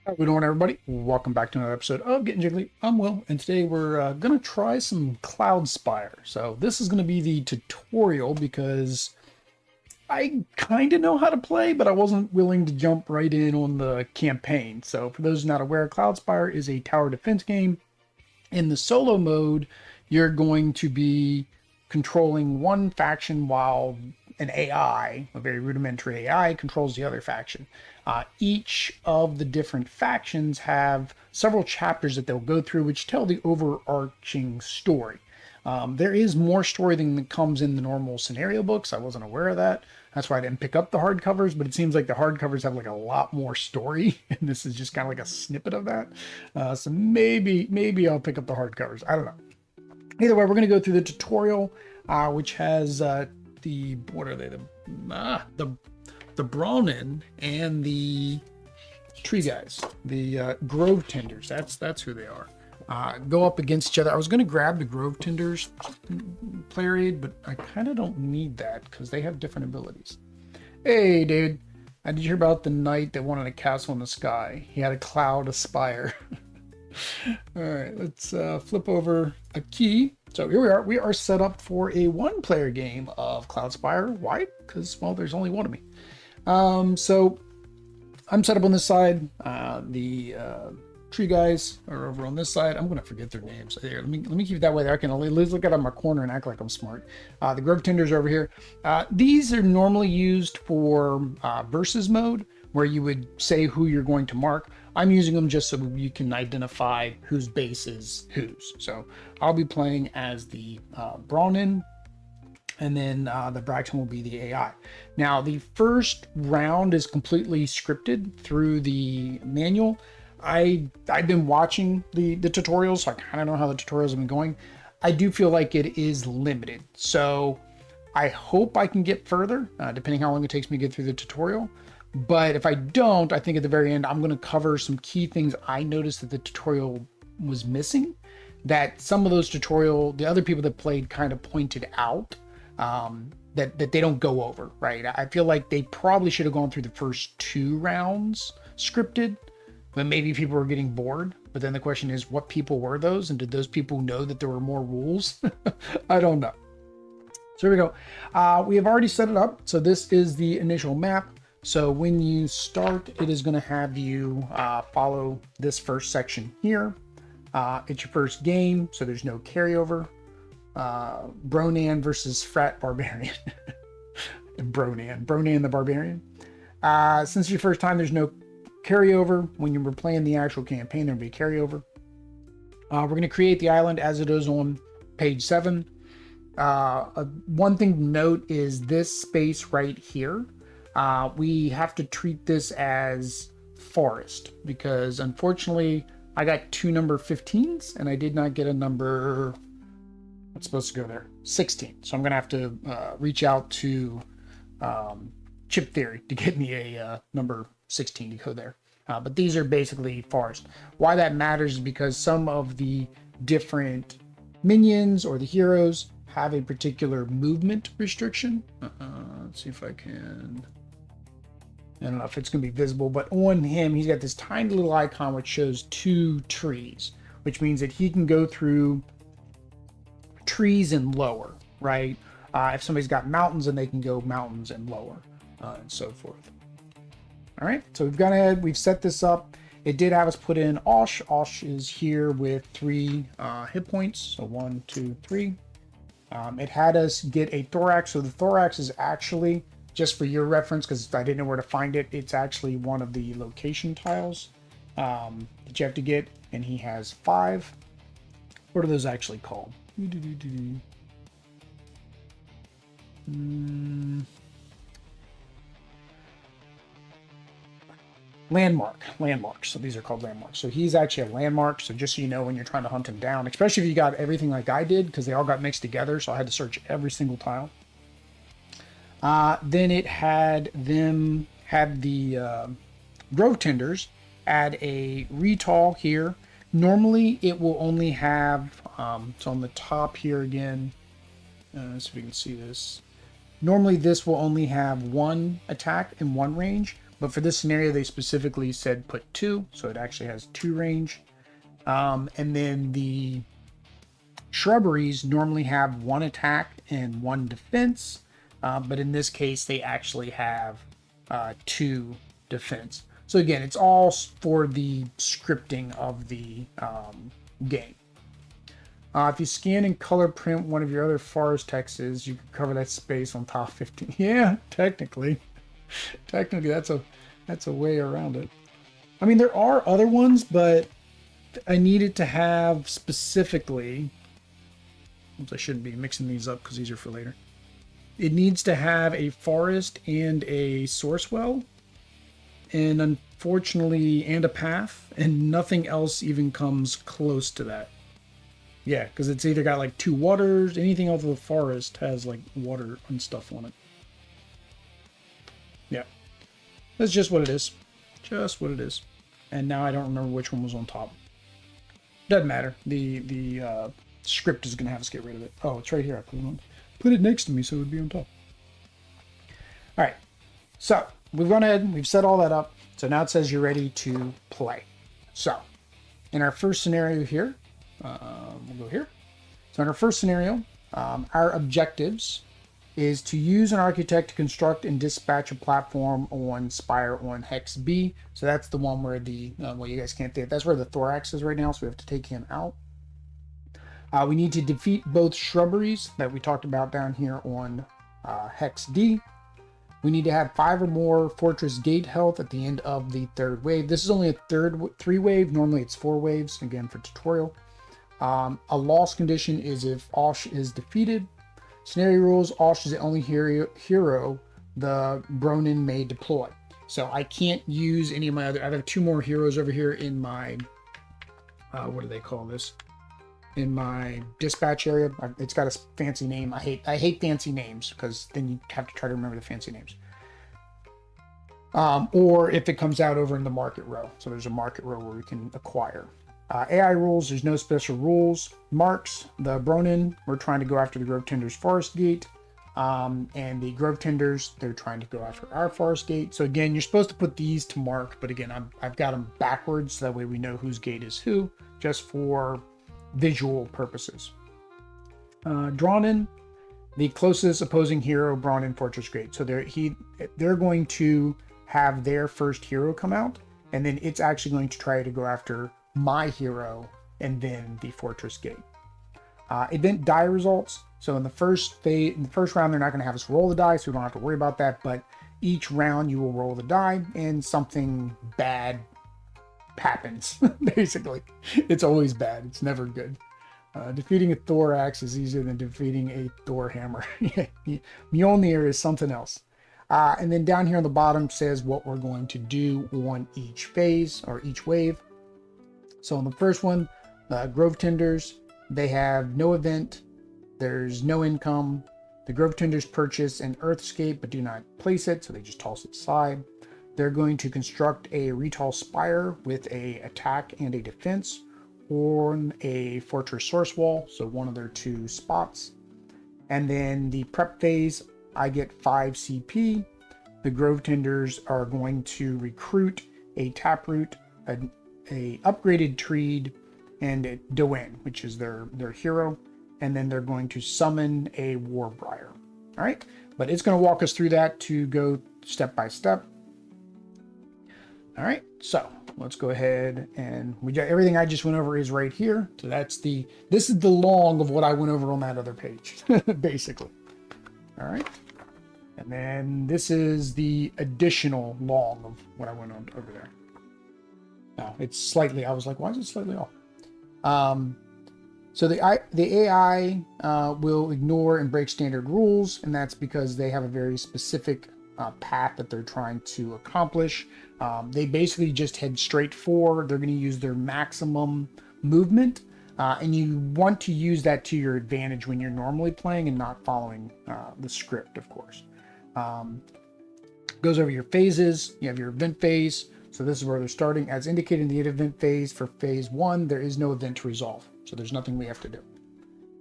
How we doing, everybody? Welcome back to another episode of Getting Jiggly. I'm Will, and today we're going to try some Cloudspire. So this is going to be the tutorial because I kind of know how to play, but I wasn't willing to jump right in on the campaign. So for those not aware, Cloudspire is a tower defense game. In the solo mode, you're going to be controlling one faction while an AI, a very rudimentary AI, controls the other faction. Each of the different factions have several chapters that they'll go through which tell the overarching story. There is more story than comes in the normal scenario books. I wasn't aware of that. That's why I didn't pick up the hardcovers, but it seems like the hardcovers have like a lot more story, and this is just kind of like a snippet of that. So maybe I'll pick up the hardcovers. I don't know. Either way, we're going to go through the tutorial, which has what are they? The Brownin and the tree guys, the grove tenders. That's who they are. Go up against each other. I was going to grab the grove tenders player aid, but I kind of don't need that because they have different abilities. Hey, dude. Did you hear about the knight that wanted a castle in the sky? He had a Cloudspire. All right, let's flip over a key. So here we are. We are set up for a one-player game of Cloudspire. Why? Because, well, there's only one of me. So I'm set up on this side. The tree guys are over on this side. I'm going to forget their names. Here, let me keep it that way. I can at least look out of my corner and act like I'm smart. The grove tenders are over here. These are normally used for versus mode, where you would say who you're going to mark. I'm using them just so you can identify whose base is whose. So I'll be playing as the Brownin, and then the Braxton will be the AI. Now, the first round is completely scripted through the manual. I've been watching the tutorials, so I kind of know how the tutorials have been going. I do feel like it is limited. So I hope I can get further, depending how long it takes me to get through the tutorial. But if I don't, I think at the very end, I'm going to cover some key things I noticed that the tutorial was missing, that some of those the other people that played kind of pointed out, that they don't go over, right? I feel like they probably should have gone through the first two rounds scripted, but maybe people were getting bored. But then the question is, what people were those? And did those people know that there were more rules? I don't know. So here we go. We have already set it up. So this is the initial map. So when you start, it is going to have you follow this first section here. It's your first game, so there's no carryover. Bronan versus Frat Barbarian. Bronan the Barbarian. Since it's your first time, there's no carryover. When you were playing the actual campaign, there'll be a carryover. We're going to create the island as it is on page 7. One thing to note is this space right here. We have to treat this as forest because unfortunately I got 2 number 15s and I did not get a number that's supposed to go there, 16. So I'm going to have to reach out to Chip Theory to get me a number 16 to go there. But these are basically forest. Why that matters is because some of the different minions or the heroes have a particular movement restriction. Let's see if I can... I don't know if it's going to be visible, but on him, he's got this tiny little icon which shows 2 trees, which means that he can go through trees and lower, right? If somebody's got mountains, then they can go mountains and lower, and so forth. All right, so we've gone ahead, we've set this up. It did have us put in Osh. Osh is here with 3 hit points, so 1, 2, 3. It had us get a thorax, so the thorax is actually, just for your reference, because I didn't know where to find it, it's actually one of the location tiles that you have to get, and he has 5. What are those actually called? Landmarks. So these are called landmarks. So he's actually a landmark. So just so you know, when you're trying to hunt him down, especially if you got everything like I did, because they all got mixed together, so I had to search every single tile. Then it had the grove tenders add a retall here. Normally it will only have, so on the top here again, so if we can see this. Normally this will only have 1 attack and 1 range. but for this scenario, they specifically said put 2, so it actually has 2 range. And then the shrubberies normally have 1 attack and 1 defense, but in this case, they actually have 2 defense. So again, it's all for the scripting of the game. If you scan and color print one of your other forest texts, you can cover that space on top 15. Yeah, technically. Technically, that's a way around it. I mean, there are other ones, but I needed to have specifically... Oops, I shouldn't be mixing these up because these are for later. It needs to have a forest and a source well, and unfortunately, and a path, and nothing else even comes close to that. Yeah, because it's either got like 2 waters, anything over the forest has like water and stuff on it. Yeah, that's just what it is. Just what it is. And now I don't remember which one was on top. Doesn't matter. The script is going to have us get rid of it. Oh, it's right here. I put it next to me so it would be on top. All right. So we've gone ahead and we've set all that up. So now it says you're ready to play. So in our first scenario here, we'll go here. So in our first scenario, our objectives is to use an architect to construct and dispatch a platform on Spire on Hex B. So that's the one where the, well, you guys can't think, that's where the thorax is right now, so we have to take him out. We need to defeat both shrubberies that we talked about down here on Hex D. We need to have 5 or more fortress gate health at the end of the 3rd wave. This is only a 3 wave. Normally it's 4 waves, again for tutorial. A loss condition is if Osh is defeated. Scenario rules, Osh is the only hero the Bronin may deploy. So I can't use any of my other, I have 2 more heroes over here in my, what do they call this? In my dispatch area. It's got a fancy name. I hate fancy names because then you have to try to remember the fancy names. Or if it comes out over in the market row. So there's a market row where we can acquire. AI rules, there's no special rules. Marks, the Bronin, we're trying to go after the Grove Tenders Forest Gate. And the Grove Tenders, they're trying to go after our Forest Gate. So again, you're supposed to put these to mark, but again, I've got them backwards, so that way we know whose gate is who, just for visual purposes. Drawn the closest opposing hero, Bronin Fortress Gate. So they're going to have their first hero come out, and then it's actually going to try to go after my hero and then the Fortress Gate. Event die results. So in the first round, they're not going to have us roll the die, so we don't have to worry about that. But each round, you will roll the die, and something bad happens. Basically, it's always bad. It's never good. Defeating a thorax is easier than defeating a Thor hammer. Mjolnir is something else. And then down here on the bottom says what we're going to do on each phase or each wave. So on the first one, Grove Tenders, they have no event. There's no income. The Grove Tenders purchase an Earthscape but do not place it, so they just toss it aside. They're going to construct a Retail Spire with a attack and a defense, or a Fortress Source Wall, so one of their 2 spots. And then the prep phase, I get 5 CP. The Grove Tenders are going to recruit a Taproot, a upgraded Treed, and a Doan, which is their hero. And then they're going to summon a Warbriar. All right, but it's going to walk us through that to go step by step. All right, so let's go ahead and we got everything I just went over is right here. So this is the long of what I went over on that other page, basically. All right, and then this is the additional long of what I went on over there. Now it's slightly, I was like, why is it slightly off? So the AI will ignore and break standard rules, and that's because they have a very specific path that they're trying to accomplish. They basically just head straight forward. They're going to use their maximum movement, and you want to use that to your advantage when you're normally playing and not following the script, of course. Goes over your phases. You have your event phase. So this is where they're starting. As indicated in the event phase for phase 1, there is no event to resolve. So there's nothing we have to do.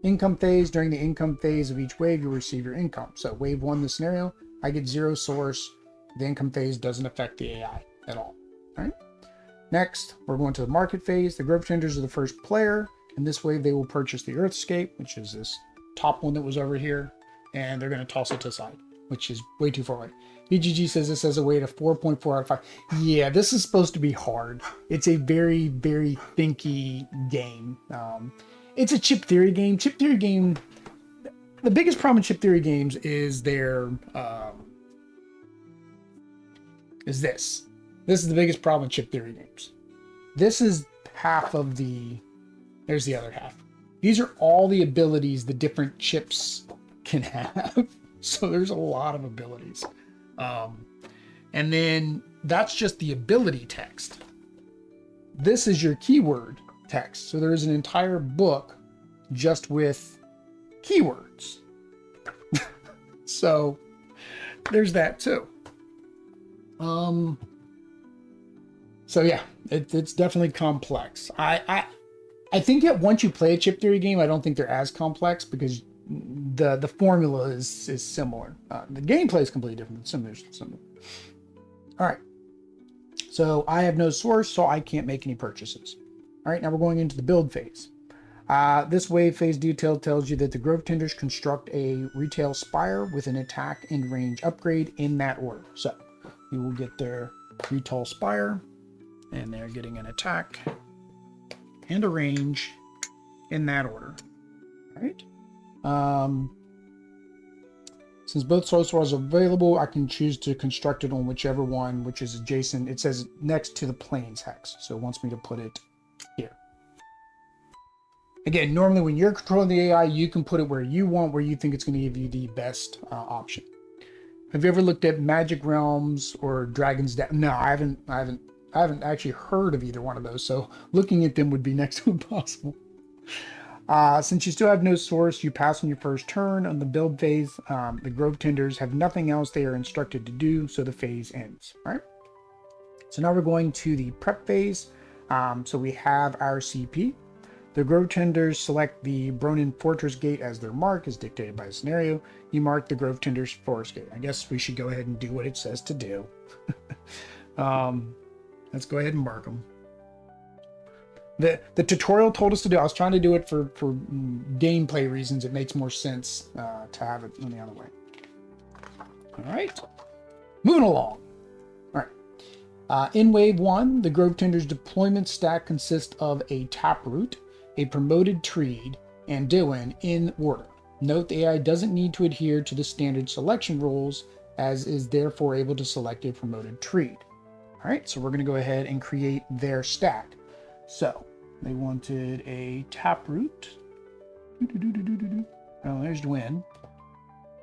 Income phase. During the income phase of each wave, you'll receive your income. So wave 1, the scenario, I get 0 source, The income phase doesn't affect the AI at all. All right. Next, we're going to the market phase. The grove tenders are the first player. In this wave, they will purchase the Earthscape, which is this top one that was over here, and they're going to toss it to the side, which is way too far away. BGG says this has a weight of 4.4 out of 5. Yeah, this is supposed to be hard. It's a very, very thinky game. It's a chip theory game. Chip theory game, the biggest problem in chip theory games is their, is this. This is the biggest problem in chip theory games. This is half of the, there's the other half. These are all the abilities the different chips can have. So there's a lot of abilities. And then that's just the ability text. This is your keyword text. So there's an entire book just with keywords. So there's that too. So yeah, it's definitely complex. I think that once you play a chip theory game, I don't think they're as complex because the formula is similar. The gameplay is completely different. Similar. All right. So I have no source, so I can't make any purchases. All right, now we're going into the build phase. This wave phase detail tells you that the grove tenders construct a retail spire with an attack and range upgrade in that order. So you will get their retail spire, and they're getting an attack and a range in that order. All right. Since both source are available, I can choose to construct it on whichever one, which is adjacent. It says next to the plains hex, so it wants me to put it here. Again, normally when you're controlling the AI, you can put it where you want, where you think it's going to give you the best option. Have you ever looked at Magic Realms or Dragon's Den? No, I haven't actually heard of either one of those, so looking at them would be next to impossible. Since you still have no source, you pass on your first turn. On the build phase, the grove tenders have nothing else they are instructed to do, so the phase ends. All right. So now we're going to the prep phase. So we have our CP. The grove tenders select the Bronin Fortress Gate as their mark, as dictated by the scenario. You mark the grove tenders Forest Gate. I guess we should go ahead and do what it says to do. Let's go ahead and mark them. The tutorial told us to do. I was trying to do it for gameplay reasons. It makes more sense to have it in the other way. All right, moving along. All right. In wave 1, the grove tenders deployment stack consists of a taproot, a promoted treed, and Dewin in order. Note the AI doesn't need to adhere to the standard selection rules, as is therefore able to select a promoted treed. All right, so we're going to go ahead and create their stack. So they wanted a taproot. Oh, there's Dwyn.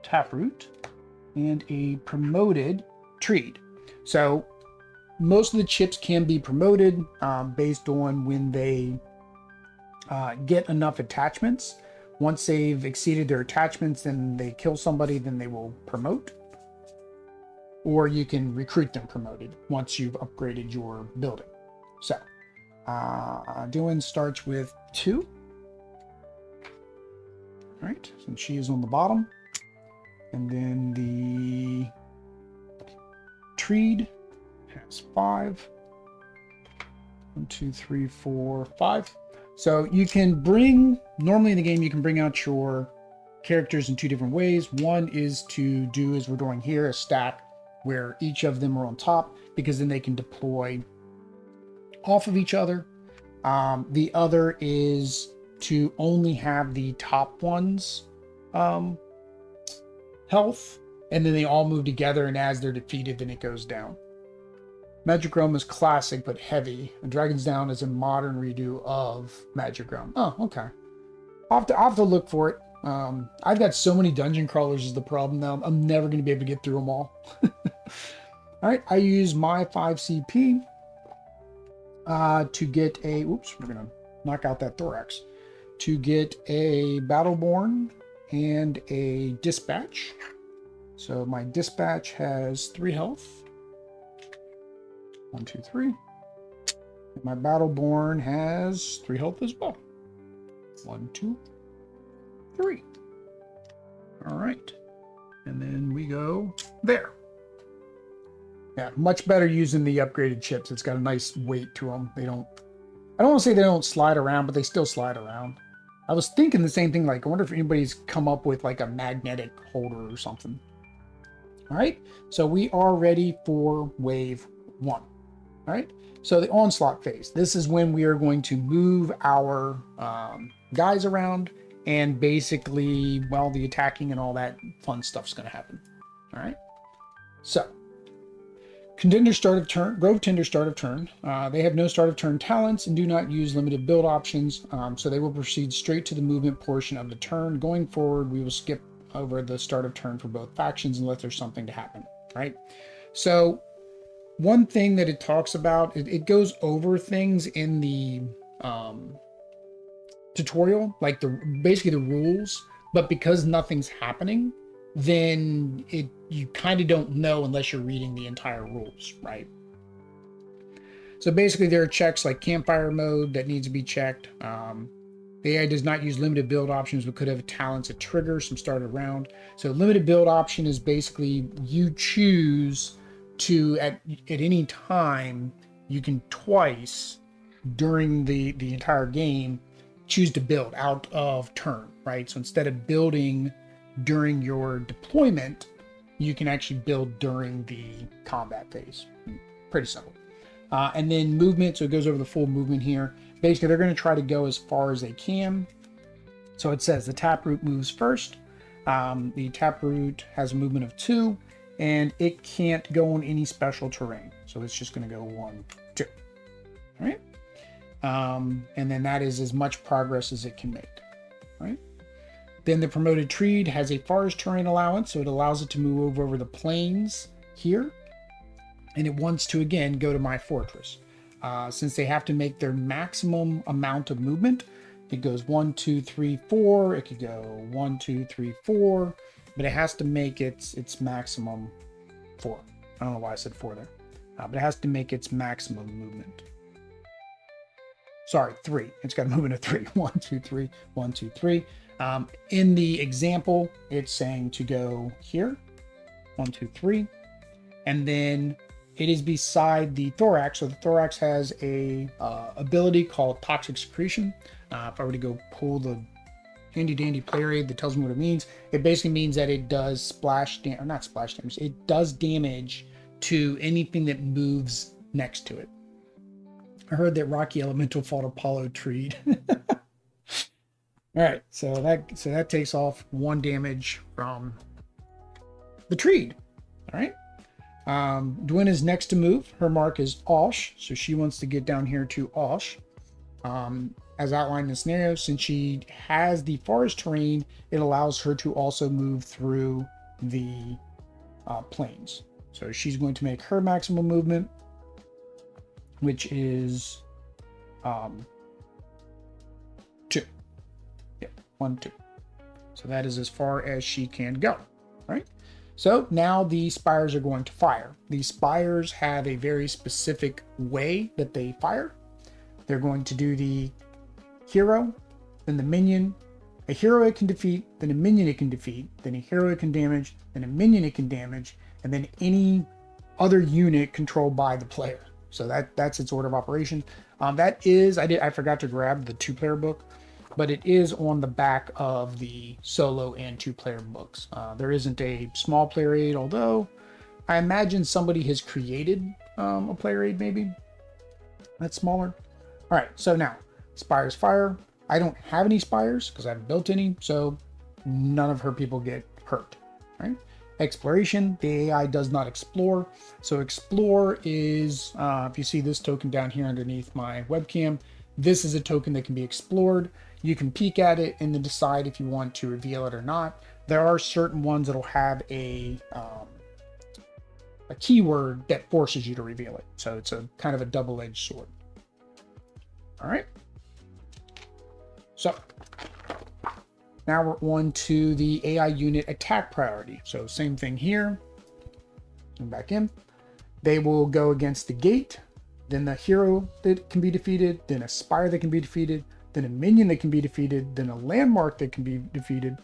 Taproot and a promoted treed. So most of the chips can be promoted based on when they get enough attachments. Once they've exceeded their attachments and they kill somebody, then they will promote. Or you can recruit them promoted once you've upgraded your building. So Dewin starts with 2. All right, since she is on the bottom. And then the treed has 5. 1, 2, 3, 4, 5. So you can bring, normally in the game, you can bring out your characters in 2 different ways. One is to do, as we're doing here, a stack where each of them are on top, because then they can deploy off of each other. The other is to only have the top one's health, and then they all move together, and as they're defeated, then it goes down. Magic Realm is classic but heavy. Dragon's Down is a modern redo of Magic Realm. Oh, okay. I'll have to look for it. I've got so many dungeon crawlers is the problem now. I'm never going to be able to get through them all. All right, I use my 5 CP to get a, oops, we're going to knock out that thorax, to get a Battleborn and a Dispatch. So my Dispatch has 3 health. 1, 2, 3. And my Battleborn has 3 health as well. 1, 2, 3. All right. And then we go there. Yeah, much better using the upgraded chips. It's got a nice weight to them. They don't, I don't want to say they don't slide around, but they still slide around. I was thinking the same thing, like, I wonder if anybody's come up with like a magnetic holder or something. All right, so we are ready for wave 1. All right, so the onslaught phase. This is when we are going to move our guys around, and basically, well, the attacking and all that fun stuff's going to happen. All right, so Contender start of turn, Grove Tender start of turn. They have no start of turn talents and do not use limited build options, so they will proceed straight to the movement portion of the turn. Going forward, we will skip over the start of turn for both factions unless there's something to happen, right? So one thing that it talks about, it goes over things in the tutorial, like basically the rules, but because nothing's happening, then you kind of don't know unless you're reading the entire rules, right? So basically there are checks like campfire mode that needs to be checked. The AI does not use limited build options, but could have talents that trigger some start around. So limited build option is basically you choose to, at any time, you can twice during the entire game, choose to build out of turn, right? So instead of building during your deployment, you can actually build during the combat phase. Pretty simple. And then movement, so it goes over the full movement here. Basically, they're going to try to go as far as they can. So it says the taproot moves first. The taproot has a movement of 2, and it can't go on any special terrain. So it's just going to go 1, 2. All right. And then that is as much progress as it can make. All right. Then the promoted tree has a forest terrain allowance, so it allows it to move over the plains here. And it wants to, again, go to my fortress. Since they have to make their maximum amount of movement, it goes 1, 2, 3, 4. It could go 1, 2, 3, 4, but it has to make its maximum 4. I don't know why I said 4 there, but it has to make its maximum movement. Sorry, 3. It's got a movement of 3. 1, 2, 3, 1, 2, 3. In the example, it's saying to go here, 1, 2, 3, and then it is beside the thorax. So the thorax has a ability called toxic secretion. If I were to go pull the handy dandy player aid that tells me what it means, it basically means that it does splash damage, or not splash damage, it does damage to anything that moves next to it. I heard that Rocky Elemental fought Apollo Treed. All right, so that takes off 1 damage from the Treed. All right. Dwin is next to move. Her mark is Osh, so she wants to get down here to Osh. As outlined in the scenario, since she has the forest terrain, it allows her to also move through the plains. So she's going to make her maximum movement, which is 2. Yeah, 1, 2. So that is as far as she can go. All right. So now the spires are going to fire. These spires have a very specific way that they fire. They're going to do the hero, then the minion. A hero it can defeat, then a minion it can defeat, then a hero it can damage, then a minion it can damage, and then any other unit controlled by the player. So that's its order of operation. That is, I forgot to grab the 2-player book, but it is on the back of the solo and 2-player books. There isn't a small player aid, although I imagine somebody has created a player aid maybe that's smaller. All right, so now spires fire. I don't have any spires because I haven't built any, so none of her people get hurt. All right. Exploration, the AI does not explore. So explore is, if you see this token down here underneath my webcam, this is a token that can be explored. You can peek at it and then decide if you want to reveal it or not. There are certain ones that'll have a keyword that forces you to reveal it. So it's a kind of a double-edged sword. All right. So now we're on to the AI unit attack priority. So same thing here. And back in. They will go against the gate, then the hero that can be defeated, then a spire that can be defeated, then a minion that can be defeated, then a landmark that can be defeated,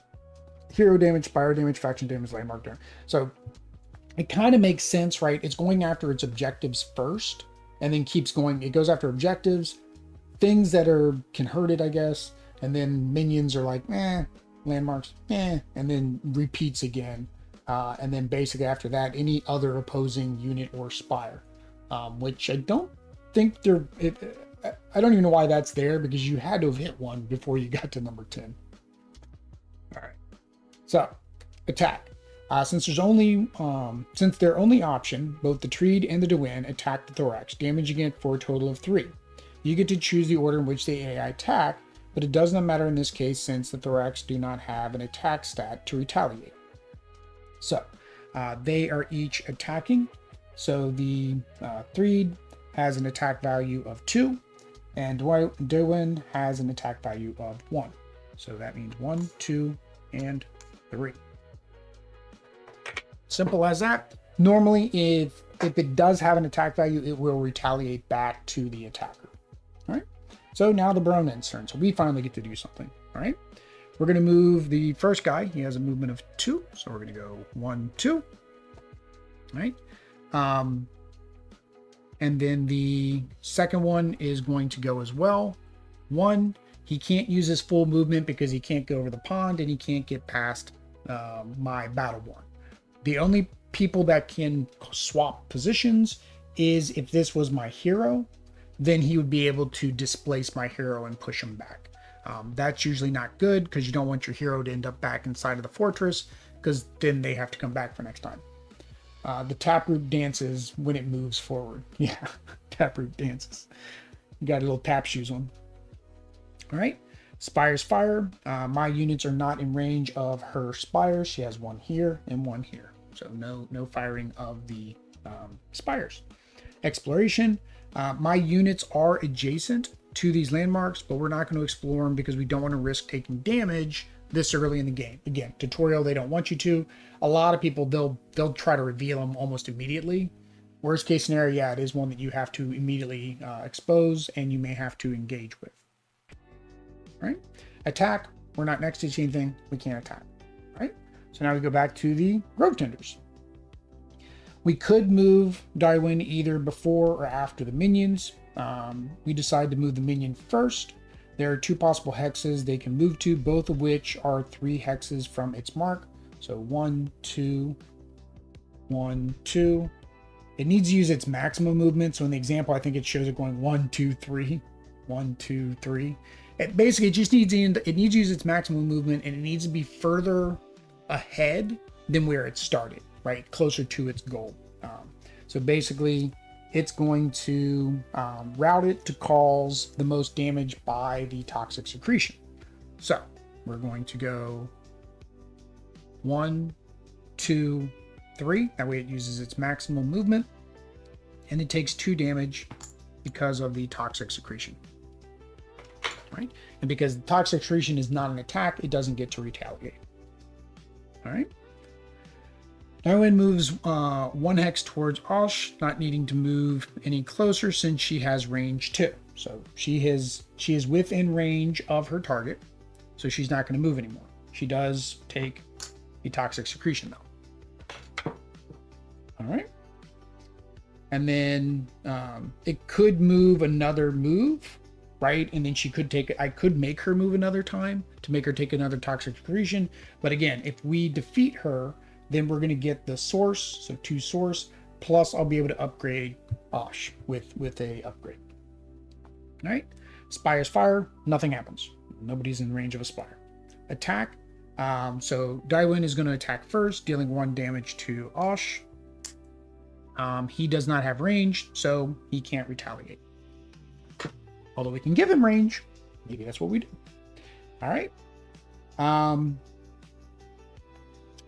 hero damage, spire damage, faction damage, landmark damage. So it kind of makes sense, right? It's going after its objectives first and then keeps going. It goes after objectives, things that can hurt it, I guess. And then minions are like, landmarks, and then repeats again. And then basically after that, any other opposing unit or spire, which I don't think I don't even know why that's there, because you had to have hit one before you got to number 10. All right. So attack. Since their only option, both the Treed and the Dewin attack the Thorax, damaging it for a total of 3. You get to choose the order in which the AI attack, but it does not matter in this case since the Thorax do not have an attack stat to retaliate. So they are each attacking. So the Treed has an attack value of 2, and Dewin has an attack value of 1. So that means 1, 2, and 3. Simple as that. Normally, if it does have an attack value, it will retaliate back to the attacker. All right. So now the Baron's turn. So we finally get to do something. All right. We're going to move the first guy. He has a movement of 2. So we're going to go 1, 2. All right. And then the second one is going to go as well. 1. He can't use his full movement because he can't go over the pond and he can't get past my Battleborn. The only people that can swap positions is if this was my hero, then he would be able to displace my hero and push him back. That's usually not good because you don't want your hero to end up back inside of the fortress, because then they have to come back for next time. The taproot dances when it moves forward. Yeah, taproot dances. You got a little tap shoes on. All right. Spire's fire. My units are not in range of her spires. She has one here and one here. So no firing of the spires. Exploration. My units are adjacent to these landmarks, but we're not going to explore them because we don't want to risk taking damage this early in the game. Again, tutorial, they don't want you to. A lot of people, they'll try to reveal them almost immediately. Worst case scenario, yeah, it is one that you have to immediately expose and you may have to engage with. Right? Attack. We're not next to anything. We can't attack. Right? So now we go back to the Grove Tenders. We could move Darwin either before or after the minions. We decide to move the minion first. There are 2 possible hexes they can move to, both of which are 3 hexes from its mark. So 1, 2, 1, 2. It needs to use its maximum movement. So in the example, I think it shows it going 1, 2, 3, 1, 2, 3. It basically just needs to use its maximum movement, and it needs to be further ahead than where it started, right? Closer to its goal. So basically, it's going to route it to cause the most damage by the toxic secretion. So we're going to go 1, 2, 3. That way it uses its maximum movement, and it takes 2 damage because of the toxic secretion. Right? And because the toxic secretion is not an attack, it doesn't get to retaliate. All right. Darwin moves 1 hex towards Osh, not needing to move any closer since she has range 2. So she is within range of her target, so she's not going to move anymore. She does take the toxic secretion though. All right. And then it could move another move, right? And then she could I could make her move another time to make her take another toxic secretion. But again, if we defeat her, then we're going to get the source, so 2 source, plus I'll be able to upgrade Osh with a upgrade. All right. Spire's fire, nothing happens. Nobody's in range of a spire. Attack. So Darwin is going to attack first, dealing 1 damage to Osh. He does not have range, so he can't retaliate. Although we can give him range. Maybe that's what we do. All right.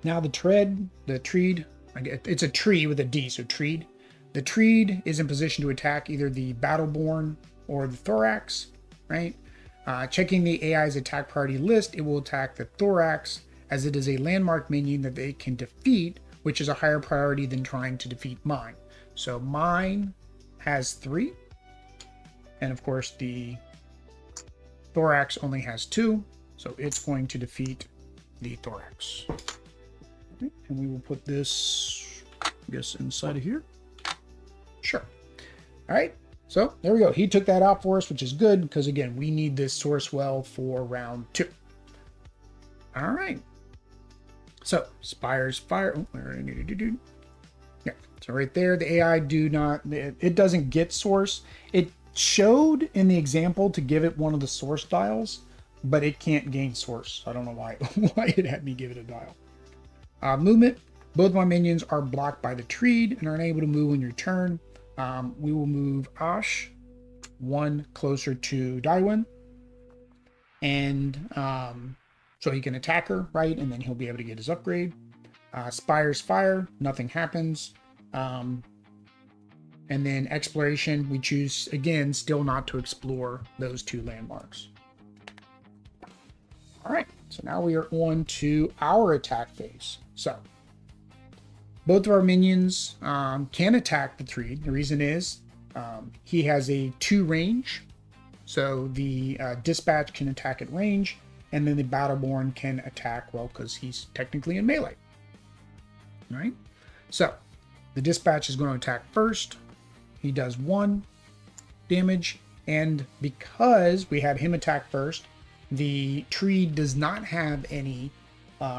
Now the Treed, it's a tree with a D, so Treed. The Treed is in position to attack either the Battleborn or the Thorax, right? Checking the AI's attack priority list, it will attack the Thorax as it is a landmark minion that they can defeat, which is a higher priority than trying to defeat mine. So mine has 3. And of course the Thorax only has 2. So it's going to defeat the Thorax. And we will put this I guess inside of here. Sure. All right. So there we go. He took that out for us, which is good because, again, we need this source well for round 2. All right. So Spire's fire. Oh, yeah. So right there, the AI it doesn't get source. It showed in the example to give it one of the source dials, but it can't gain source. I don't know why it had me give it a dial. Movement. Both my minions are blocked by the tree and are unable to move on your turn. We will move Ash 1 closer to Daiwen, and so he can attack her, right? And then he'll be able to get his upgrade. Spire's fire, nothing happens. And then exploration, we choose, again, still not to explore those 2 landmarks. All right, so now we are on to our attack phase. So both of our minions can attack the tree. The reason is he has a 2 range. So the dispatch can attack at range, and then the Battleborn can attack, well, because he's technically in melee. All right, so the dispatch is going to attack first. He does 1 damage, and because we have him attack first, the tree does not have any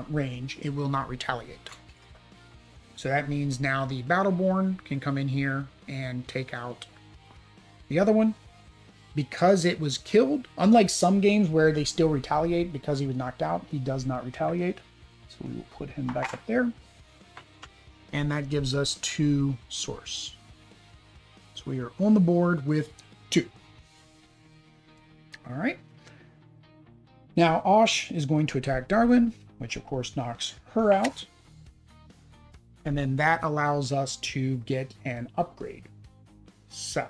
range. It will not retaliate. So that means now the Battleborn can come in here and take out the other one. Because it was killed, unlike some games where they still retaliate because he was knocked out, he does not retaliate. So we will put him back up there. And that gives us 2 source. So we are on the board with 2. All right. Now Osh is going to attack Darwin, which of course knocks her out. And then that allows us to get an upgrade. So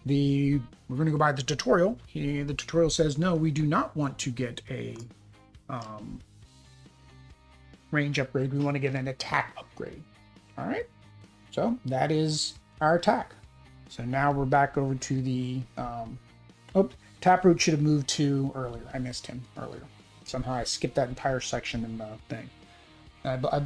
we're going to go by the tutorial. The tutorial says, no, we do not want to get a range upgrade. We want to get an attack upgrade. All right. So that is our attack. So now we're back over to the, Taproot should have moved to earlier. I missed him earlier. Somehow I skipped that entire section in the thing.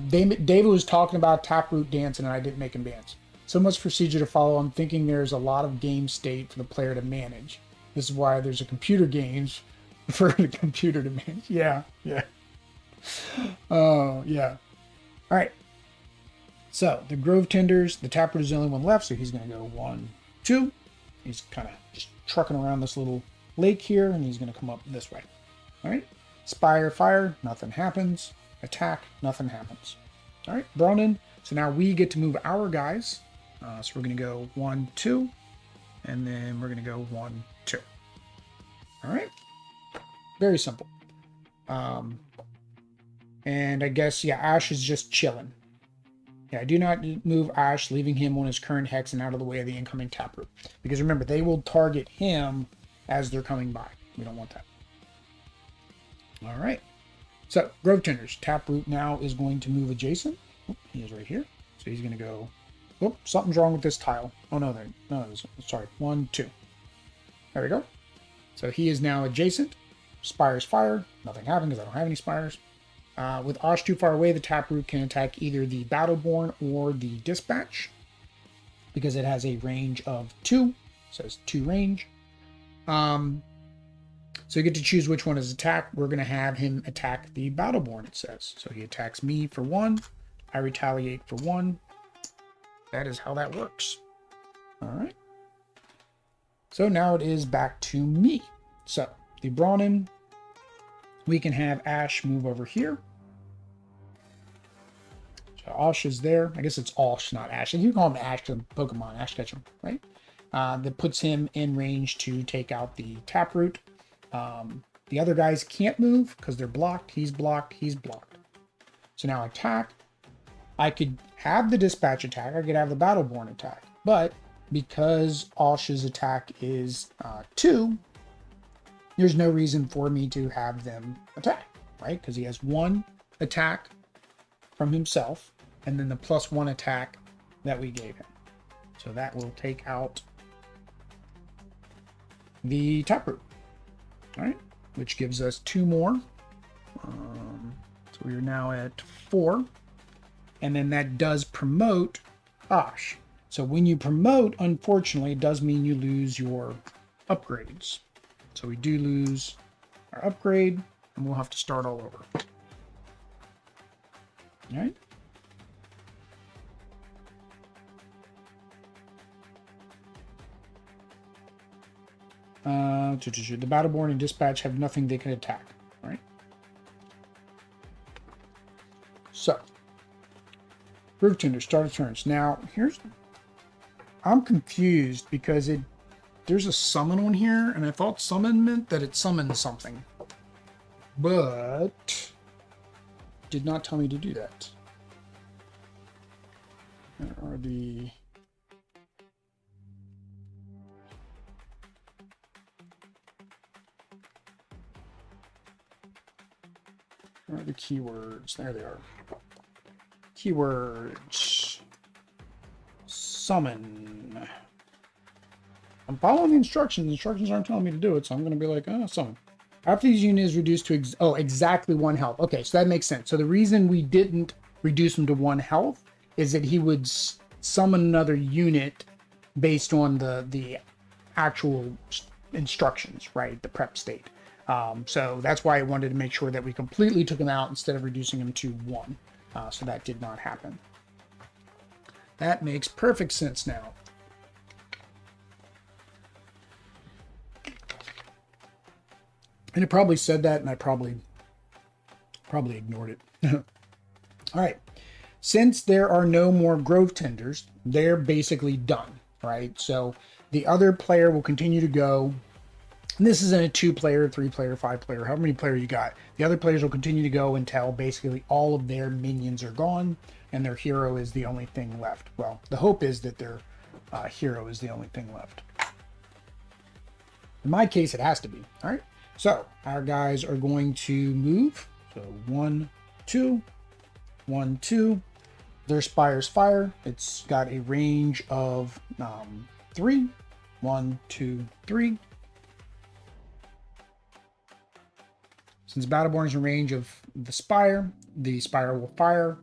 David was talking about Taproot dancing and I didn't make him dance. So much procedure to follow. I'm thinking there's a lot of game state for the player to manage. This is why there's a computer games for the computer to manage. Yeah. Oh, yeah. All right. So the Grove Tenders, the Taproot is the only one left, so he's going to go 1, 2. He's kind of just trucking around this little lake here, and he's going to come up this way. All right. Spire, fire, nothing happens. Attack, nothing happens. All right. Bronin. So now we get to move our guys. So we're going to go 1, 2, and then we're going to go 1, 2. All right. Very simple. And I guess, yeah, Ash is just chilling. Yeah, do not move Ash, leaving him on his current hex and out of the way of the incoming Taproot. Because remember, they will target him as they're coming by. We don't want that. All right. So, Grove Tenders. Taproot now is going to move adjacent. Oh, he is right here. So he's going to go... Oh, something's wrong with this tile. Oh, no, sorry. 1, 2. There we go. So he is now adjacent. Spire's fire. Nothing happened because I don't have any spires. With Osh too far away, the Taproot can attack either the Battleborn or the Dispatch because it has a range of 2. It says 2 range. So you get to choose which one is attack. We're going to have him attack the Battleborn, it says. So he attacks me for 1. I retaliate for 1. That is how that works. All right. So now it is back to me. So the Bronin, we can have Ash move over here. So Ash is there. I guess it's Ash, not Ash. You can call him Ash to Pokemon, Ash Ketchum, right? That puts him in range to take out the Taproot. The other guys can't move because they're blocked. He's blocked. He's blocked. So now attack. I could have the Dispatch attack. I could have the Battleborn attack. But because Ash's attack is 2, there's no reason for me to have them attack, right? Because he has 1 attack from himself and then the +1 attack that we gave him. So that will take out the Taproot, all right? Which gives us 2 more. So we are now at 4. And then that does promote Osh. So when you promote, unfortunately, it does mean you lose your upgrades. So we do lose our upgrade, and we'll have to start all over. All right. The Battleborn and Dispatch have nothing they can attack. All right. So, Groove Tender, start of turns. Now, I'm confused because there's a summon on here, and I thought summon meant that it summoned something, but did not tell me to do that. There are the keywords. There they are. Keywords. Summon. I'm following the instructions. The instructions aren't telling me to do it, so I'm going to be like, summon. After these unit is reduced to exactly 1 health. Okay, so that makes sense. So the reason we didn't reduce him to 1 health is that he would summon another unit based on the actual instructions, right? The prep state. So that's why I wanted to make sure that we completely took him out instead of reducing him to 1. So that did not happen. That makes perfect sense now. And it probably said that, and I probably ignored it. All right. Since there are no more Grove Tenders, they're basically done, right? So the other player will continue to go. And this isn't a 2-player, 3-player, 5-player, however many players you got. The other players will continue to go until basically all of their minions are gone and their hero is the only thing left. Well, the hope is that their hero is the only thing left. In my case, it has to be. All right. So our guys are going to move. So 1, 2, 1, 2. Their Spire's fire. It's got a range of 3. 1, 2, 3. Since Battleborn is in range of the Spire will fire.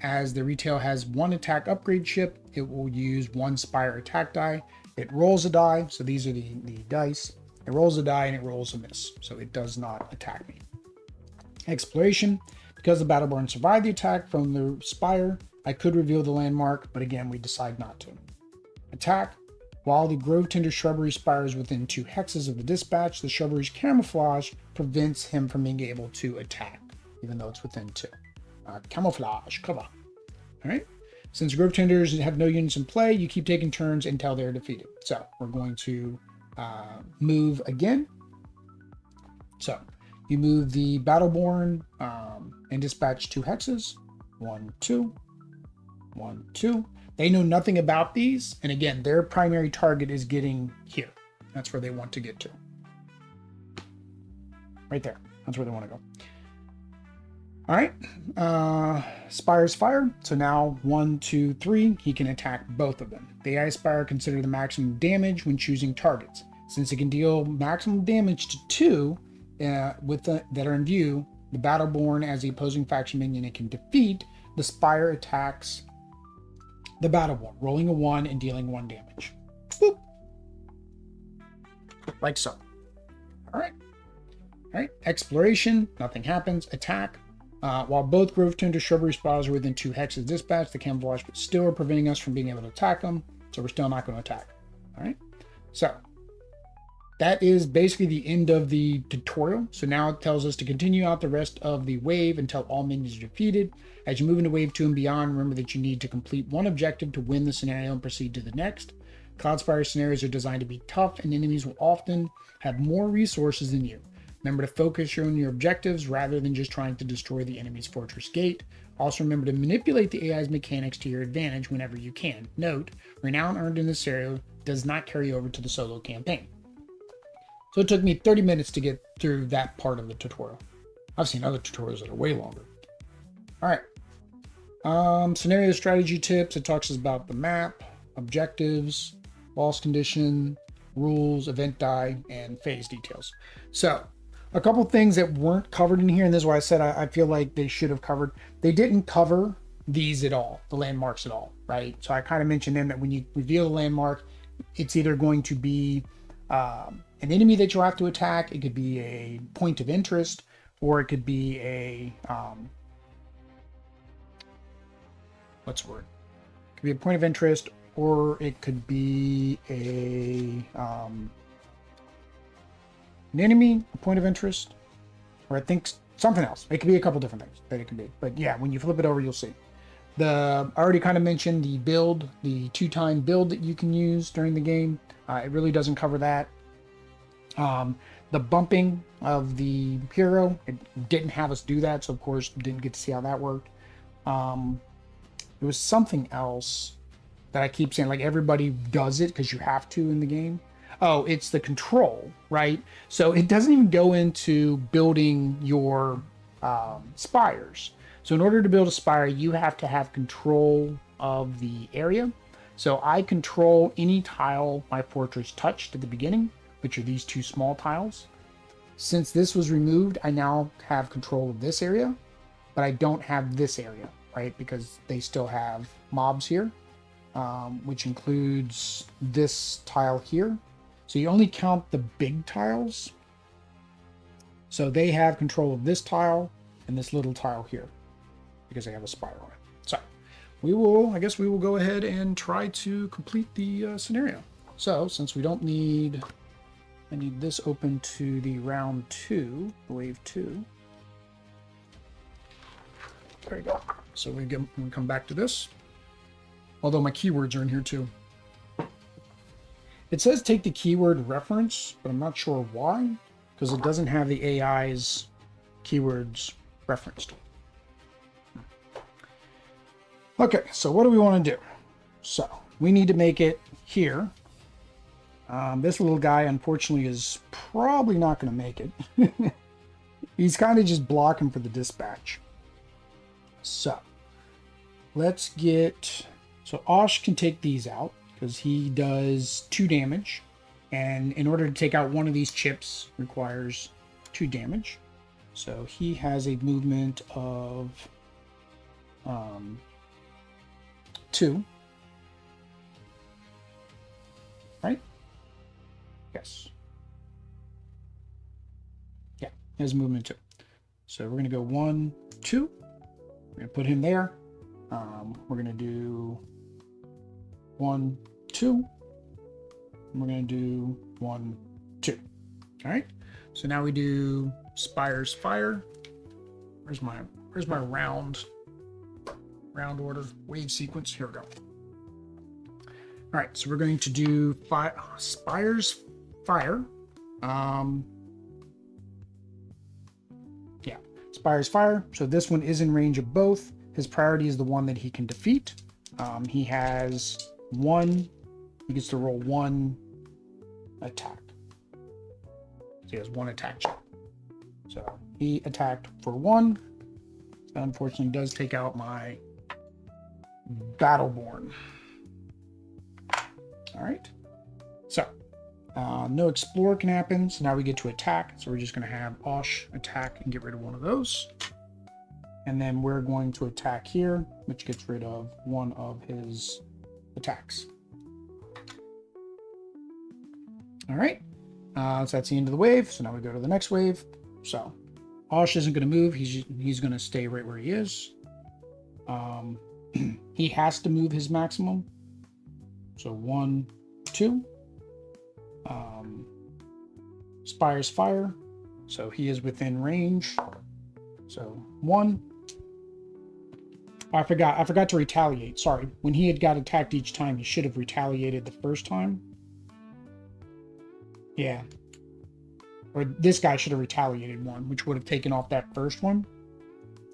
As the retail has 1 attack upgrade ship, it will use 1 Spire attack die. It rolls a die, so these are the dice. It rolls a die and it rolls a miss, so it does not attack me. Exploration. Because the Battleborn survived the attack from the Spire, I could reveal the landmark, but again, we decide not to. Attack. While the Grove Tender Shrubbery Spire is within 2 hexes of the Dispatch, the Shrubbery's camouflage prevents him from being able to attack, even though it's within 2. Camouflage, cover. All right. Since Grove Tenders have no units in play, you keep taking turns until they're defeated. So we're going to move again. So you move the Battleborn and dispatch 2 hexes. 1, 2, 1, 2. They know nothing about these, and again, their primary target is getting here. That's where they want to get to. Right there. That's where they want to go. All right. Spire's fire. So now 1, 2, 3. He can attack both of them. The AI Spire consider the maximum damage when choosing targets. Since it can deal maximum damage to 2 that are in view, the Battleborn as the opposing faction minion it can defeat, the Spire attacks the Battleborn, rolling a 1 and dealing 1 damage. Boop. Like so. All right. All right. Exploration. Nothing happens. Attack. While both Grove Tender Shrubbery Spires are within 2 hexes dispatch, the camouflage still are preventing us from being able to attack them, so we're still not going to attack. All right. So that is basically the end of the tutorial. So now it tells us to continue out the rest of the wave until all minions are defeated. As you move into wave 2 and beyond, remember that you need to complete 1 objective to win the scenario and proceed to the next. Cloudspire scenarios are designed to be tough, and enemies will often have more resources than you. Remember to focus on your objectives rather than just trying to destroy the enemy's fortress gate. Also remember to manipulate the AI's mechanics to your advantage whenever you can. Note, renown earned in this scenario does not carry over to the solo campaign. So it took me 30 minutes to get through that part of the tutorial. I've seen other tutorials that are way longer. All right. Scenario strategy tips. It talks about the map, objectives, loss condition, rules, event die, and phase details. So a couple things that weren't covered in here, and this is why I said I feel like they should have covered. They didn't cover these at all, the landmarks at all, right? So I kind of mentioned then that when you reveal a landmark, it's either going to be an enemy that you'll have to attack, it could be a point of interest, or it could be a what's the word? It could be a point of interest, or it could be an enemy, a point of interest, or I think something else. It could be a couple different things that it could be. But yeah, when you flip it over, you'll see. I already kind of mentioned the build, the 2-time build that you can use during the game. It really doesn't cover that. The bumping of the hero, it didn't have us do that, so of course didn't get to see how that worked. There was something else that I keep saying, like everybody does it because you have to in the game. Oh, it's the control, right? So it doesn't even go into building your spires. So in order to build a spire, you have to have control of the area. So I control any tile my fortress touched at the beginning, which are these 2 small tiles. Since this was removed, I now have control of this area, but I don't have this area, right? Because they still have mobs here, which includes this tile here. So you only count the big tiles. So they have control of this tile and this little tile here because they have a spire on it. So I guess we will go ahead and try to complete the scenario. So since we don't need, I need this open to the round 2, wave 2. There you go. So we come back to this. Although my keywords are in here too. It says take the keyword reference, but I'm not sure why, because it doesn't have the AI's keywords referenced. Okay, so what do we want to do? So we need to make it here. This little guy, unfortunately, is probably not going to make it. He's kind of just blocking for the dispatch. So let's get... So Osh can take these out because he does 2 damage. And in order to take out one of these chips requires 2 damage. So he has a movement of 2. Right? Yes. Yeah, he has movement 2. So we're going to go 1, 2. We're going to put him there. We're going to do 1, 2. And we're going to do 1, 2. All right. So now we do Spire's Fire. Where's my round order wave sequence? Here we go. All right. So we're going to do Spire's Fire. Yeah, Spire's Fire. So this one is in range of both. His priority is the one that he can defeat. He has 1. He gets to roll 1 attack. So he has 1 attack check. So he attacked for 1. That unfortunately does take out my Battleborn. All right. So no Explore can happen. So now we get to attack. So we're just going to have Osh attack and get rid of one of those. And then we're going to attack here, which gets rid of one of his attacks. All right. So that's the end of the wave. So now we go to the next wave. So Osh isn't going to move. He's going to stay right where he is. He has to move his maximum. So 1, 2. Spire's Fire. So he is within range. So 1. I forgot to retaliate. Sorry. When he had got attacked each time, he should have retaliated the first time. Yeah. Or this guy should have retaliated 1, which would have taken off that first one.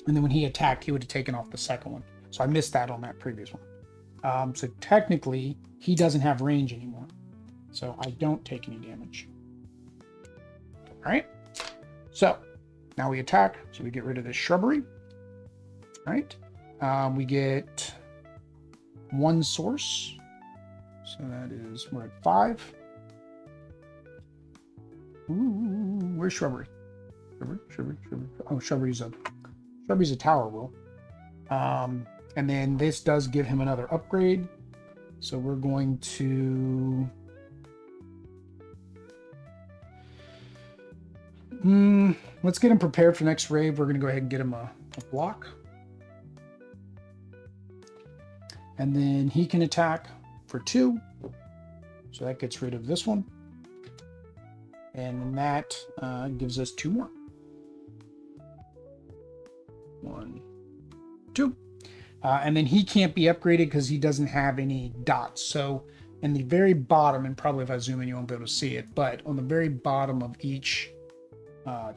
And then when he attacked, he would have taken off the second one. So I missed that on that previous one. So technically, he doesn't have range anymore. So I don't take any damage. All right. So now we attack. So we get rid of this shrubbery. All right. We get 1 source. So that is, we're at 5. Ooh, where's shrubbery? Shrubbery. Oh, shrubbery's a tower, Will. And then this does give him another upgrade. So we're going to... let's get him prepared for next raid. We're going to go ahead and get him a block. And then he can attack for 2. So that gets rid of this one. And that gives us 2 more. 1, 2. And then he can't be upgraded because he doesn't have any dots. So in the very bottom, and probably if I zoom in you won't be able to see it, but on the very bottom of each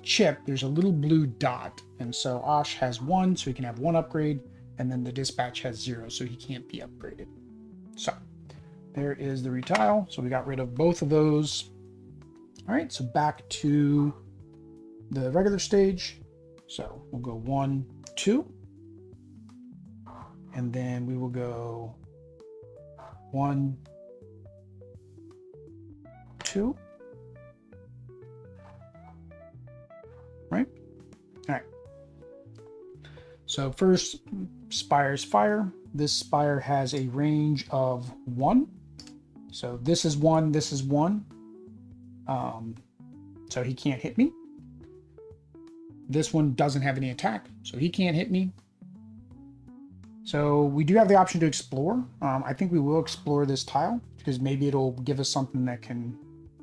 chip, there's a little blue dot. And so Osh has 1, so he can have 1 upgrade, and then the dispatch has 0, so he can't be upgraded. So there is the retile. So we got rid of both of those. All right, so back to the regular stage. So we'll go 1, 2. And then we will go 1, 2. Right? All right. So first, Spire's Fire. This Spire has a range of 1. So this is 1, this is 1. So he can't hit me. This one doesn't have any attack, so he can't hit me. So we do have the option to explore. I think we will explore this tile because maybe it'll give us something that can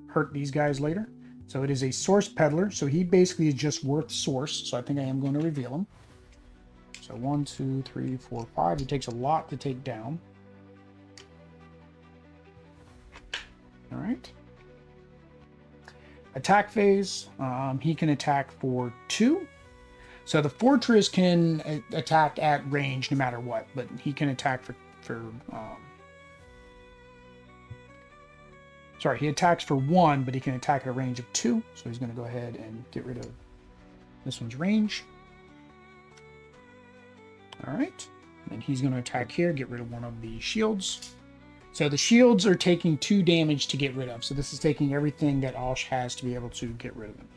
hurt these guys later. So it is a source peddler. So he basically is just worth source. So I think I am going to reveal him. So 1, 2, 3, 4, 5. It takes a lot to take down. All right. Attack phase. He can attack for 2. So the fortress can attack at range no matter what, but he can attack sorry, he attacks for 1, but he can attack at a range of 2. So he's going to go ahead and get rid of this one's range. All right. And he's going to attack here, get rid of one of the shields. So the shields are taking 2 damage to get rid of. So this is taking everything that Osh has to be able to get rid of him.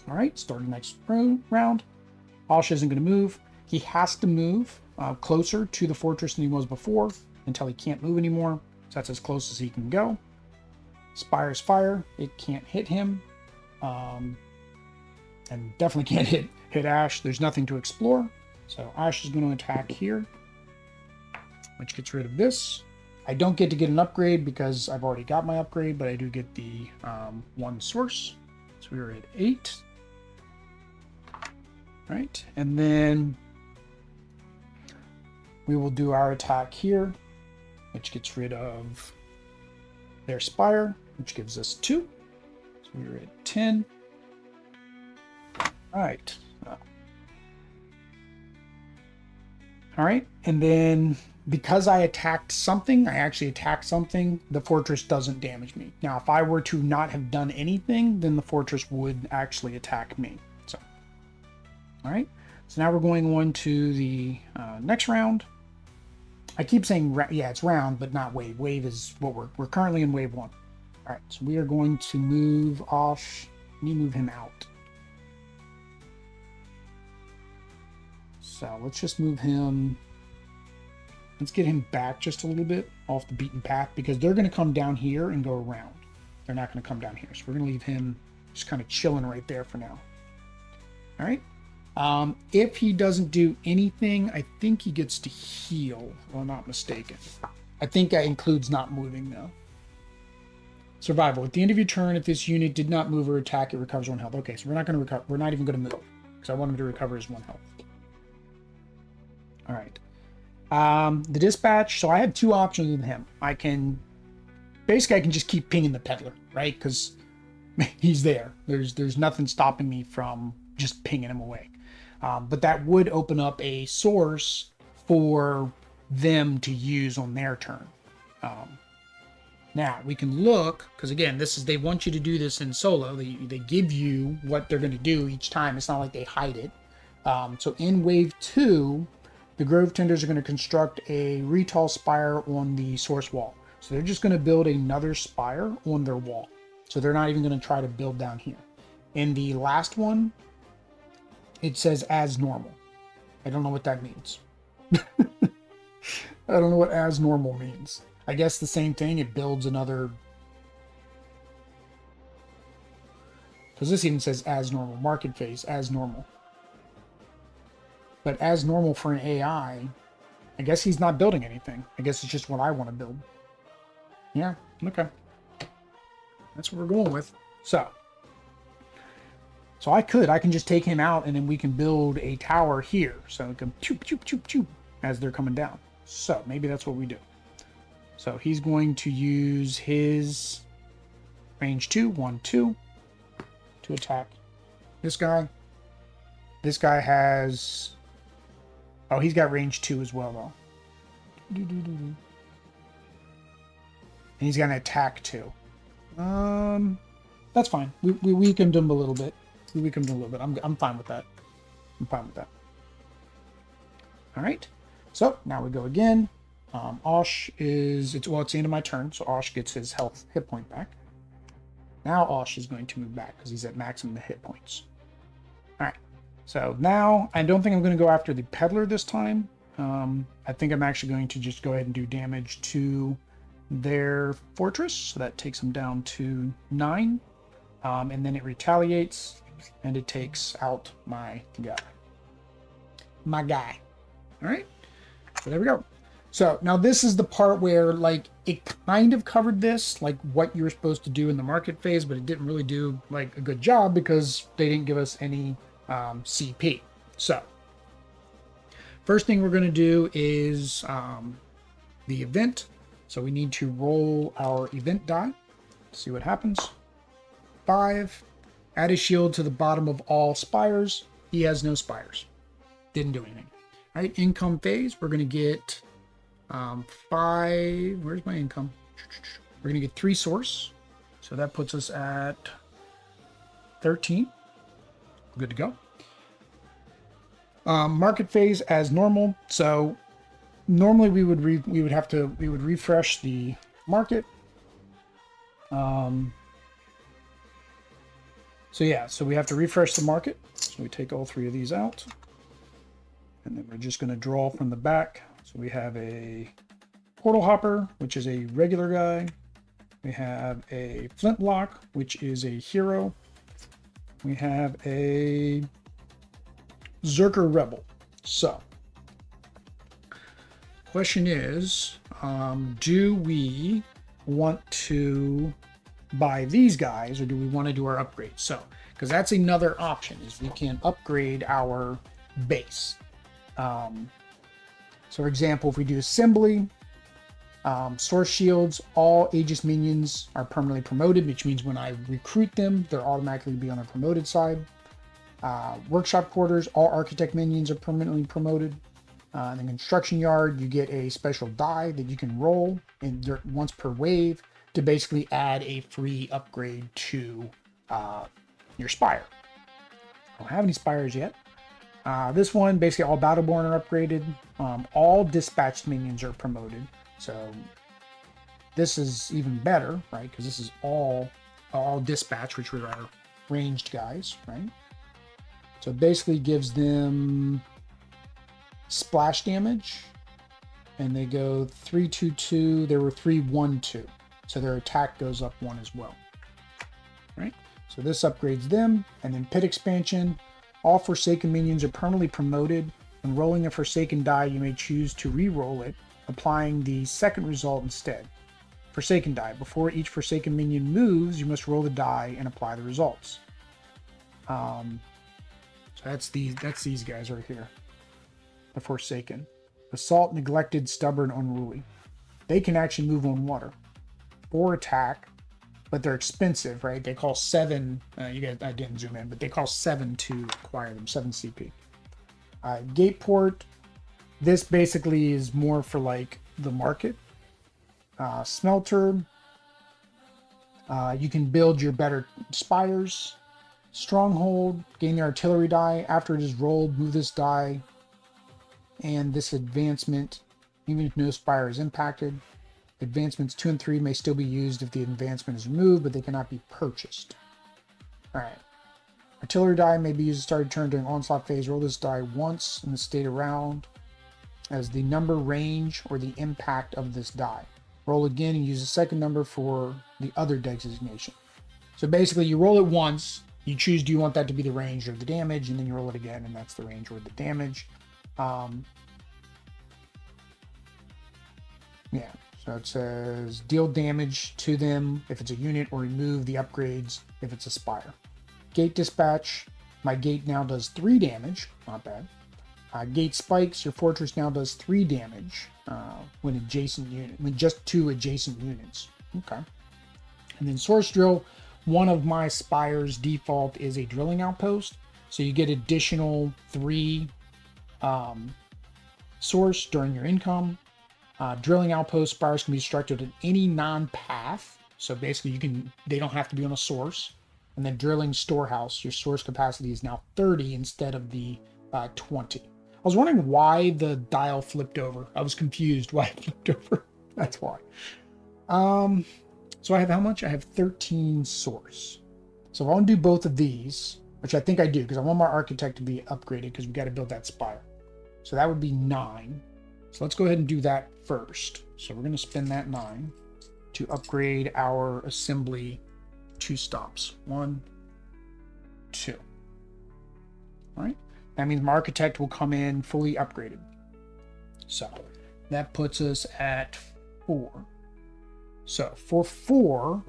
All right, start the next round. Osh isn't going to move. He has to move closer to the fortress than he was before until he can't move anymore. So that's as close as he can go. Spire's Fire. It can't hit him. And definitely can't hit Ash. There's nothing to explore. So Ash is going to attack here, which gets rid of this. I don't get to get an upgrade because I've already got my upgrade, but I do get the 1 source. So we are at 8. Right, and then we will do our attack here, which gets rid of their Spire, which gives us 2. So we're at 10. All right. All right, and then because I attacked something, I actually attacked something, the fortress doesn't damage me. Now, if I were to not have done anything, then the fortress would actually attack me. So, all right. So now we're going on to the next round. I keep saying, yeah, it's round, but not wave. Wave is what we're currently in wave 1. All right, so we are going to move off. Let me move him out. So let's just move him. Let's get him back just a little bit off the beaten path because they're going to come down here and go around. They're not going to come down here. So we're going to leave him just kind of chilling right there for now. All right. If he doesn't do anything, I think he gets to heal, if I'm not mistaken. I think that includes not moving, though. Survival. At the end of your turn, if this unit did not move or attack, it recovers 1 health. Okay, so we're not going to recover. We're not even going to move because I want him to recover his 1 health. All right. The dispatch. So I have 2 options with him. I can just keep pinging the peddler, right? Because he's there. There's nothing stopping me from just pinging him away. But that would open up a source for them to use on their turn. Now we can look, because again, they want you to do this in solo. They give you what they're going to do each time. It's not like they hide it. So in wave 2, the Grove Tenders are going to construct a retall spire on the source wall. So they're just going to build another spire on their wall. So they're not even going to try to build down here. In the last one, it says as normal. I don't know what that means. I don't know what as normal means. I guess the same thing. It builds another. Because this even says as normal. Market phase, as normal. But as normal for an AI, I guess he's not building anything. I guess it's just what I want to build. Yeah, okay. That's what we're going with. So I can just take him out and then we can build a tower here. So it can choop, choop, choop, choop as they're coming down. So maybe that's what we do. So he's going to use his range 2, 1, 2 to attack this guy. This guy has... Oh, he's got range 2 as well, though. And he's got an attack 2. That's fine. We weakened him a little bit. I'm fine with that. All right. So now we go again. Osh it's the end of my turn, so Osh gets his hit point back. Now Osh is going to move back because he's at maximum hit points. All right. So now I don't think I'm going to go after the peddler this time. I think I'm actually going to just go ahead and do damage to their fortress. So that takes them down to 9. And then it retaliates and it takes out my guy. All right. So there we go. So now this is the part where like it kind of covered this, like what you were supposed to do in the market phase, but it didn't really do like a good job because they didn't give us any CP. So first thing we're going to do is the event. So we need to roll our event die. See what happens. 5. Add a shield to the bottom of all spires. He has no spires. Didn't do anything. All right, income phase. We're going to get 5. Where's my income? We're going to get 3 source. So that puts us at 13. Good to go. Market phase as normal. So normally we would refresh the market. So we have to refresh the market. So we take all 3 of these out. And then we're just going to draw from the back. So we have a portal hopper, which is a regular guy. We have a flintlock, which is a hero. We have a Zerker rebel. So question is, do we want to buy these guys or do we want to do our upgrades? So because that's another option, is we can upgrade our base. So for example, if we do assembly, source shields, all Aegis minions are permanently promoted, which means when I recruit them, they'll automatically be on the promoted side. Workshop quarters, all architect minions are permanently promoted. In the construction yard, you get a special die that you can roll once per wave to basically add a free upgrade to your spire. I don't have any spires yet. This one, basically all Battleborn are upgraded. All dispatched minions are promoted. So this is even better, right? Because this is all dispatch, which were our ranged guys, right? So it basically gives them splash damage. And they go 3-2-2. They were 3-1-2. So their attack goes up 1 as well. Right? So this upgrades them. And then pit expansion. All Forsaken minions are permanently promoted. When rolling a Forsaken die, you may choose to re-roll it, applying the second result instead. Forsaken die. Before each Forsaken minion moves, you must roll the die and apply the results. So that's these guys right here. The Forsaken. Assault, neglected, stubborn, unruly. They can actually move on water. 4 attack, but they're expensive, right? They cost 7. You guys, I didn't zoom in, but they cost 7 to acquire them. 7 CP. Gateport. This basically is more for like the market. Smelter. You can build your better spires. Stronghold. Gain the artillery die. After it is rolled, move this die. And this advancement, even if no spire is impacted. Advancements 2 and 3 may still be used if the advancement is removed, but they cannot be purchased. Alright. Artillery die may be used to start a turn during onslaught phase. Roll this die once and then stay around. as the number, range, or the impact of this die. Roll again and use the second number for the other designation. So basically you roll it once, you choose do you want that to be the range or the damage, and then you roll it again and that's the range or the damage. Yeah, so it says deal damage to them if it's a unit, or remove the upgrades if it's a spire. Gate dispatch, my gate now does 3 damage, not bad. Gate spikes, your fortress now does 3 damage when just 2 adjacent units. Okay. And then source drill, one of my spires default is a drilling outpost, so you get additional 3 source during your income. Drilling outpost spires can be constructed in any non-path, so basically they don't have to be on a source. And then drilling storehouse, your source capacity is now 30 instead of the 20. I was wondering why the dial flipped over. I was confused why it flipped over. That's why. So I have how much? I have 13 source. So if I want to do both of these, which I think I do, because I want my architect to be upgraded, because we got to build that spire. So that would be 9. So let's go ahead and do that first. So we're going to spend that 9 to upgrade our assembly 2 stops. 1, 2. All right. That means my architect will come in fully upgraded. So that puts us at 4. So for 4,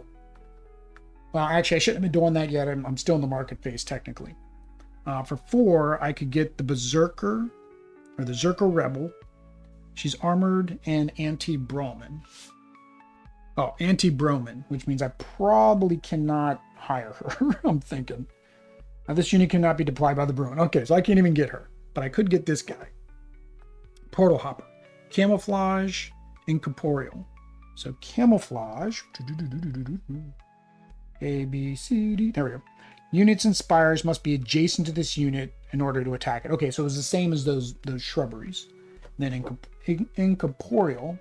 well, actually, I shouldn't have been doing that yet. I'm still in the market phase, technically. For 4, I could get the Berserker, or the Zerker Rebel. She's armored and anti-Broman. Oh, anti-Broman, which means I probably cannot hire her, I'm thinking. Now, this unit cannot be deployed by the Bruin. Okay, so I can't even get her. But I could get this guy. Portal Hopper. Camouflage, Incorporeal. So camouflage. A, B, C, D. There we go. Units and spires must be adjacent to this unit in order to attack it. Okay, so it's the same as those shrubberies. Then Incorporeal.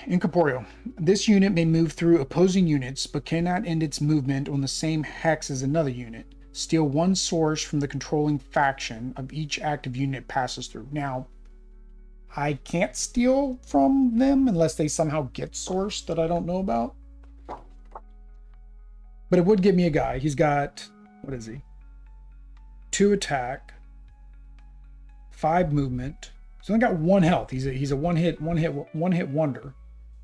Incorporeal. This unit may move through opposing units, but cannot end its movement on the same hex as another unit. Steal 1 source from the controlling faction of each active unit it passes through. Now, I can't steal from them unless they somehow get source that I don't know about. But it would give me a guy. He's got, what is he? 2 attack, 5 movement. He's only got 1 health. He's a one hit wonder.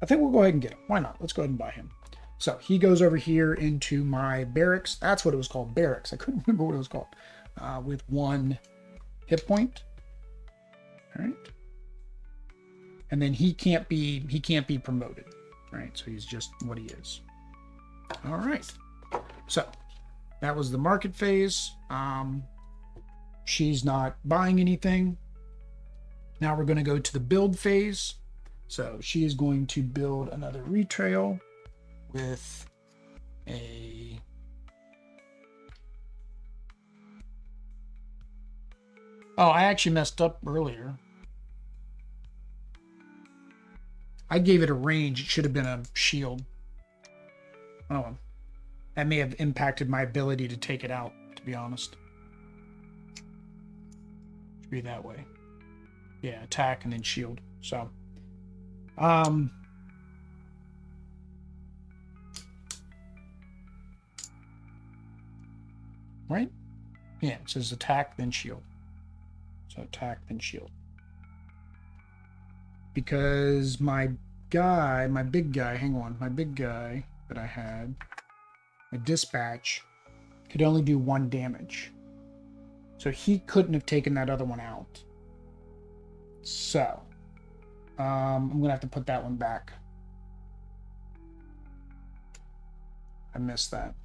I think we'll go ahead and get him. Why not? Let's go ahead and buy him. So he goes over here into my barracks. That's what it was called, barracks. I couldn't remember what it was called. With 1 hit point. All right. And then he can't be promoted, right? So he's just what he is. All right. So that was the market phase. She's not buying anything. Now we're going to go to the build phase. So she is going to build another retrail with a I actually messed up earlier. I gave it a range. It should have been a shield. Oh, that may have impacted my ability to take it out, to be honest. Should be that way. Yeah, attack and then shield. So, right? Yeah, it says attack, then shield. So attack, then shield. Because my big guy that I had, my dispatch, could only do 1 damage. So he couldn't have taken that other one out. So, I'm going to have to put that one back. I missed that.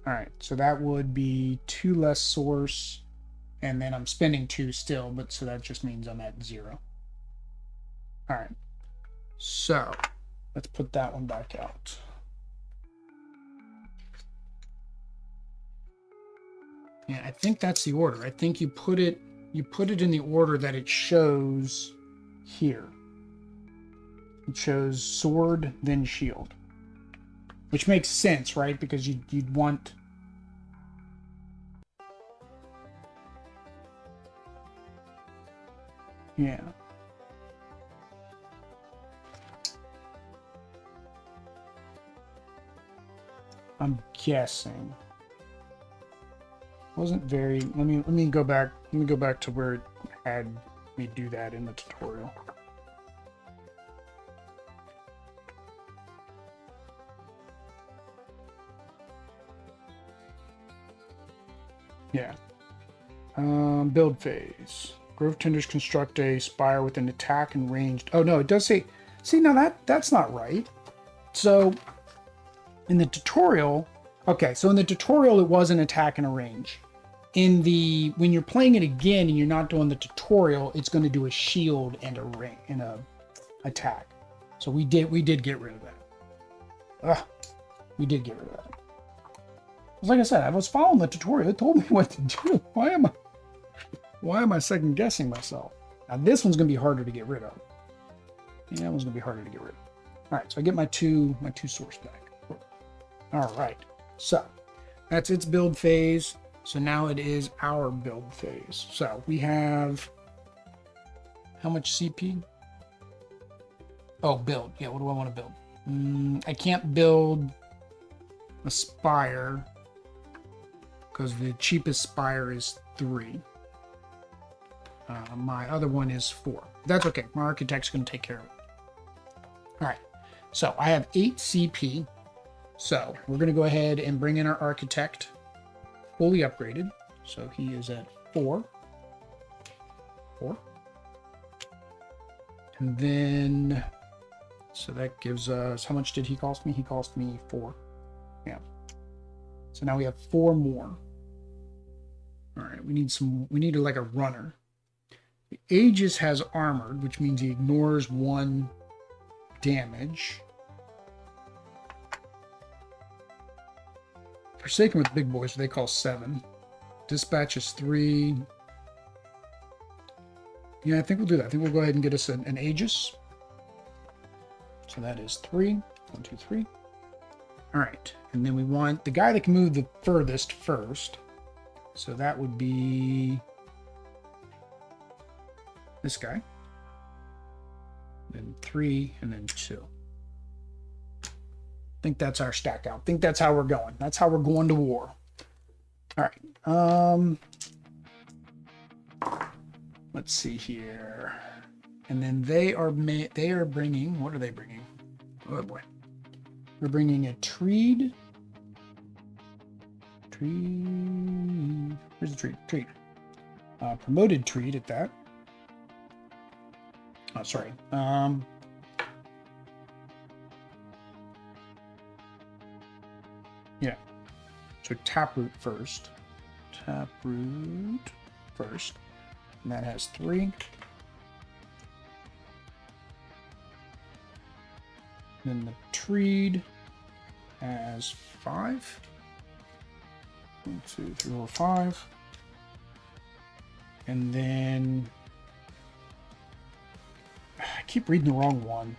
All right, so that would be 2 less source, and then I'm spending 2 still, but so that just means I'm at 0. All right, so let's put that one back out. Yeah, I think that's the order. I think you put it in the order that it shows here. It shows sword, then shield, which makes sense, right? Because you'd want. Yeah. I'm guessing. Wasn't very. Let me go back. Let me go back to where it had me do that in the tutorial. Yeah. Build phase. Grove tenders construct a spire with an attack and ranged. Oh no, it does say. See, now that's not right. So in the tutorial, okay, so in the tutorial it was an attack and a range. In the when you're playing it again and you're not doing the tutorial, it's going to do a shield and a ring and a attack. So we did get rid of that. Ugh, we did get rid of that. Like I said, I was following the tutorial. It told me what to do. Why am I second guessing myself? Now this one's going to be harder to get rid of. Yeah, that one's going to be harder to get rid of. All right, so I get my two source back. All right, so that's its build phase. So now it is our build phase. So we have how much CP? Oh, build. Yeah, what do I want to build? I can't build a spire because the cheapest spire is 3. My other one is 4. That's okay. My architect's going to take care of it. All right. So I have 8 CP. So we're going to go ahead and bring in our architect. Fully upgraded, so he is at 4. And then, so that gives us, how much did he cost me? He cost me 4. Yeah. So now we have 4 more. All right, we need like a runner. The Aegis has armored, which means he ignores 1 damage. Forsaken with big boys, they call 7. Dispatch is 3. Yeah, I think we'll do that. I think we'll go ahead and get us an Aegis. So that is 3. 1, 2, 3. All right. And then we want the guy that can move the furthest first. So that would be this guy. Then 3 and then 2. I think that's our stack out. I think that's how we're going. That's how we're going to war. All right. Let's see here. And then they are bringing, what are they bringing? Oh boy. We're bringing a Treed. Where's the Treed? Treed. Promoted Treed at that. Oh, sorry. Yeah. So Taproot first. Taproot first. And that has 3. Then the Treed has 5. 1, 2, 3, 4, 5. And then I keep reading the wrong one.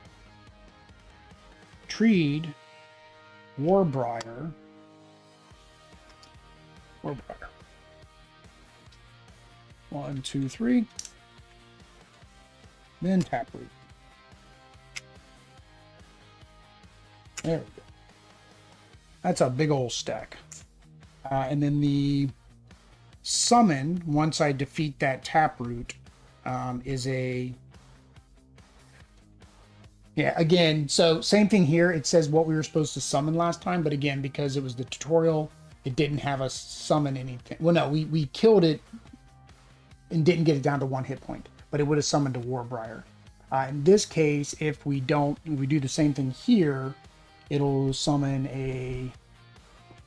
Treed, Warbriar. Warbriar. 1, 2, 3. Then Taproot. There we go. That's a big old stack. And then the summon, once I defeat that Taproot, is a... Yeah, again, so same thing here. It says what we were supposed to summon last time, but again, because it was the tutorial, it didn't have us summon anything. Well, no, we killed it and didn't get it down to 1 hit point, but it would have summoned a Warbriar. In this case, if we do the same thing here, it'll summon a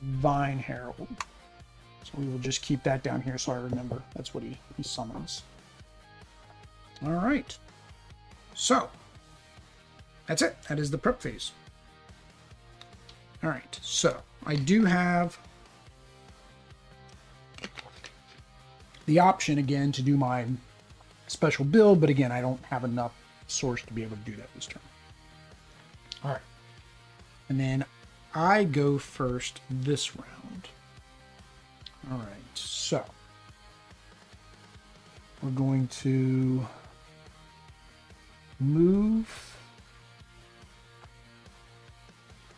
Vine Herald. So we will just keep that down here so I remember. That's what he summons. All right. So that's it. That is the prep phase. All right. So I do have the option again to do my special build, but again, I don't have enough source to be able to do that this turn. All right. And then I go first this round. All right, so we're going to move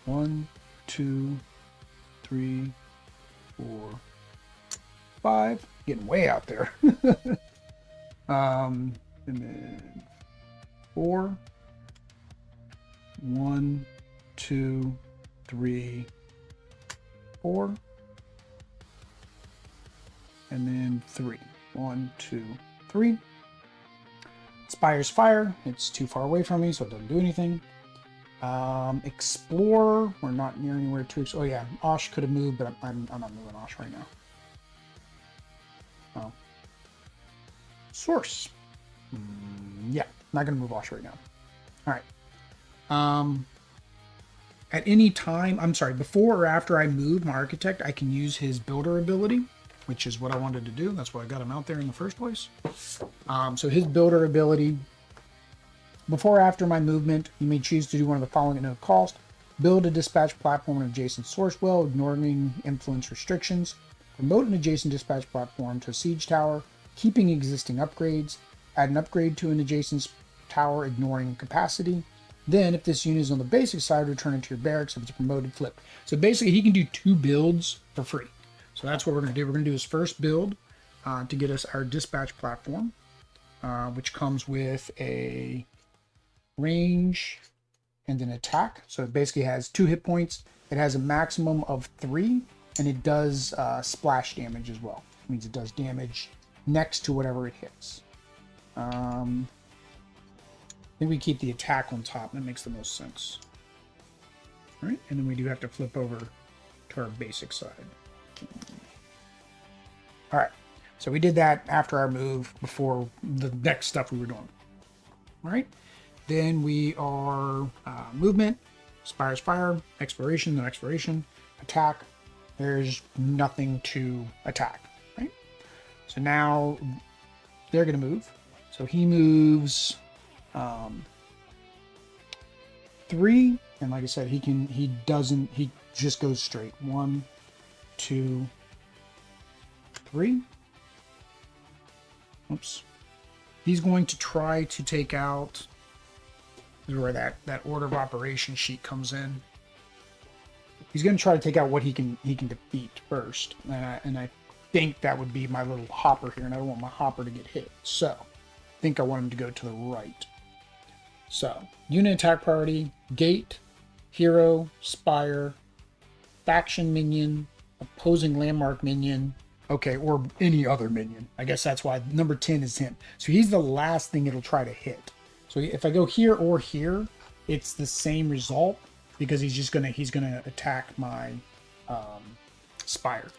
1, 2, 3, 4, 5. Getting way out there. And then 4. 1, 2, 3, 4. And then 3. 1, 2, 3. Spire's fire. It's too far away from me, so it doesn't do anything. Explorer. We're not near anywhere to. Oh yeah, Osh could have moved, but I'm not moving Osh right now. Oh. Source. Yeah, not gonna move Osh right now. All right. At any time, I'm sorry, before or after I move my architect, I can use his builder ability, which is what I wanted to do. That's why I got him out there in the first place. So his builder ability, before or after my movement, you may choose to do one of the following at no cost. Build a dispatch platform and adjacent source well, ignoring influence restrictions. Promote an adjacent dispatch platform to a siege tower, keeping existing upgrades. Add an upgrade to an adjacent tower, ignoring capacity. Then, if this unit is on the basic side, return it to your barracks. If it's promoted, flip. So basically, he can do 2 builds for free. So that's what we're going to do. We're going to do his first build to get us our dispatch platform, which comes with a range and an attack. So it basically has 2 hit points. It has a maximum of 3, and it does splash damage as well. It means it does damage next to whatever it hits. I think we keep the attack on top. That makes the most sense. All right, and then we do have to flip over to our basic side. All right, so we did that after our move, before the next stuff we were doing. All right, then we are movement, Spire's fire, exploration, then exploration, attack. There's nothing to attack, right? So now they're going to move. So he moves 3, and like I said, he just goes straight. 1, 2, 3. Oops. He's going to try to take out, this is where that order of operation sheet comes in. He's going to try to take out what he can defeat first, and I think that would be my little hopper here, and I don't want my hopper to get hit. So I think I want him to go to the right. So, unit attack priority, gate, hero, spire, faction minion, opposing landmark minion, okay, or any other minion. I guess that's why number 10 is him. So he's the last thing it'll try to hit. So if I go here or here, it's the same result, because he's gonna attack my spire.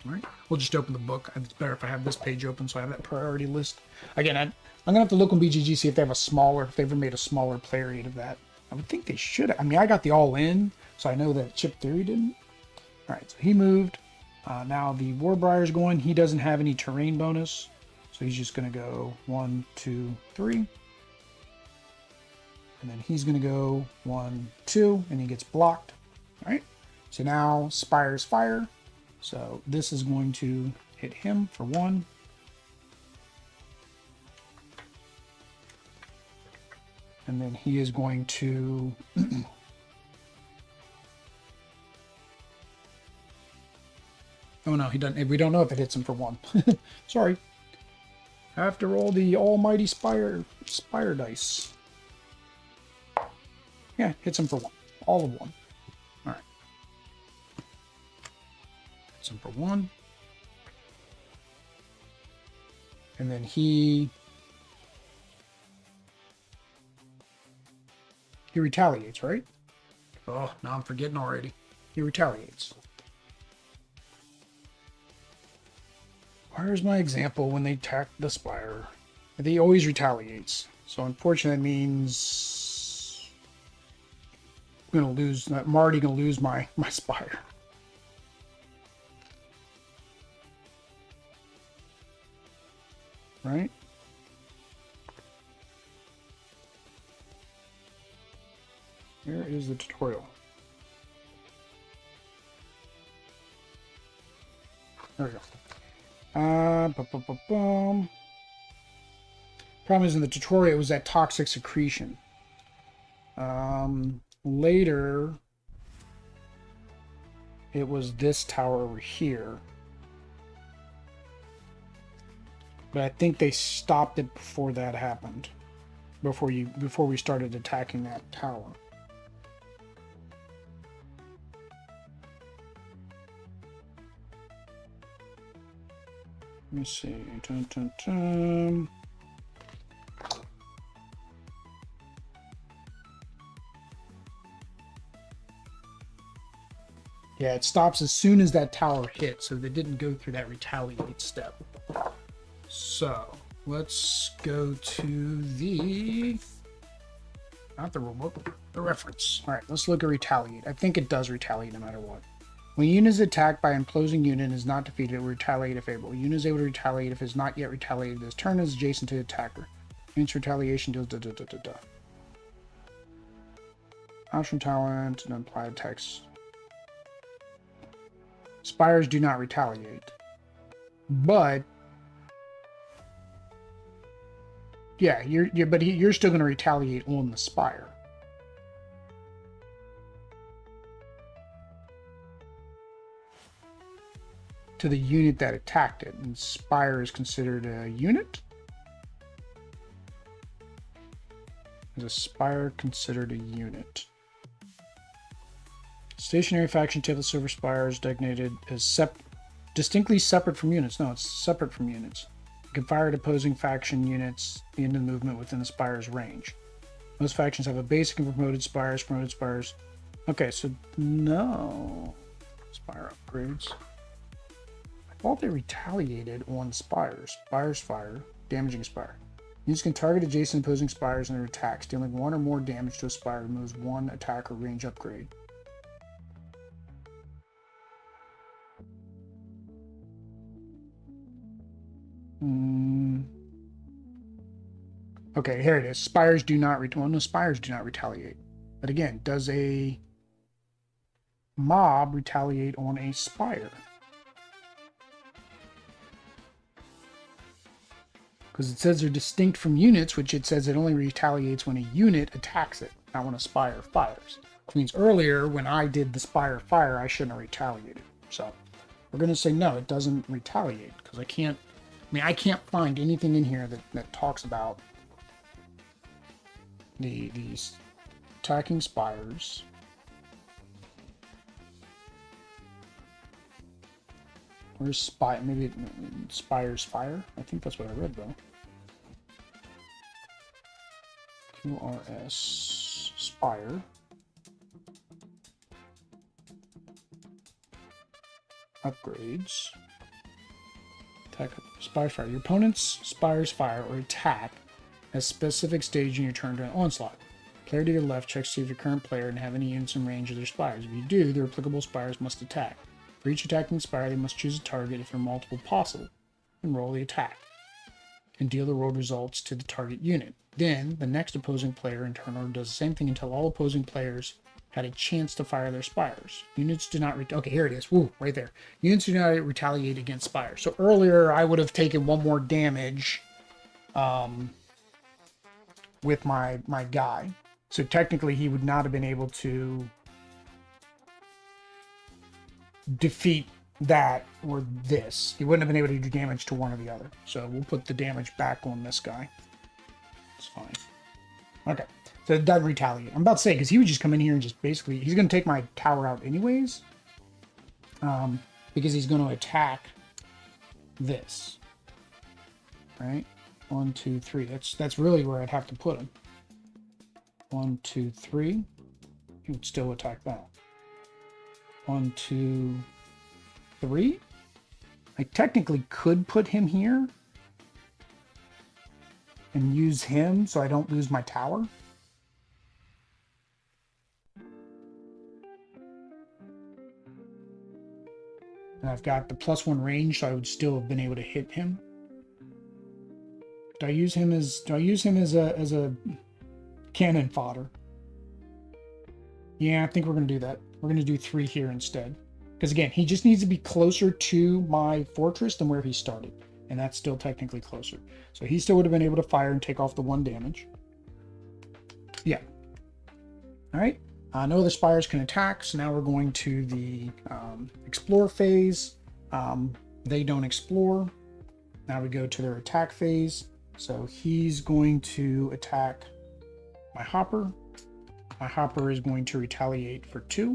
All right, we'll just open the book. It's better if I have this page open, so I have that priority list. Again, I'm gonna have to look on BGG, see if they have if they ever made a smaller player aid of that. I would think they should. I mean, I got the all in, so I know that Chip Theory didn't. All right, so he moved. Now the Warbrier's going. He doesn't have any terrain bonus, so he's just gonna go 1, 2, 3, and then he's gonna go 1, 2, and he gets blocked. All right. So now Spire's fire. So this is going to hit him for 1. And then he is going to oh no, he doesn't. We don't know if it hits him for 1. Sorry. I have to roll the almighty spire dice. Yeah, hits him for 1. All of 1. All right. Hits him for 1. And then he retaliates, right? Oh, now I'm forgetting already. He retaliates. Where's my example when they attack the spire? He always retaliates. So unfortunately, that means I'm gonna lose. I'm already gonna lose my spire. Right? Here is the tutorial. There we go. Problem is in the tutorial it was that toxic secretion. Later, it was this tower over here. But I think they stopped it before that happened. Before we started attacking that tower. Let me see. Dun, dun, dun. Yeah, it stops as soon as that tower hits, so they didn't go through that retaliate step. So, let's go to the... not the rulebook, the reference. Alright, let's look at retaliate. I think it does retaliate no matter what. When a unit is attacked by an opposing unit and is not defeated, it will retaliate if able. A unit is able to retaliate if it is not yet retaliated. This turn is adjacent to the attacker. Unit's retaliation deals Option talent and applied text. Spires do not retaliate. But yeah, you're still going to retaliate on the spire. To the unit that attacked it, and spire is considered a unit. Is a spire considered a unit? Stationary faction table silver spire is designated as distinctly separate from units. No, it's separate from units. You can fire at opposing faction units the end of movement within the spire's range. Most factions have a basic and promoted spires. Okay, so no spire upgrades. I thought they retaliated on spires. Spires fire, damaging spire. Units can target adjacent opposing spires in their attacks, dealing 1 or more damage to a spire removes 1 attack or range upgrade. Okay, here it is. Spires do not spires do not retaliate. But again, does a mob retaliate on a spire? Because it says they're distinct from units, which it says it only retaliates when a unit attacks it, not when a spire fires. Which means earlier, when I did the spire fire, I shouldn't have retaliated. So, we're going to say no, it doesn't retaliate. Because I can't find anything in here that talks about these attacking spires. Where's spire? Maybe spires fire? I think that's what I read though. QRS spire. Upgrades. Attack spires fire. Your opponent's spires fire or attack at a specific stage in your turn during onslaught. Player to your left checks to see if your current player and have any units in range of their spires. If you do, their applicable spires must attack. For each attacking spire, they must choose a target if there are multiple possible, and roll the attack, and deal the rolled results to the target unit. Then, the next opposing player in turn order does the same thing until all opposing players had a chance to fire their spires. Units do not okay, here it is. Woo, right there. Units do not retaliate against spires. So earlier, I would have taken 1 more damage with my guy. So technically, he would not have been able to defeat that or this. He wouldn't have been able to do damage to one or the other. So we'll put the damage back on this guy. It's fine. Okay. So it doesn't retaliate. I'm about to say, because he would just come in here and just basically... he's going to take my tower out anyways. Because he's going to attack this. Right? 1, 2, 3. That's really where I'd have to put him. 1, 2, 3. He would still attack that. 1, 2, 3. I technically could put him here and use him so I don't lose my tower. And I've got the +1 range, so I would still have been able to hit him. Do I use him as a cannon fodder? Yeah, I think we're going to do that. We're going to do 3 here instead. Because again, he just needs to be closer to my fortress than where he started. and that's still technically closer. So he still would have been able to fire and take off the 1 damage. Yeah. All right. No other spires can attack, so now we're going to the explore phase. They don't explore. Now we go to their attack phase. So he's going to attack my hopper. My hopper is going to retaliate for 2.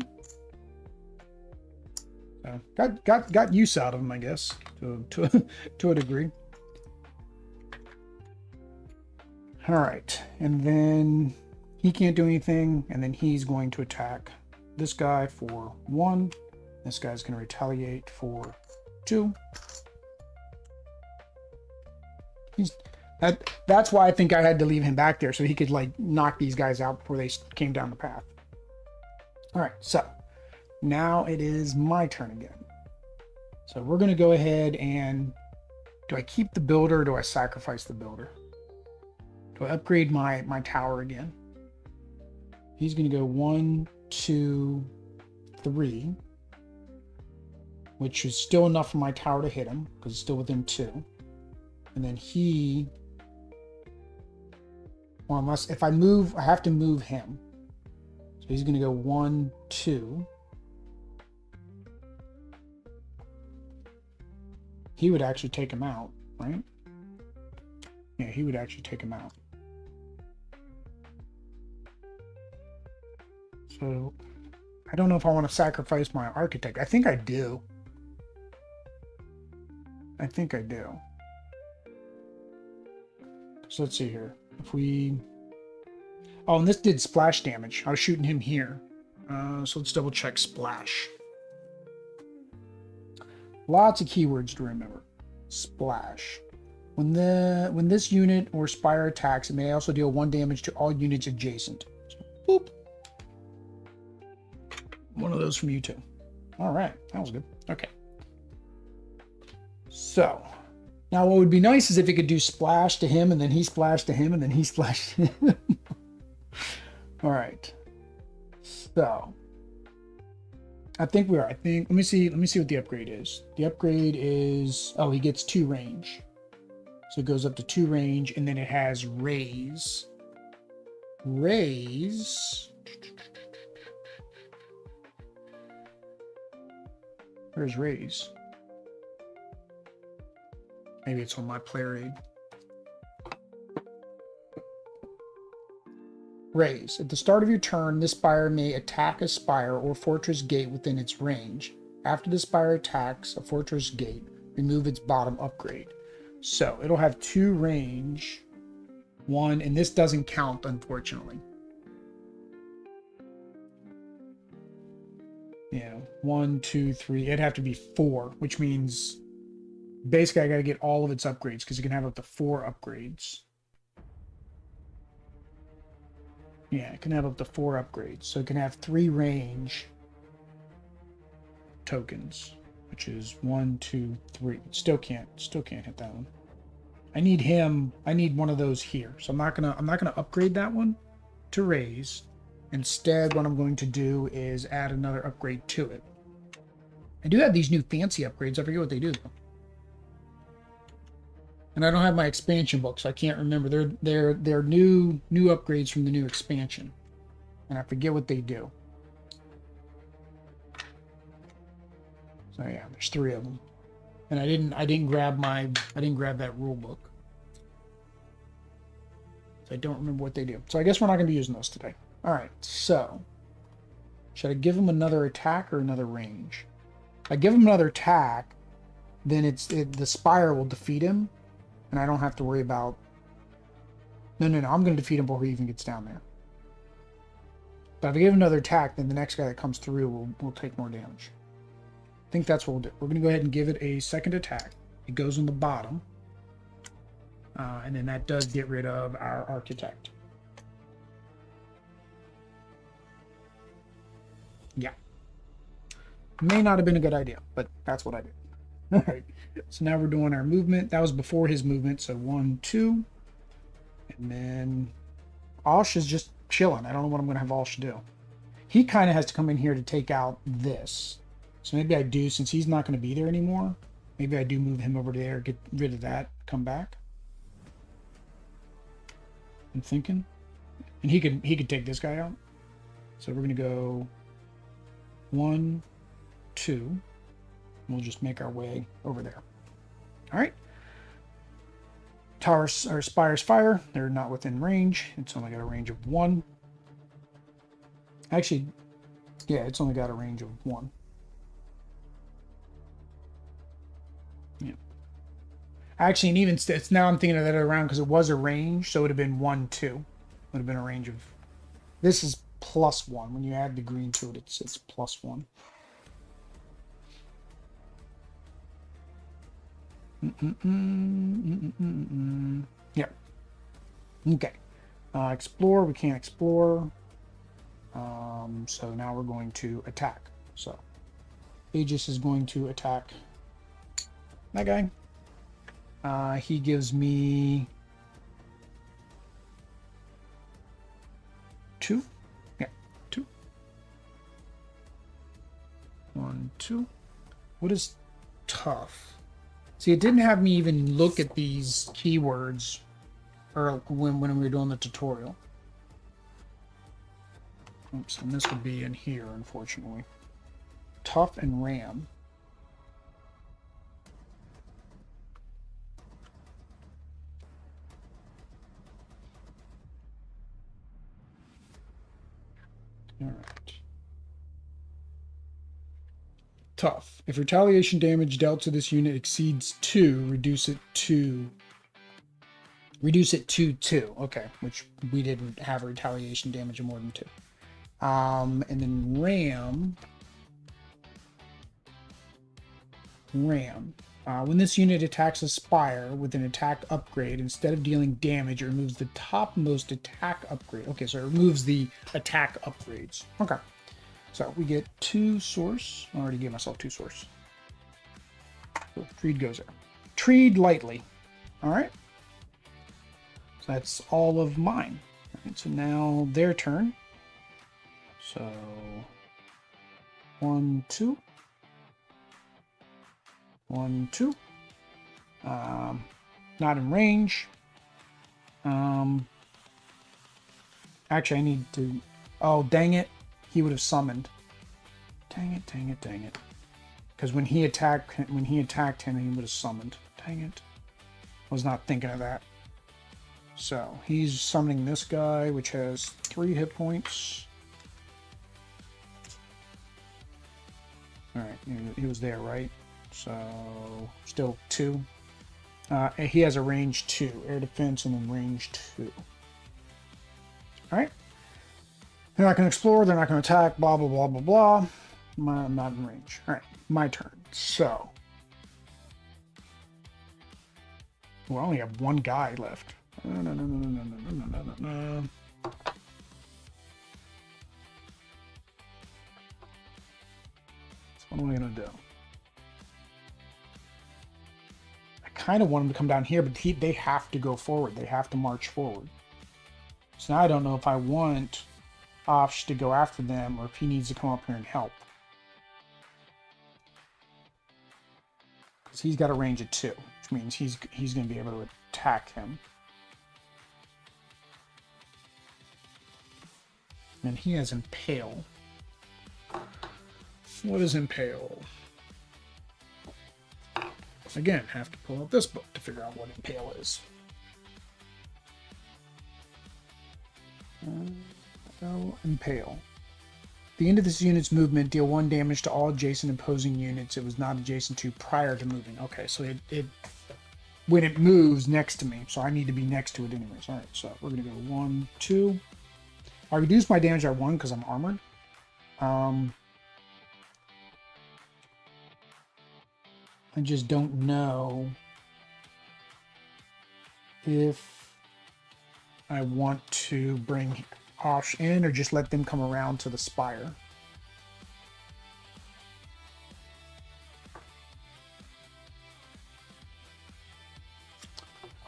So got use out of him, I guess, to a degree. All right, and then he can't do anything, and then he's going to attack this guy for 1. This guy's going to retaliate for 2. That's why I think I had to leave him back there, so he could like knock these guys out before they came down the path. All right, so now it is my turn again. So we're going to go ahead and, do I keep the builder or do I sacrifice the builder? Do I upgrade my tower again? He's going to go 1, 2, 3, which is still enough for my tower to hit him because it's still within 2. And then he, well, unless if I move, I have to move him. So he's going to go 1, 2. He would actually take him out, right? Yeah, he would actually take him out. So I don't know if I want to sacrifice my architect. I think I do. I think I do. So let's see here. If we... Oh, and this did splash damage. I was shooting him here. So let's double check splash. Lots of keywords to remember. Splash. When this unit or spire attacks, it may also deal 1 damage to all units adjacent. So, boop. One of those from you too. All right, that was good. Okay. So now what would be nice is if he could do splash to him, and then he splashed to him, and then he splashed to him. All right. So I think we are. I think let me see what the upgrade is. The upgrade is, oh, he gets 2 range. So it goes up to 2 range, and then it has raise. Raise. Where's raise? Maybe it's on my player aid. Raise. At the start of your turn, this spire may attack a spire or fortress gate within its range. After the spire attacks a fortress gate, remove its bottom upgrade. So it'll have 2 range, 1, and this doesn't count, unfortunately. Yeah, 1, 2, 3. It'd have to be 4, which means basically I got to get all of its upgrades because you can have up to 4 upgrades. Yeah, it can have up to 4 upgrades. So it can have 3 range tokens, which is 1, 2, 3. Still can't hit that one. I need him. I need one of those here. So I'm not gonna upgrade that one to raise. Instead, what I'm going to do is add another upgrade to it. I do have these new fancy upgrades. I forget what they do though. And I don't have my expansion book, so I can't remember. They're new upgrades from the new expansion, and I forget what they do. So yeah, there's 3 of them, and I didn't grab that rule book, so I don't remember what they do. So I guess we're not going to be using those today. All right, so should I give him another attack or another range? If I give him another attack, then the spire will defeat him. And I don't have to worry about... No, I'm going to defeat him before he even gets down there. But if I give him another attack, then the next guy that comes through will take more damage. I think that's what we'll do. We're going to go ahead and give it a second attack. It goes on the bottom. And then that does get rid of our architect. Yeah. May not have been a good idea, but that's what I did. All right, so now we're doing our movement. That was before his movement, so 1, 2. And then Osh is just chilling. I don't know what I'm going to have Osh do. He kind of has to come in here to take out this. So maybe I do, since he's not going to be there anymore. Maybe I do move him over there, get rid of that, come back. I'm thinking. And he could take this guy out. So we're gonna go 1, 2. We'll just make our way over there. All right. Towers or spires fire. They're not within range. It's only got a range of 1. Actually, yeah, it's only got a range of 1. Yeah. Actually, and even it's now I'm thinking of that around because it was a range, so it would have been 1, 2. Would have been a range of. This is +1. When you add the green to it, it's +1. Yeah. Okay. Explore. We can't explore. So now we're going to attack. So Aegis is going to attack that guy. He gives me 2. Yeah, 2. 1, 2. What is tough? See, it didn't have me even look at these keywords or when we were doing the tutorial. Oops, and this would be in here, unfortunately. Tough and ram. All right. Tough. If retaliation damage dealt to this unit exceeds 2, reduce it to 2. Okay, which we didn't have retaliation damage of more than 2. And then ram. When this unit attacks a spire with an attack upgrade, instead of dealing damage, it removes the topmost attack upgrade. Okay, so it removes the attack upgrades. Okay. So we get 2 source. I already gave myself 2 source. So treed goes there. Treed lightly. All right. So that's all of mine. All right, so now their turn. So 1, 2. 1, 2. Not in range. Actually, I need to. Oh, dang it! He would have summoned. Dang it! Dang it! Dang it! Because when he attacked him, he would have summoned. Dang it! I was not thinking of that. So he's summoning this guy, which has 3 hit points. All right, he was there, right? So still 2. He has a range 2, air defense, and then range 2. All right. They're not going to explore. They're not going to attack. Blah blah blah blah blah. I'm not in range. All right, my turn. So, well, I only have 1 guy left. No. So what am I going to do? I kind of want him to come down here, but they have to go forward. They have to march forward. So now I don't know if I want Offsh to go after them or if he needs to come up here and help. Because he's got a range of 2, which means he's going to be able to attack him. And he has Impale. What is Impale? Again, have to pull up this book to figure out what Impale is. Impale. The end of this unit's movement, deal 1 damage to all adjacent opposing units it was not adjacent to prior to moving. Okay, so it when it moves next to me, so I need to be next to it anyways. All right, so we're gonna go 1, 2. I reduced my damage by 1 because I'm armored. I just don't know if I want to bring Osh in or just let them come around to the spire.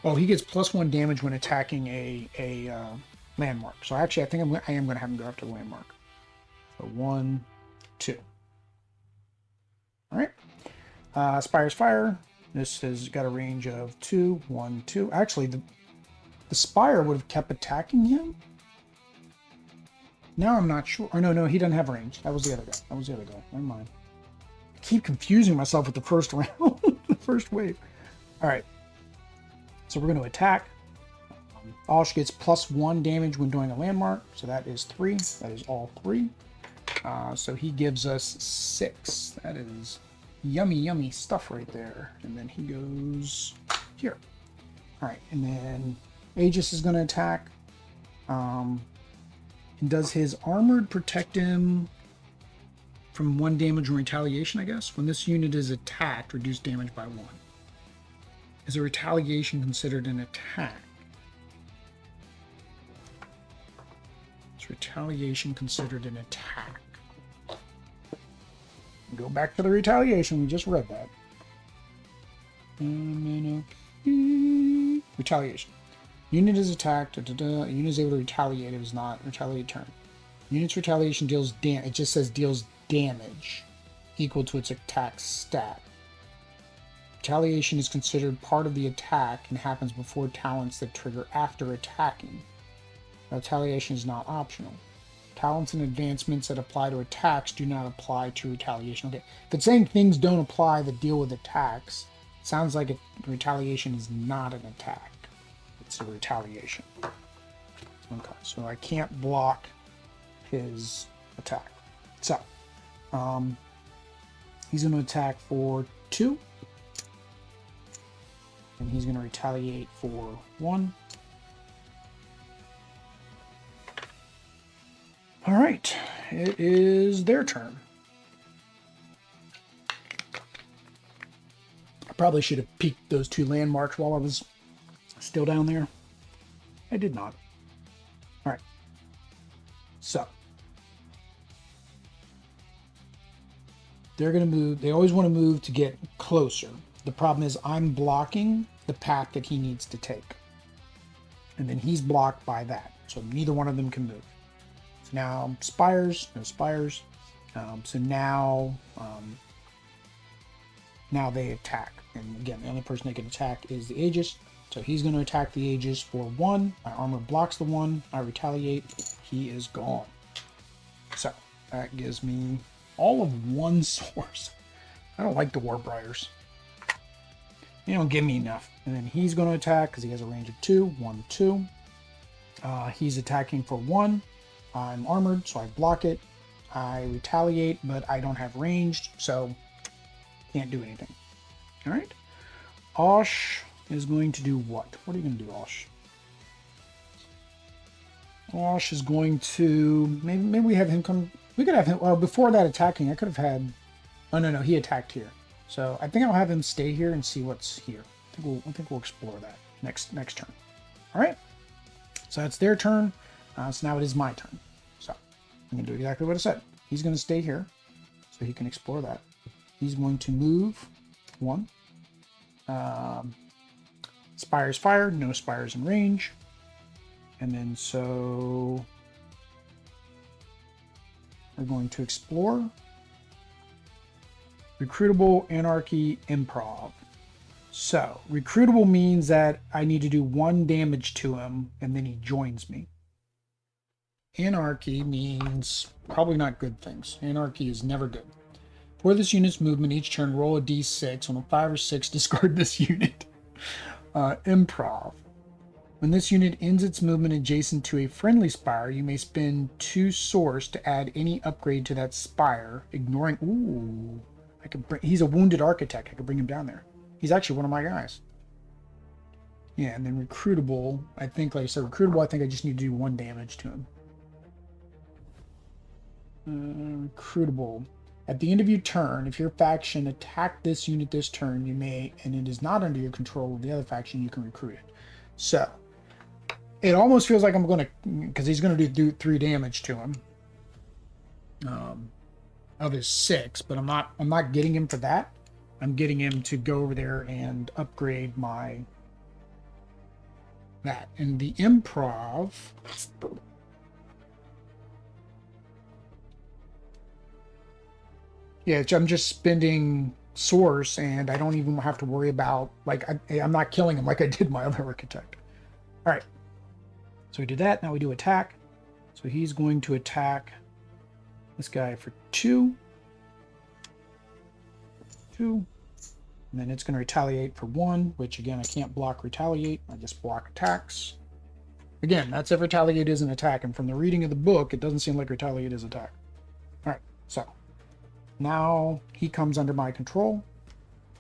Oh, he gets +1 damage when attacking a landmark. So actually, I think I am going to have him go after the landmark. So 1, 2. All right. Spire's Fire. This has got a range of 2, 1, 2. Actually, the Spire would have kept attacking him. Now I'm not sure. Oh, no, he doesn't have range. That was the other guy. Never mind. I keep confusing myself with the first round, the first wave. All right. So we're going to attack. Osh gets +1 damage when doing a landmark. So that is 3. That is all 3. So he gives us 6. That is yummy, yummy stuff right there. And then he goes here. All right. And then Aegis is going to attack. And does his armored protect him from 1 damage and retaliation, I guess? When this unit is attacked, reduce damage by 1. Is a retaliation considered an attack? Is retaliation considered an attack? Go back to the retaliation. We just read that. Retaliation. Unit is attacked. Unit is able to retaliate. It is not retaliate turn. Unit's retaliation deals damage. It just says deals damage equal to its attack stat. Retaliation is considered part of the attack and happens before talents that trigger after attacking. Retaliation is not optional. Talents and advancements that apply to attacks do not apply to retaliation. Okay, if it's saying things don't apply that deal with attacks, it sounds like retaliation is not an attack. It's a retaliation. Okay, so I can't block his attack. So, he's going to attack for 2. And he's going to retaliate for 1. All right, it is their turn. I probably should have peeked those 2 landmarks while I was still down there. I did not. All right. So they're going to move. They always want to move to get closer. The problem is I'm blocking the path that he needs to take. And then he's blocked by that. So neither one of them can move. So now spires, no spires. So now they attack. And again, the only person that can attack is the Aegis. So he's going to attack the Aegis for 1. My armor blocks the 1. I retaliate. He is gone. So that gives me all of 1 source. I don't like the Warbriars. They don't give me enough. And then he's going to attack because he has a range of 2. 1, 2. He's attacking for 1. I'm armored, so I block it. I retaliate, but I don't have ranged, so can't do anything. All right. Osh is going to do what? What are you going to do, Osh? Osh is going to... Maybe we have him come... We could have him... Well, before that attacking, I could have had... Oh, no, he attacked here. So I think I'll have him stay here and see what's here. I think we'll explore that next turn. All right. So that's their turn. So now it is my turn. So I'm going to do exactly what I said. He's going to stay here so he can explore that. He's going to move 1. Spire's Fire. No spires in range. And then so we're going to explore. Recruitable, Anarchy, Improv. So, recruitable means that I need to do 1 damage to him, and then he joins me. Anarchy means probably not good things. Anarchy is never good. For this unit's movement, each turn roll a d6. On a 5 or 6, discard this unit. Improv. When this unit ends its movement adjacent to a friendly spire, you may spend 2 source to add any upgrade to that spire, ignoring... Ooh... he's a wounded architect. I could bring him down there. He's actually one of my guys. Yeah, and then recruitable. I think, like I said, recruitable, I think I just need to do 1 damage to him. Recruitable. At the end of your turn, if your faction attacked this unit this turn, you may, and it is not under your control of the other faction, you can recruit it. So, it almost feels like I'm going to, because he's going to do 3 damage to him. Of his 6, but I'm not getting him for that. I'm getting him to go over there and upgrade my that. And the improv, yeah, I'm just spending source, and I don't even have to worry about, like, I'm not killing him like I did my other architect. All right, so we do that. Now we do attack. So he's going to attack this guy for 2. 2. And then it's going to retaliate for 1, which again, I can't block retaliate. I just block attacks. Again, that's if retaliate is an attack. And from the reading of the book, it doesn't seem like retaliate is attack. All right, so now he comes under my control.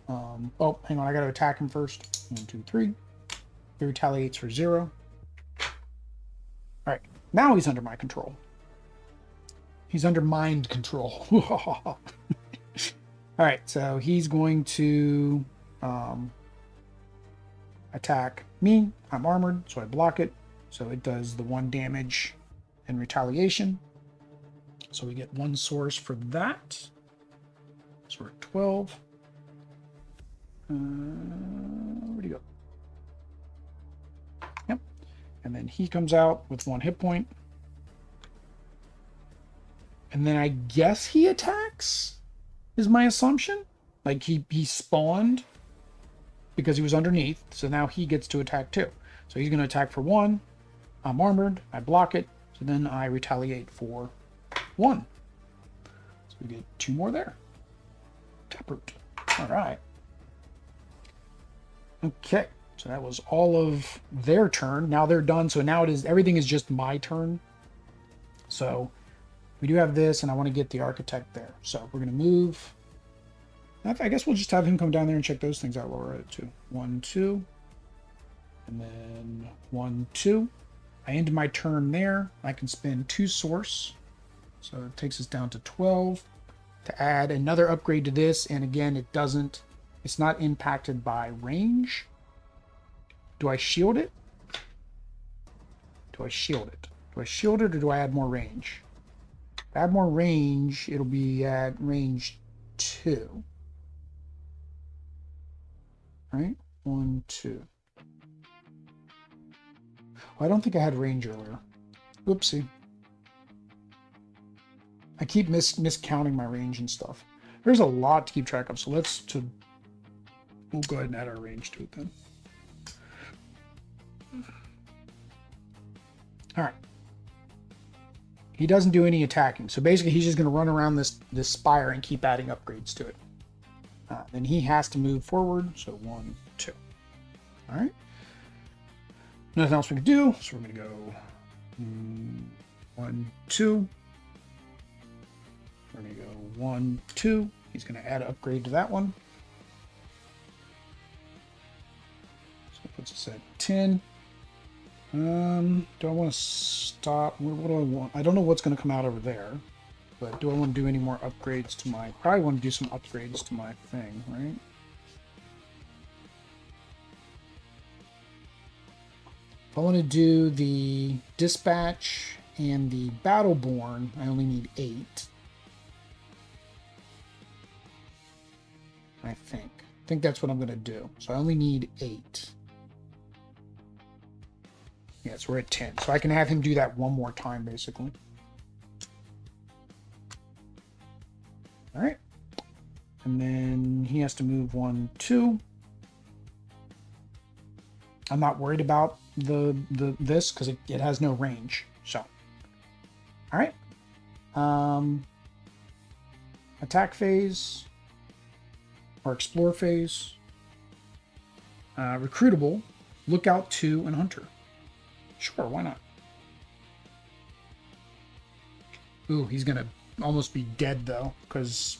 Oh, hang on, I got to attack him first. 1, 2, 3. He retaliates for 0. All right, now he's under my control. He's under mind control. All right, so he's going to attack me. I'm armored, so I block it. So it does the 1 damage in retaliation. So we get 1 source for that. So we're at 12. Where'd he go? Yep. And then he comes out with 1 hit point. And then I guess he attacks, is my assumption. Like he spawned because he was underneath. So now he gets to attack too. So he's going to attack for 1. I'm armored. I block it. So then I retaliate for 1. So we get 2 more there. Taproot. All right. Okay. So that was all of their turn. Now they're done. So now everything is just my turn. So we do have this, and I want to get the architect there. So we're going to move. I guess we'll just have him come down there and check those things out while we're at it too. 1, 2. And then 1, 2. I end my turn there. I can spend 2 source. So it takes us down to 12 to add another upgrade to this. And again, it's not impacted by range. Do I shield it? Do I shield it? Do I shield it or do I add more range? If I add more range, it'll be at range 2. Right? 1, 2. I don't think I had range earlier. Whoopsie. I keep miscounting my range and stuff. There's a lot to keep track of, so we'll go ahead and add our range to it then. All right. He doesn't do any attacking, so basically he's just going to run around this spire and keep adding upgrades to it. Then he has to move forward, so 1, 2. All right. Nothing else we can do, so we're going to go 1, 2. We're going to go 1, 2. He's going to add an upgrade to that one. So it puts us at 10. Do I want to stop? What do I want? I don't know what's going to come out over there, but do I want to do any more upgrades to my... Probably want to do some upgrades to my thing, right? If I want to do the dispatch and the battleborn, I only need 8. I think that's what I'm going to do. So I only need 8. Yes, we're at 10. So I can have him do that 1 more time, basically. All right. And then he has to move 1, 2. I'm not worried about this because it has no range. So, all right. Attack phase or explore phase. Recruitable, lookout 2, and hunter. Sure, why not? Ooh, he's gonna almost be dead though because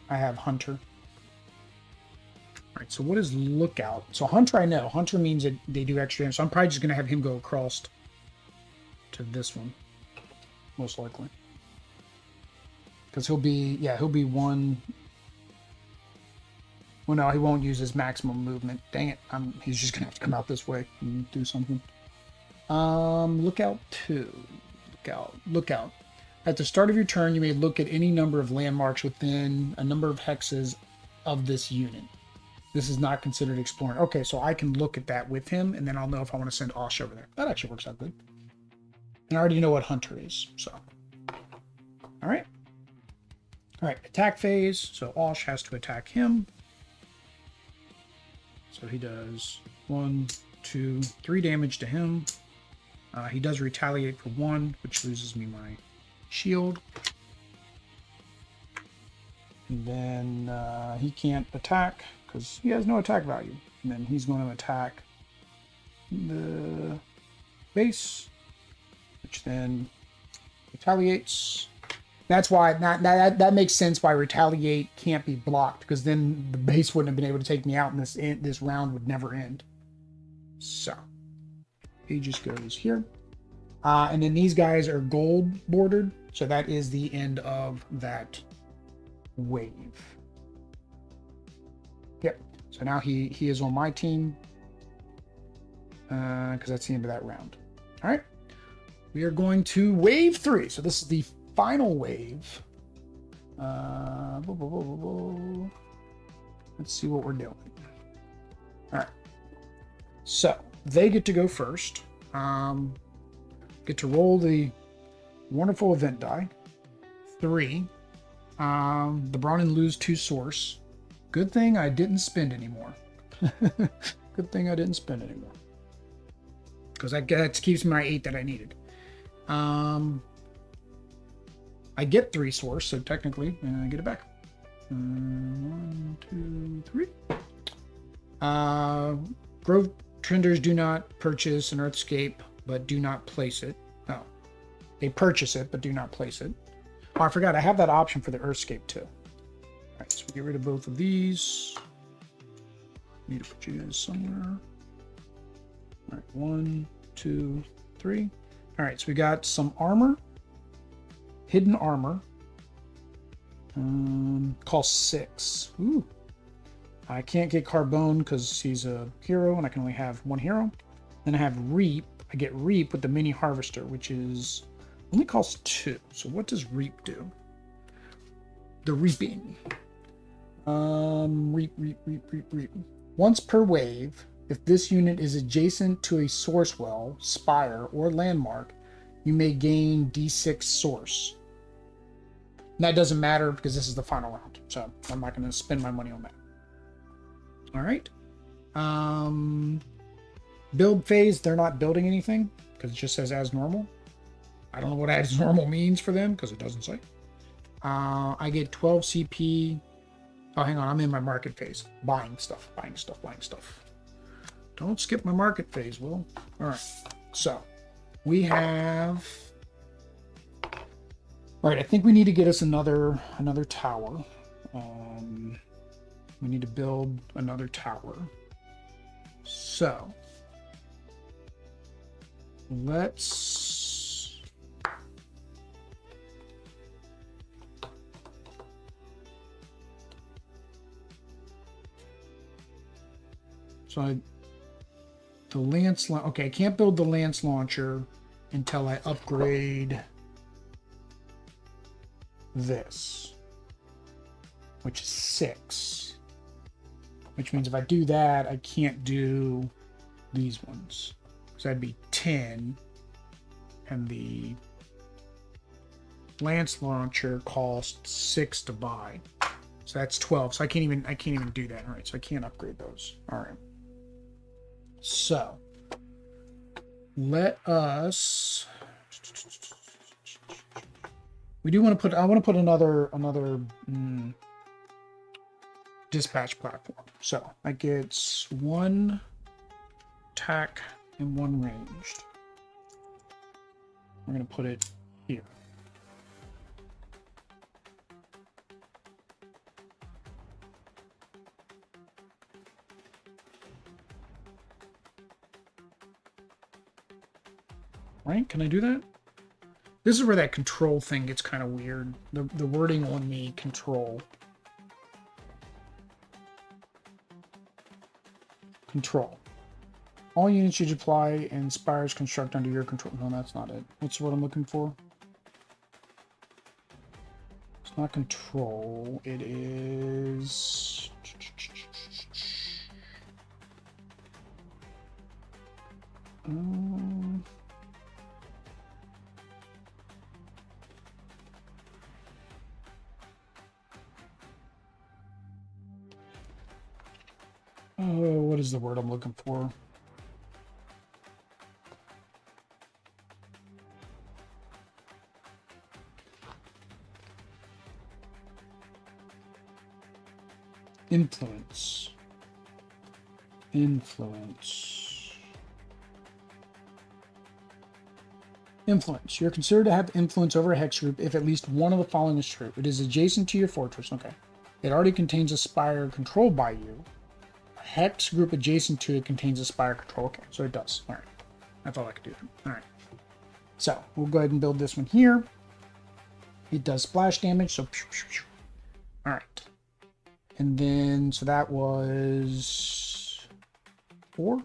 I have hunter. All right, so what is lookout? So hunter, I know. Hunter means that they do extra damage. So I'm probably just gonna have him go across to this one, most likely, because he'll be 1. Well, no, he won't use his maximum movement. Dang it! He's just gonna have to come out this way and do something. Lookout 2. Lookout. At the start of your turn, you may look at any number of landmarks within a number of hexes of this unit. This is not considered exploring. Okay, so I can look at that with him, and then I'll know if I want to send Osh over there. That actually works out good. And I already know what hunter is, so. All right. All right, attack phase. So Osh has to attack him. So he does 1, 2, 3 damage to him. He does retaliate for 1, which loses me my shield. And then he can't attack because he has no attack value. And then he's going to attack the base, which then retaliates. That's why that makes sense why retaliate can't be blocked, because then the base wouldn't have been able to take me out, and this round would never end. So he just goes here, and then these guys are gold bordered, so that is the end of that wave. Yep. So now he is on my team, because that's the end of that round. All right. We are going to wave 3. So this is the final wave. Let's see what we're doing. All right. So they get to go first. Get to roll the wonderful event die. 3. The Brahmin lose 2 source. Good thing I didn't spend anymore. Good thing I didn't spend anymore. Because that keeps my 8 that I needed. I get 3 source, so technically I get it back. 1, 2, 3. Grove Trenders do not purchase an Earthscape, but do not place it. Oh, they purchase it, but do not place it. Oh, I forgot. I have that option for the Earthscape too. All right, so we get rid of both of these. Need to put you guys somewhere. All right, 1, 2, 3. All right, so we got some armor. Hidden armor. Cost 6. Ooh. I can't get Carbone because he's a hero and I can only have 1 hero. Then I have Reap. I get Reap with the mini harvester, which is only costs 2. So what does Reap do? The reaping. Reap. Once per wave, if this unit is adjacent to a source well, spire, or landmark, you may gain D6 source. And that doesn't matter because this is the final round, so I'm not going to spend my money on that. All right. Build phase, they're not building anything because it just says as normal. I don't know what as normal means for them because it doesn't say. I get 12 CP. Oh, hang on. I'm in my market phase. Buying stuff. Don't skip my market phase, Will. All right. So we have... All right, I think we need to get us another tower. We need to build another tower. So let's the Lance okay, I can't build the Lance launcher until I upgrade this, which is 6, which means if I do that I can't do these ones, so that'd be 10, and the Lance launcher costs 6 to buy, so that's 12. So I can't even do that. All right, so I can't upgrade those. All right, so let us. We do want to put. I want to put another dispatch platform. So I get 1 attack and 1 ranged. We're gonna put it here. Right? Can I do that? This is where that control thing gets kind of weird. The wording on the control. Control. All units you deploy and spires construct under your control. No, that's not it. What's what I'm looking for? It's not control. It is... Oh, what is the word I'm looking for? Influence. Influence. Influence. You're considered to have influence over a hex group if at least one of the following is true. It is adjacent to your fortress. Okay. It already contains a spire controlled by you. A hex group adjacent to it contains a spire control. Okay, so it does. All right. That's all I could do. All right. So we'll go ahead and build this one here. It does splash damage, so all right. And then, so that was 4.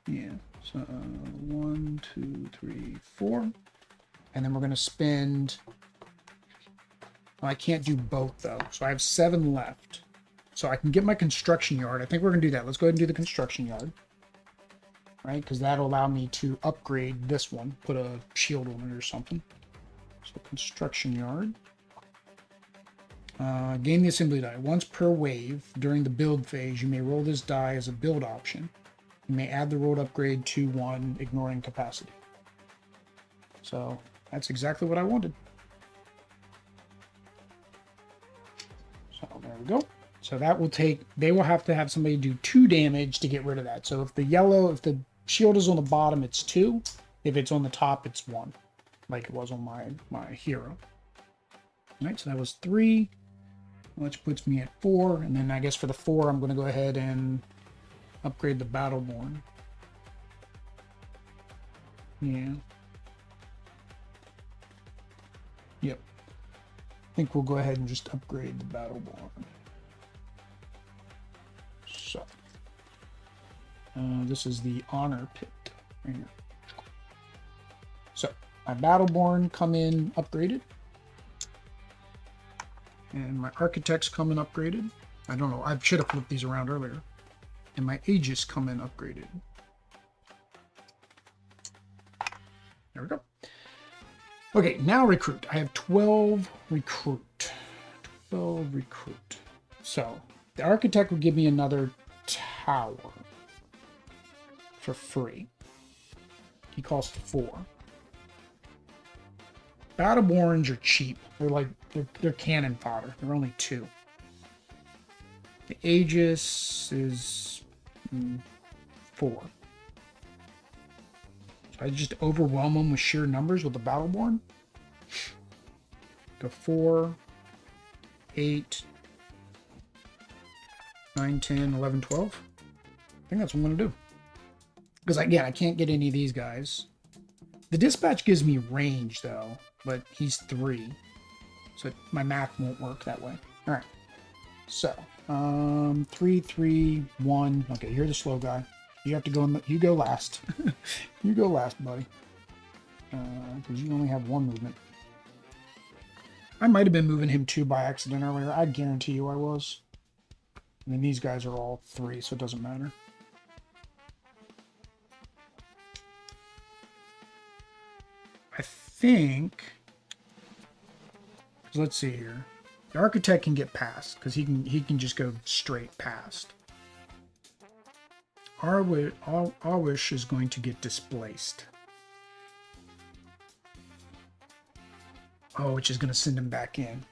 Yeah. So 1, 2, 3, 4. And then we're going to spend, well, I can't do both though. So I have 7 left. So I can get my construction yard. I think we're going to do that. Let's go ahead and do the construction yard. Right? Because that'll allow me to upgrade this one. Put a shield on it or something. So construction yard. Gain the assembly die. Once per wave during the build phase, you may roll this die as a build option. You may add the rolled upgrade to 1, ignoring capacity. So that's exactly what I wanted. So there we go. So that will take, they will have to have somebody do 2 damage to get rid of that. So if the yellow, if the shield is on the bottom, it's 2. If it's on the top, it's 1. Like it was on my hero. All right, so that was 3. Which puts me at 4. And then I guess for the 4, I'm going to go ahead and upgrade the Battleborn. Yeah. Yep. I think we'll go ahead and just upgrade the Battleborn. So. This is the Honor Pit. Right here. So, my Battleborn come in upgraded. And my Architects come in upgraded. I don't know. I should have flipped these around earlier. And my Aegis come in upgraded. There we go. Okay, now recruit. I have 12 recruit. 12 recruit. So, the Architect will give me another tower. For free. He costs 4. Battleborns are cheap. They're like, they're cannon fodder. They're only 2. The Aegis is 4. So I just overwhelm them with sheer numbers with the Battleborn. Go 4, 8, 9, 10, 11, 12. I think that's what I'm going to do. Because again, I can't get any of these guys. The dispatch gives me range though, but he's 3. So my math won't work that way. All right. So, 3, 3, 1. Okay, you're the slow guy. You have to go in the, you go last. You go last, buddy. Because you only have 1 movement. I might have been moving him 2 by accident earlier. I guarantee you I was. And then these guys are all 3, so it doesn't matter. I think, let's see here. The Architect can get past because he can just go straight past. Arwish is going to get displaced. Oh, which is going to send him back in.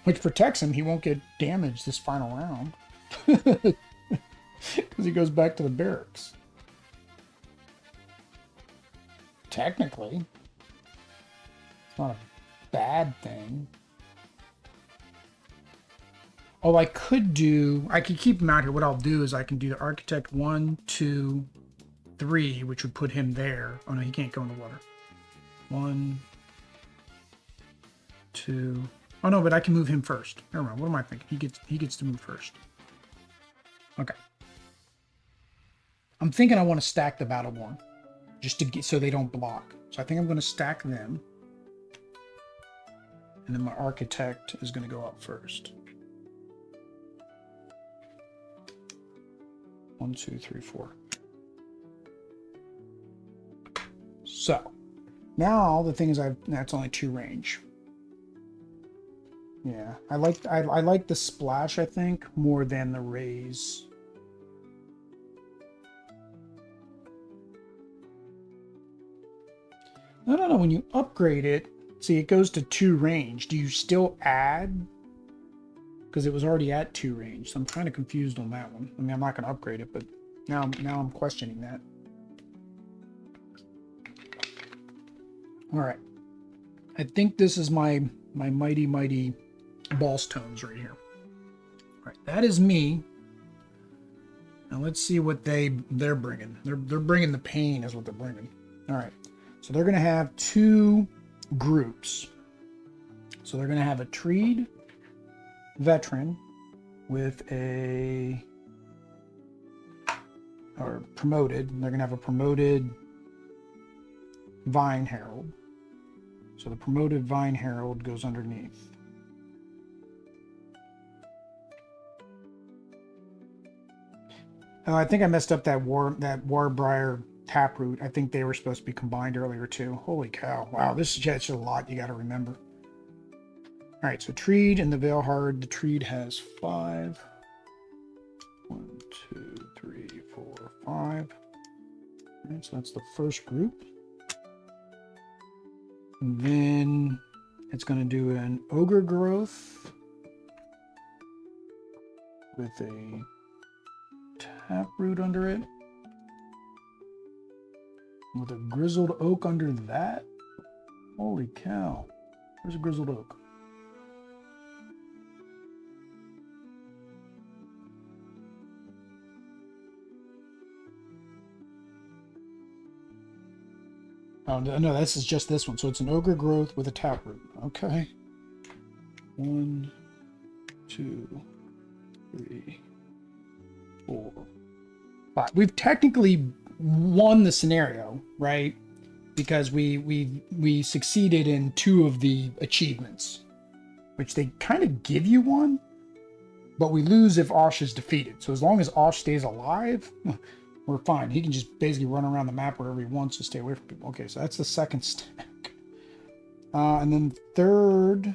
Which protects him. He won't get damaged this final round. Because he goes back to the barracks. Technically. It's not a bad thing. Oh, I could keep him out here. What I'll do is I can do the Architect 1, 2, 3, which would put him there. Oh no, he can't go in the water. 1, 2. Oh no, but I can move him first. Never mind. What am I thinking? He gets to move first. Okay. I'm thinking I want to stack the Battleborn, just to get so they don't block. So I think I'm going to stack them, and then my Architect is going to go up first. 1, 2, 3, 4. So now the thing is, that's only 2 range. Yeah, I like the splash, I think, more than the raise. I don't know, when you upgrade it, see, it goes to 2 range. Do you still add? Because it was already at 2 range, so I'm kind of confused on that one. I mean, I'm not going to upgrade it, but now I'm questioning that. All right. I think this is my mighty boss tones right here. All right, that is me. Now let's see what they're bringing. They're bringing the pain is what they're bringing. All right. So they're going to have 2 groups. So they're going to have a treed veteran with or promoted. And they're going to have a promoted vine herald. So the promoted vine herald goes underneath. Oh, I think I messed up that warbriar taproot. I think they were supposed to be combined earlier too. Holy cow. Wow, this is just a lot you got to remember. All right, so treed and the Veilhard. The treed has 5. 1, 2, 3, 4, 5. All right, so that's the first group. And then it's going to do an ogre growth with a taproot under it. With a grizzled oak under that? Holy cow. Where's a grizzled oak? Oh, no, this is just this one. So it's an ogre growth with a taproot. Okay. 1, 2, 3, 4, 5. We've technically won the scenario, right? Because we succeeded in 2 of the achievements, which they kind of give you one, but we lose if Osh is defeated. So as long as Osh stays alive, we're fine. He can just basically run around the map wherever he wants to stay away from people. Okay, so that's the second stack. And then third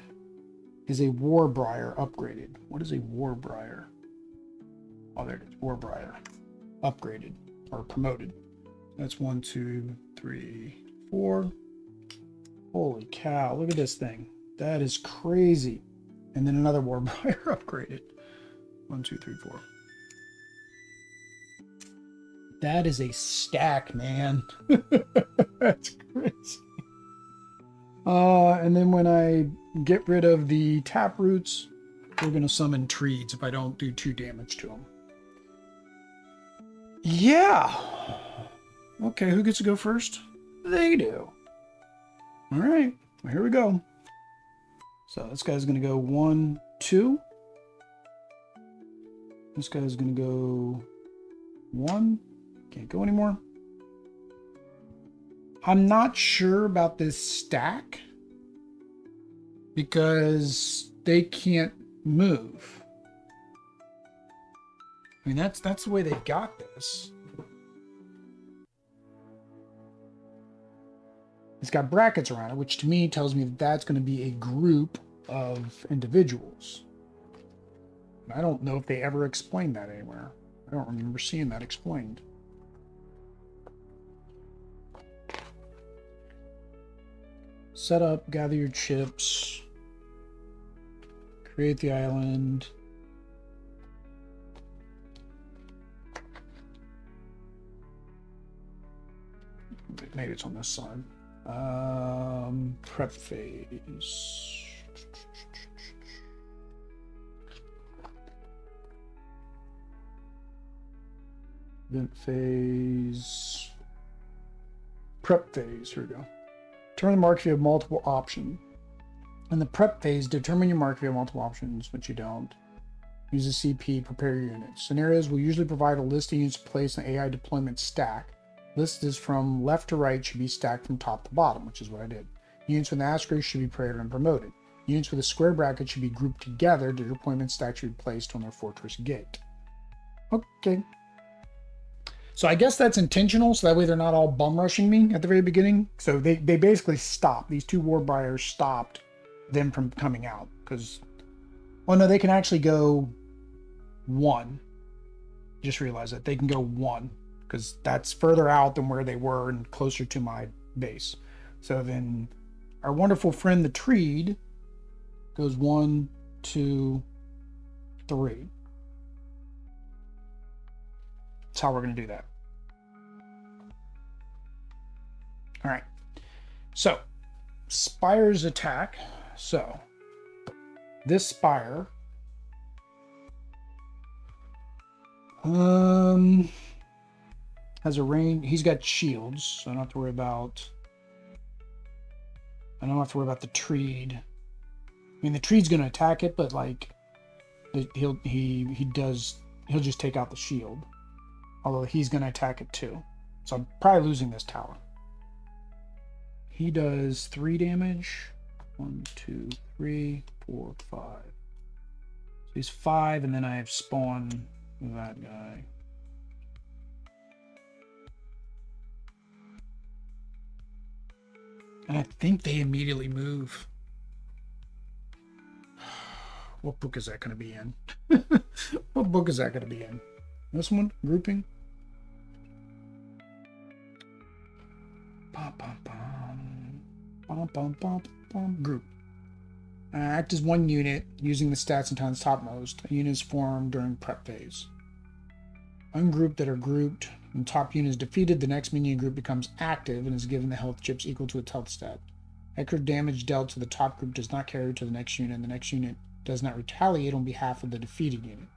is a Warbriar upgraded. What is a Warbriar? Oh, there it is. Warbriar upgraded or promoted. That's 1, 2, 3, 4. Holy cow, look at this thing. That is crazy. And then another Warbriar upgraded. 1, 2, 3, 4. That is a stack, man. That's crazy. And then when I get rid of the taproots, we're going to summon trees if I don't do 2 damage to them. Yeah. Okay, who gets to go first? They do. All right, well, here we go. So this guy's going to go 1, 2. This guy's going to go 1. Can't go anymore. I'm not sure about this stack because they can't move. I mean, that's the way they got this. It's got brackets around it, which to me tells me that that's going to be a group of individuals. I don't know if they ever explained that anywhere. I don't remember seeing that explained. Set up, gather your chips, create the island. Maybe it's on this side. Prep phase. Event phase. Prep phase. Here we go. Determine the mark if you have multiple options. In the prep phase, determine your mark if you have multiple options, which you don't. Use the CP, prepare your units. Scenarios will usually provide a list of units placed in the AI deployment stack. List is from left to right, should be stacked from top to bottom, which is what I did. Units with an asterisk should be prepared and promoted. Units with a square bracket should be grouped together. The deployment stack should be placed on their fortress gate. Okay. So I guess that's intentional, so that way they're not all bum rushing me at the very beginning. So they basically stopped. These 2 Warbriars stopped them from coming out. Because, oh no, they can actually go 1. Just realized that they can go 1. Because that's further out than where they were and closer to my base. So then our wonderful friend the Treed goes 1, 2, 3. That's how we're going to do that. All right. So, Spire's attack. So, this Spire has a range. He's got shields, so I don't have to worry about. I don't have to worry about the Treed. I mean, the Treed's going to attack it, but like, he'll just take out the shield. Although he's going to attack it too, so I'm probably losing this tower. He does 3 damage. 1, 2, 3, 4, 5. So he's 5, and then I have spawn that guy. And I think they immediately move. What book is that going to be in? What book is that going to be in? This one? Grouping? Bum, bum, bum. Bum, bum, bum, bum. Group. Act as one unit, using the stats and times topmost. A unit is formed during prep phase. Ungroup that are grouped. When the top unit is defeated, the next minion group becomes active and is given the health chips equal to its health stat. Extra damage dealt to the top group does not carry to the next unit, and the next unit does not retaliate on behalf of the defeated unit.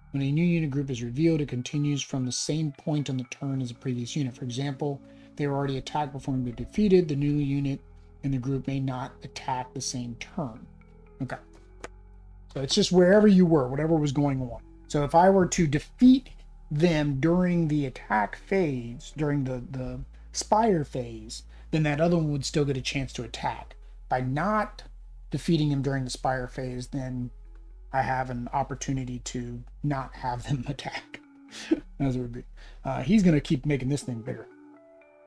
When a new unit group is revealed, it continues from the same point on the turn as the previous unit. For example, if they were already attacked before being defeated, the new unit in the group may not attack the same turn. Okay. So it's just wherever you were, whatever was going on. So if I were to defeat them during the attack phase, during the Spire phase, then that other one would still get a chance to attack. By not defeating him during the Spire phase, then I have an opportunity to not have them attack. As it would be. He's going to keep making this thing bigger.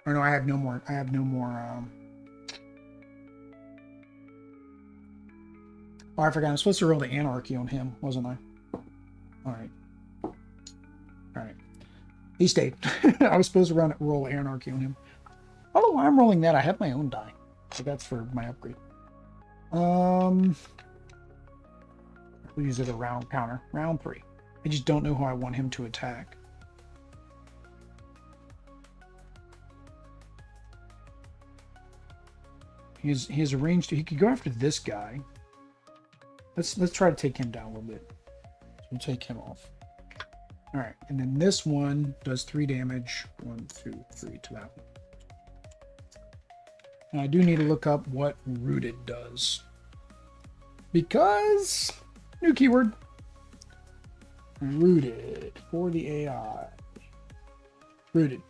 Or no, I have no more. Oh, I forgot. I'm supposed to roll the anarchy on him, wasn't I? Alright. Alright. He stayed. I was supposed to roll anarchy on him. Although I'm rolling that, I have my own die. So that's for my upgrade. We'll use it a round counter. Round 3. I just don't know who I want him to attack. He has a range to. He could go after this guy. Let's try to take him down a little bit. So we'll take him off. All right, and then this one does 3 damage. 1, 2, 3 to that one. And I do need to look up what rooted does, because new keyword. Rooted for the AI. Rooted.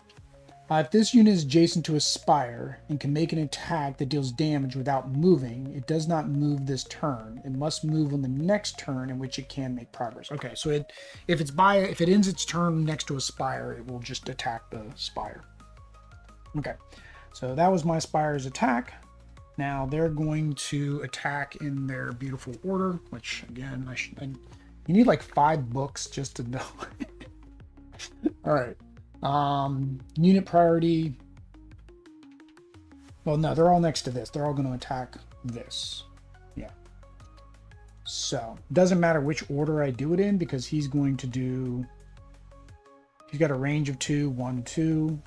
If this unit is adjacent to a spire and can make an attack that deals damage without moving, it does not move this turn. It must move on the next turn in which it can make progress. Okay, so if it ends its turn next to a spire, it will just attack the spire. Okay, so that was my spire's attack. Now they're going to attack in their beautiful order, which again, you need like 5 books just to know. All right. Unit priority. Well, no, they're all next to this. They're all going to attack this. Yeah. So, doesn't matter which order I do it in, because he's going to do. He's got a range of 2, 1, 2.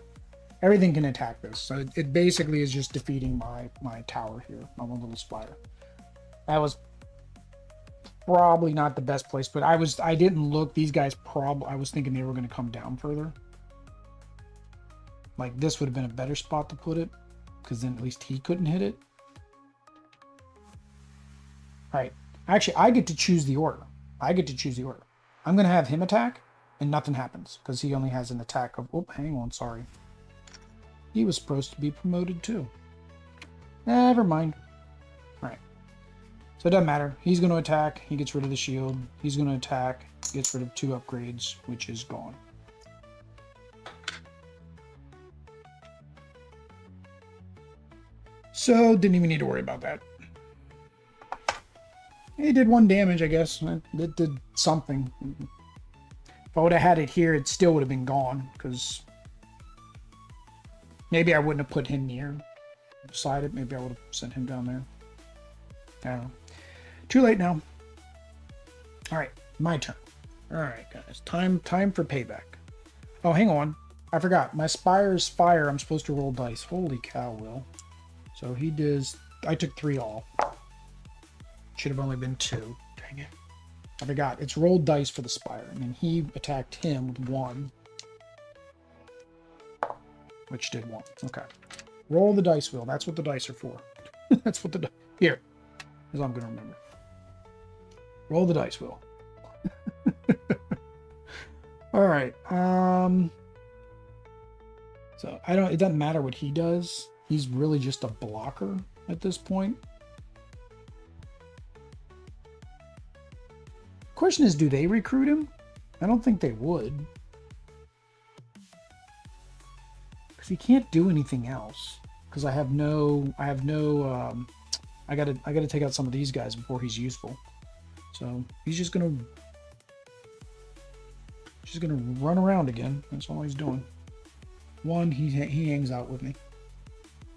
Everything can attack this. So it basically is just defeating my tower here, my one little spire. That was probably not the best place, but I didn't look. These guys I was thinking they were going to come down further. Like, this would have been a better spot to put it, because then at least he couldn't hit it. All right. Actually, I get to choose the order. I'm going to have him attack, and nothing happens, because he only has an attack of... Oh, hang on, sorry. He was supposed to be promoted, too. Never mind. All right. So it doesn't matter. He's going to attack. He gets rid of the shield. He's going to attack. Gets rid of 2 upgrades, which is gone. So, didn't even need to worry about that. He did 1 damage, I guess. It did something. If I would have had it here, it still would have been gone, because maybe I wouldn't have put him near decided. Maybe I would have sent him down there. I don't know. Too late now. All right, my turn. All right, guys, time for payback. Oh, hang on. I forgot. My Spire's fire. I'm supposed to roll dice. Holy cow, Will. So he does. I took 3 all. Should have only been 2. Dang it. I forgot. It's rolled dice for the Spire. And then he attacked him with 1. Which did 1. Okay. Roll the dice, Will. That's what the dice are for. That's what the... Here. As I'm going to remember. Roll the dice, Will. All right. So I don't. It doesn't matter what he does. He's really just a blocker at this point. Question is, do they recruit him? I don't think they would, because he can't do anything else. Because I gotta take out some of these guys before he's useful. So he's just gonna run around again. That's all he's doing. 1, he hangs out with me.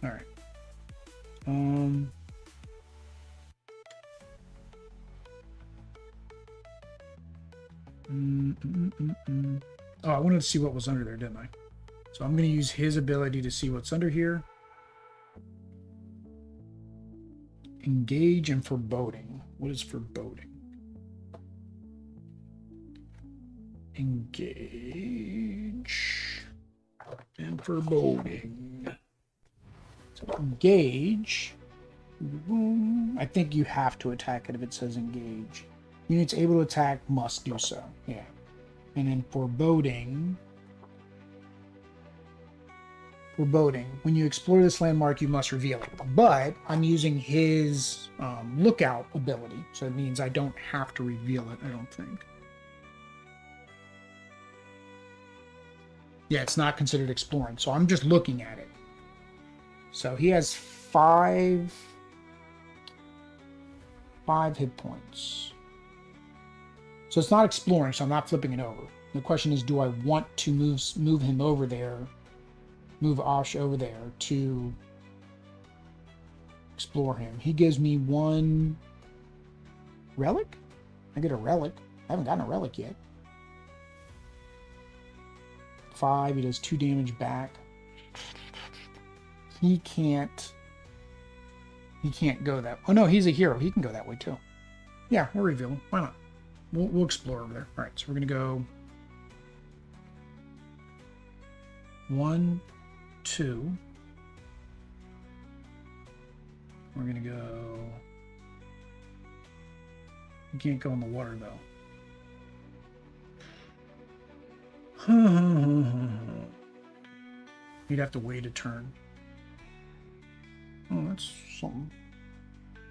All right. Oh, I wanted to see what was under there, didn't I? So I'm going to use his ability to see what's under here. Engage and foreboding. What is foreboding? Engage and foreboding. So engage. I think you have to attack it if it says engage. Units able to attack must do so. Yeah. And then foreboding. Foreboding. When you explore this landmark, you must reveal it. But I'm using his lookout ability. So it means I don't have to reveal it, I don't think. Yeah, it's not considered exploring. So I'm just looking at it. So he has 5 hit points. So it's not exploring, so I'm not flipping it over. The question is, do I want to move him over there, move Osh over there to explore him? He gives me 1 relic? I get a relic. I haven't gotten a relic yet. 5, he does 2 damage back. He can't go that... Oh no, he's a hero. He can go that way too. Yeah, we'll reveal him. Why not? We'll explore over there. All right, so we're going to go 1, 2. We're going to go... You can't go in the water, though. You'd have to wait a turn. Oh, that's something.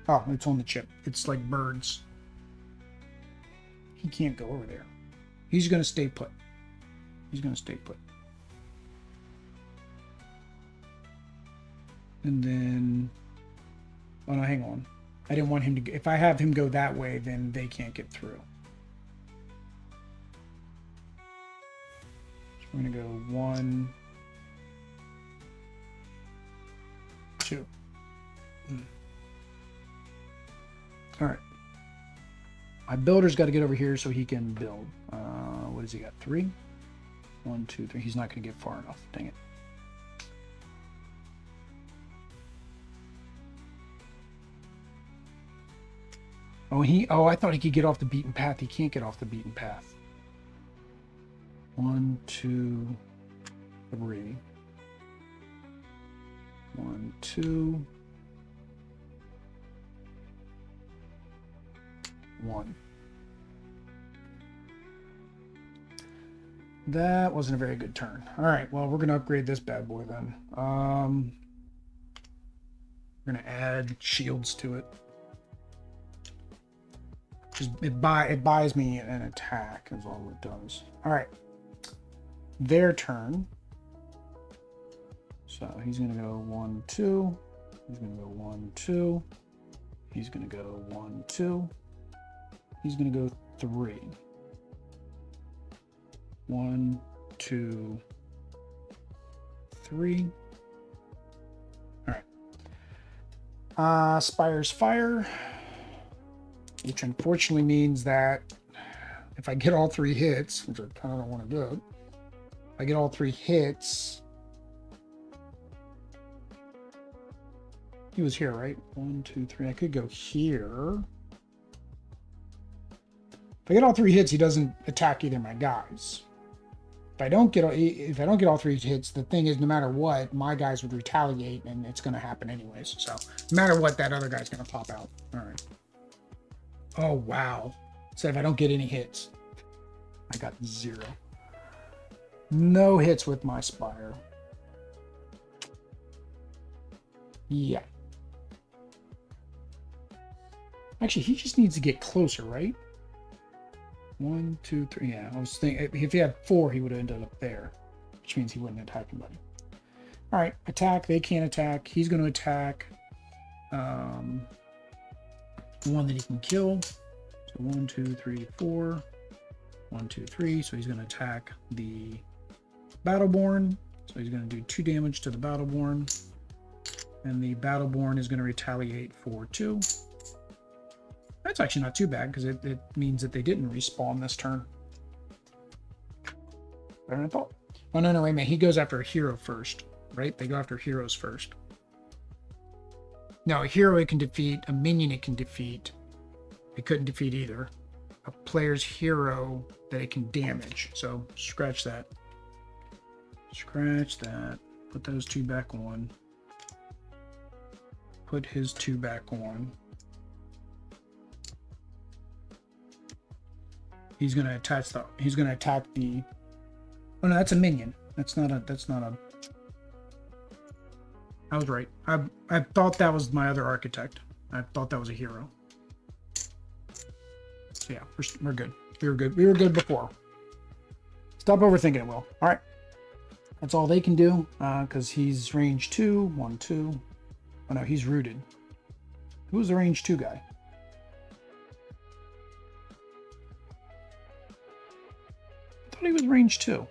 Oh, it's on the chip. It's like birds. He can't go over there. He's going to stay put. He's going to stay put. And then... Oh, no, hang on. I didn't want him to... If I have him go that way, then they can't get through. So we're going to go 1, 2. All right. My builder's got to get over here so he can build. What does he got? 3? 1, 2, 3. He's not going to get far enough. Dang it. Oh, I thought he could get off the beaten path. He can't get off the beaten path. 1, 2, 3. 1, 2. 1. That wasn't a very good turn. All right, well, we're going to upgrade this bad boy then. We're going to add shields to it. Just it buys me an attack is all it does. All right, their turn. So he's going to go 1, 2. He's going to go 1, 2. He's going to go 1, 2. He's going to go 3. 1, 2, 3. All right. Spire's fire, which unfortunately means that if I get all 3 hits, which I kind of don't want to do, if I get all 3 hits, he was here, right? 1, 2, 3. I could go here. If I get all 3 hits, he doesn't attack either of my guys. If I don't get all 3 hits, the thing is, no matter what, my guys would retaliate, and it's going to happen anyways. So no matter what, that other guy's going to pop out. All right. Oh wow! So if I don't get any hits, I got 0. No hits with my Spire. Yeah. Actually, he just needs to get closer, right? 1, 2, 3. Yeah, I was thinking if he had 4, he would have ended up there, which means he wouldn't attack anybody. All right, attack. They can't attack. He's going to attack one that he can kill. So 1, 2, 3, 4. 1, 2, 3. So he's going to attack the Battleborn. So he's going to do 2 damage to the Battleborn, and the Battleborn is going to retaliate for 2. That's actually not too bad, because it means that they didn't respawn this turn. Better than I thought. Oh, no, wait a minute. He goes after a hero first, right? They go after heroes first. No, a hero it can defeat, a minion it can defeat. It couldn't defeat either. A player's hero that it can damage. So, scratch that. Scratch that. Put those 2 back on. Put his 2 back on. He's gonna attack the. Oh no, that's a minion. That's not a. I was right. I thought that was my other architect. I thought that was a hero. So yeah, we're good. We were good. We were good before. Stop overthinking it, Will. All right. That's all they can do, because he's range 2. 1, 2. Oh no, he's rooted. Who's the range 2 guy? I thought he was range 2.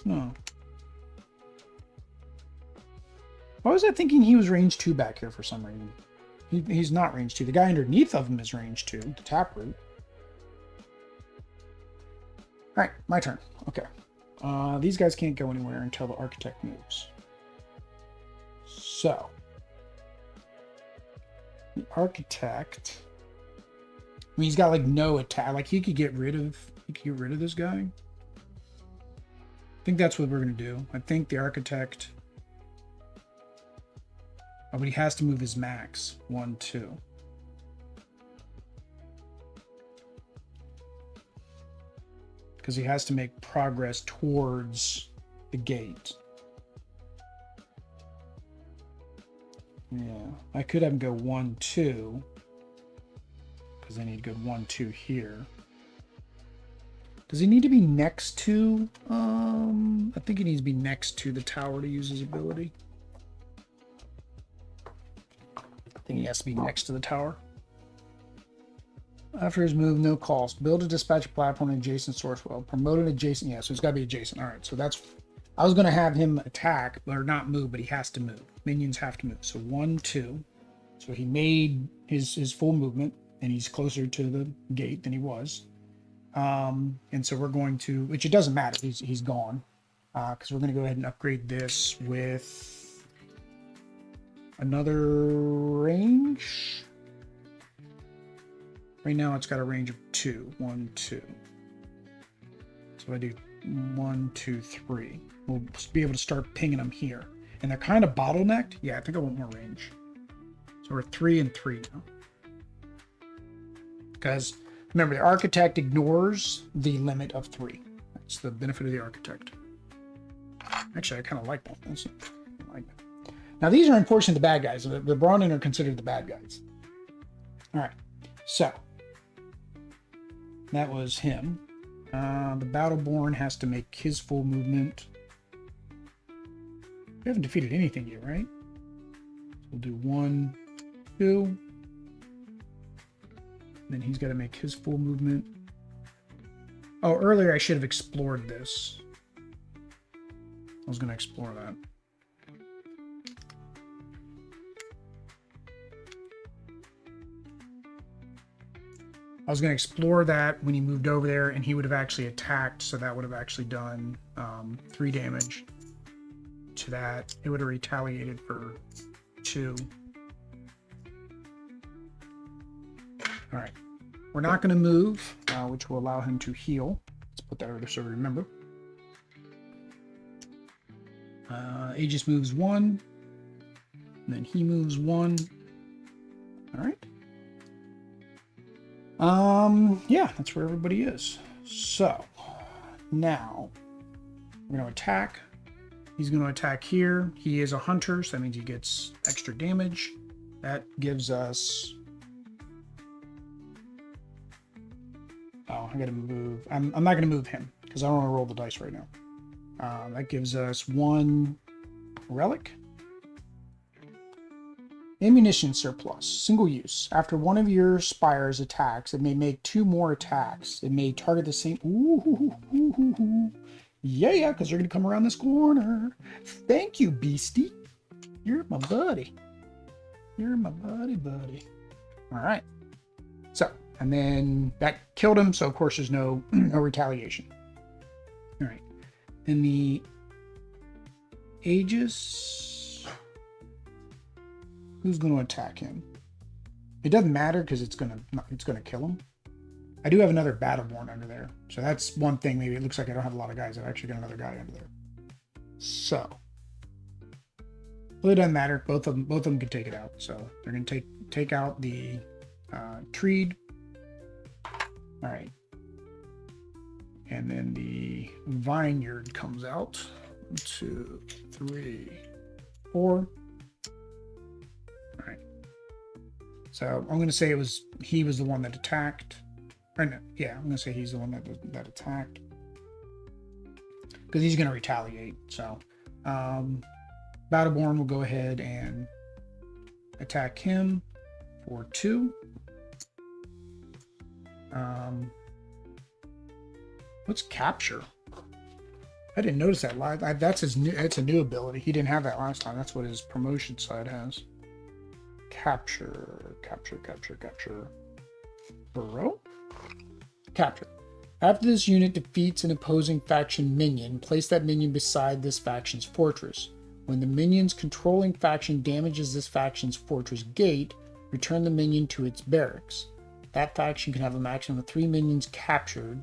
No. Why was I thinking he was range 2 back here for some reason? He's not range 2. The guy underneath of him is range 2, the taproot. Alright, my turn. Okay. These guys can't go anywhere until the architect moves. So, the architect, I mean, he's got like no attack. Like he could get rid of this guy. I think that's what we're gonna do. I think the architect. Oh, but he has to move his max. 1, 2. Because he has to make progress towards the gate. Yeah, I could have him go 1, 2. Because I need to go 1, 2 here. Does he need to be next to? I think he needs to be next to the tower to use his ability. I think he has to be next to the tower. After his move, no cost. Build a dispatch platform adjacent source well. Promote an adjacent. Yeah, so it's got to be adjacent. All right, so that's. I was going to have him attack, or not move, but he has to move. Minions have to move. So 1, 2. So he made his full movement, and he's closer to the gate than he was. And so we're going to, which it doesn't matter. He's gone, because we're going to go ahead and upgrade this with another range. Right now it's got a range of 2. 1, 2. So I do 1, 2, 3. We'll be able to start pinging them here. And they're kind of bottlenecked. Yeah, I think I want more range. So we're 3 and 3 now. Because remember, the architect ignores the limit of 3. That's the benefit of the architect. Actually, I kind of like that. I like that. Now, these are unfortunately the bad guys. The Brahmin are considered the bad guys. All right. So, that was him. The Battleborn has to make his full movement. We haven't defeated anything yet, right? So we'll do 1, 2. Then he's got to make his full movement. Oh, earlier I should have explored this. I was going to explore that. I was going to explore that when he moved over there, and he would have actually attacked, so that would have actually done 3 damage to that. It would have retaliated for 2. All right. We're not going to move, which will allow him to heal. Let's put that over so we remember. Aegis moves 1. And then he moves 1. All right. Yeah, that's where everybody is. So now we're going to attack. He's going to attack here. He is a hunter, so that means he gets extra damage. That gives us... Oh, I got to move. I'm not going to move him because I don't want to roll the dice right now. That gives us 1 relic. Ammunition surplus, single use. After one of your spires attacks, it may make 2 more attacks. It may target the same. Ooh, yeah, because they're going to come around this corner. Thank you, Beastie. You're my buddy. You're my buddy. All right. So, and then that killed him. So of course there's no retaliation. All right. And the Aegis. Who's going to attack him? It doesn't matter because it's gonna kill him. I do have another Battleborn under there, so that's one thing. Maybe it looks like I don't have a lot of guys. I've actually got another guy under there. So, well, it doesn't matter. Both of them can take it out. So they're going to take out the Treed. All right, and then the Vineyard comes out. 1, 2, 3, 4. So I'm going to say he was the one that attacked. Or no, yeah, I'm going to say he's the one that attacked. Because he's going to retaliate. So Battleborn will go ahead and attack him for 2. What's capture? I didn't notice that live. That's a new ability. He didn't have that last time. That's what his promotion side has. Capture. Burrow? Capture. After this unit defeats an opposing faction minion, place that minion beside this faction's fortress. When the minion's controlling faction damages this faction's fortress gate, return the minion to its barracks. That faction can have a maximum of 3 minions captured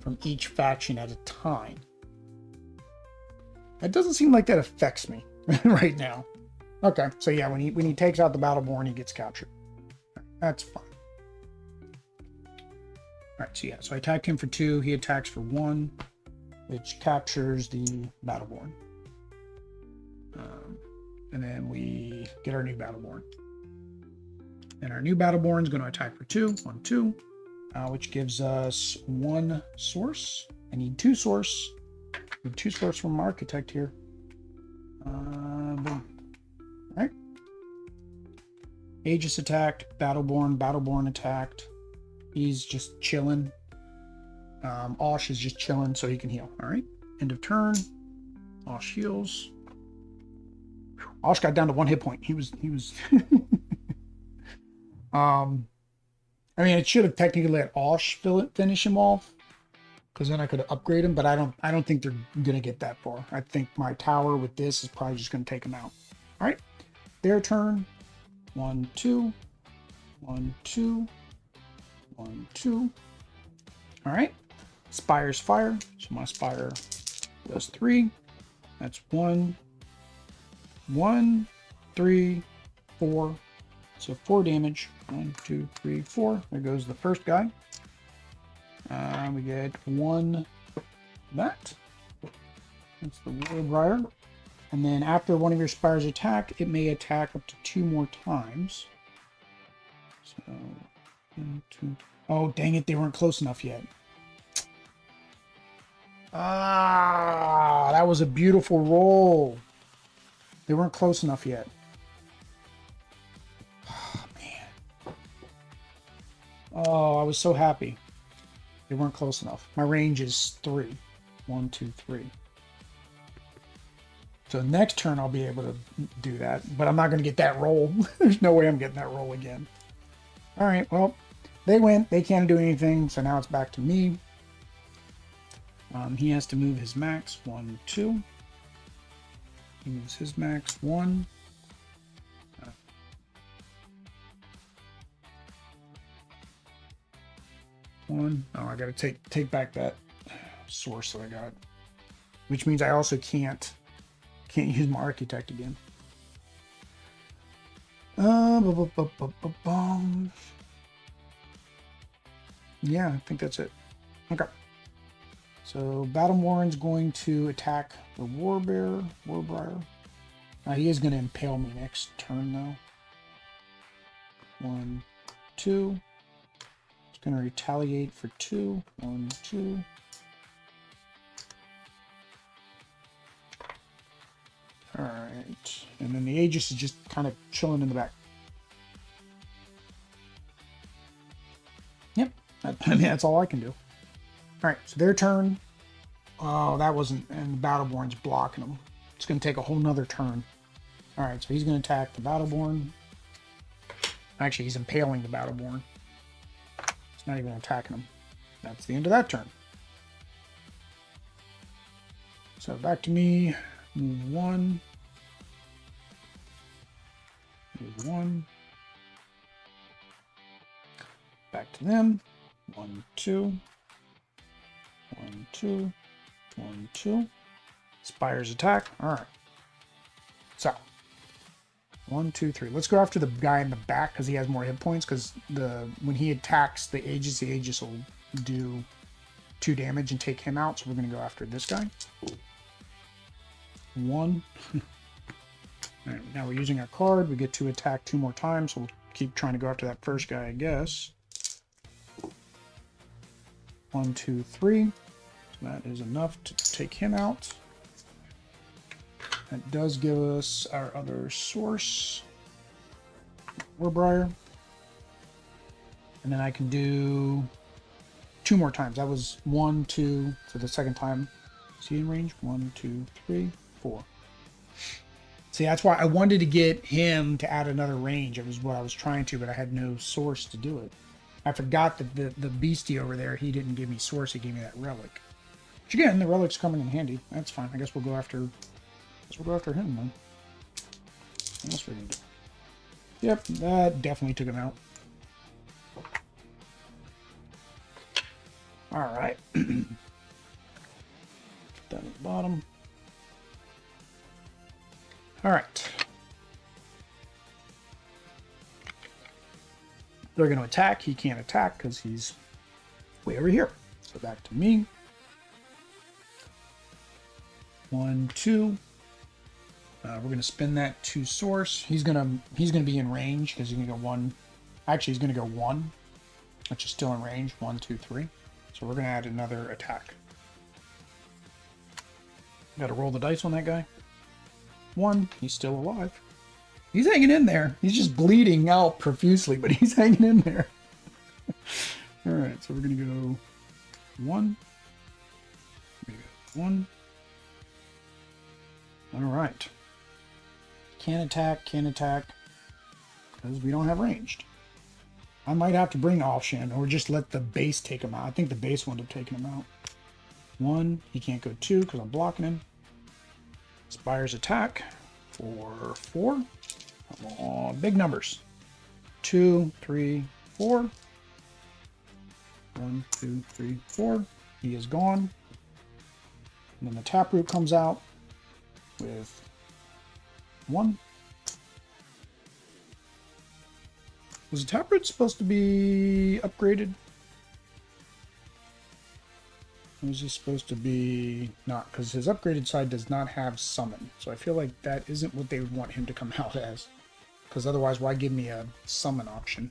from each faction at a time. That doesn't seem like that affects me right now. Okay, so yeah, when he takes out the Battleborn, he gets captured. That's fine. Alright, so yeah, so I attacked him for 2, he attacks for 1, which captures the Battleborn. And then we get our new Battleborn. And our new Battleborn is going to attack for 2, 1, 2, which gives us 1 source. I need 2 source. We have 2 source from Architect here. Boom. All right. Aegis attacked. Battleborn attacked. He's just chilling. Osh is just chilling so he can heal. All right. End of turn. Osh heals. Osh got down to 1 hit point. He was I mean, it should have technically let Osh finish him off, because then I could upgrade him, but I don't think they're gonna get that far. I think my tower with this is probably just gonna take him out. All right, their turn. 1, 2, 1, 2, 1, 2. All right, Spire's fire. So my Spire does 3. That's 1, 1, 3, 4. So 4 damage. 1, 2, 3, 4. There goes the first guy. We get 1 that. That's the Warbriar. And then after one of your Spires attack, it may attack up to 2 more times. So, 1, 2. Oh, dang it, they weren't close enough yet. Ah, that was a beautiful roll. They weren't close enough yet. Oh, man. Oh, I was so happy. They weren't close enough. My range is 3. 1, 2, 3. So next turn I'll be able to do that, but I'm not going to get that roll. There's no way I'm getting that roll again. All right, well, they went. They can't do anything, so now it's back to me. He has to move his max. 1, 2. He moves his max. 1. 1. Oh, I gotta take back that source that I got, which means I also can't use my architect again. Yeah, I think that's it. Okay. So Battleborn's going to attack the Warbriar. He is going to impale me next turn though. 1, 2. It's going to retaliate for 2. 1, 2. Alright. And then the Aegis is just kind of chilling in the back. Yep. I mean, that's all I can do. Alright, so their turn. Oh, that wasn't... And the Battleborn's blocking them. It's going to take a whole nother turn. Alright, so he's going to attack the Battleborn. Actually, he's impaling the Battleborn. He's not even attacking him. That's the end of that turn. So back to me. Move 1. Move 1. Back to them. 1, 2. 1, 2. 1, 2. Spire's attack. Alright. So. 1, 2, 3. Let's go after the guy in the back because he has more hit points. Because when he attacks the Aegis will do 2 damage and take him out. So we're going to go after this guy. 1. All right, now we're using our card. We get to attack 2 more times. So we'll keep trying to go after that first guy, I guess. 1, 2, 3. So that is enough to take him out. That does give us our other source, Warbriar. And then I can do 2 more times. That was 1, 2. So the second time. Is he in range? 1, 2, 3, 4. See, that's why I wanted to get him to add another range. It was what I was trying to, but I had no source to do it. I forgot that the beastie over there, he didn't give me source. He gave me that relic. Which again, the relic's coming in handy. That's fine. I guess we'll go after. We'll go after him then. What else are we gonna do? Yep, that definitely took him out. All right. Put that at the bottom. All right. They're going to attack. He can't attack because he's way over here. So back to me. 1, 2. We're going to spin that to source. He's gonna be in range because he's going to go 1. Actually, he's going to go 1, which is still in range. 1, 2, 3. So we're going to add another attack. Got to roll the dice on that guy. 1. He's still alive. He's hanging in there. He's just bleeding out profusely, but he's hanging in there. All right, so we're going to go 1. 1. All right. Can't attack, because we don't have ranged. I might have to bring Alshan or just let the base take him out. I think the base wound up taking him out. 1. He can't go 2 because I'm blocking him. Spire's attack for 4. Come on, big numbers. 2, 3, 4. 1, 2, 3, 4. He is gone. And then the taproot comes out with 1. Was the taproot supposed to be upgraded? Or was he supposed to be not? Because his upgraded side does not have summon. So I feel like that isn't what they would want him to come out as. Because otherwise, why give me a summon option?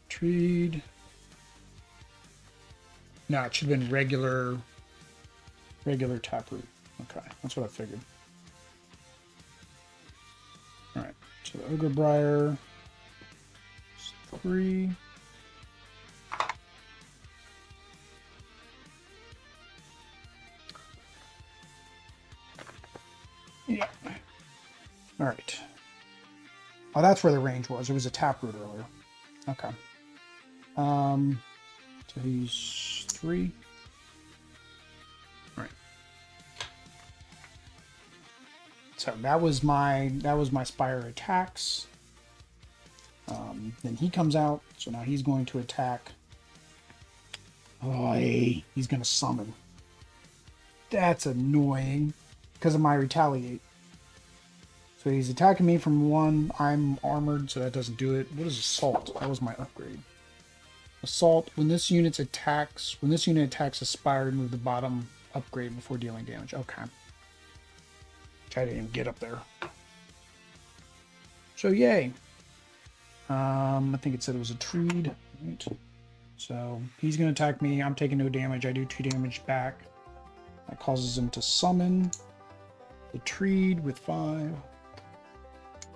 Treed. No, it should have been regular taproot. Okay, that's what I figured. Alright, so the Ogre Briar is 3. Yeah. Alright. Oh, that's where the range was. It was a taproot earlier. Okay. So he's 3. All right. So that was my Spire attacks. Then he comes out, so now he's going to attack. Oh, hey, he's going to summon. That's annoying because of my retaliate. So he's attacking me from 1. I'm armored, so that doesn't do it. What is assault? That was my upgrade. Assault. When this unit attacks a Spire, remove the bottom upgrade before dealing damage. Okay. I didn't even get up there. So yay. I think it said it was a treed. Right. So he's going to attack me. I'm taking no damage. I do 2 damage back. That causes him to summon the treed with 5.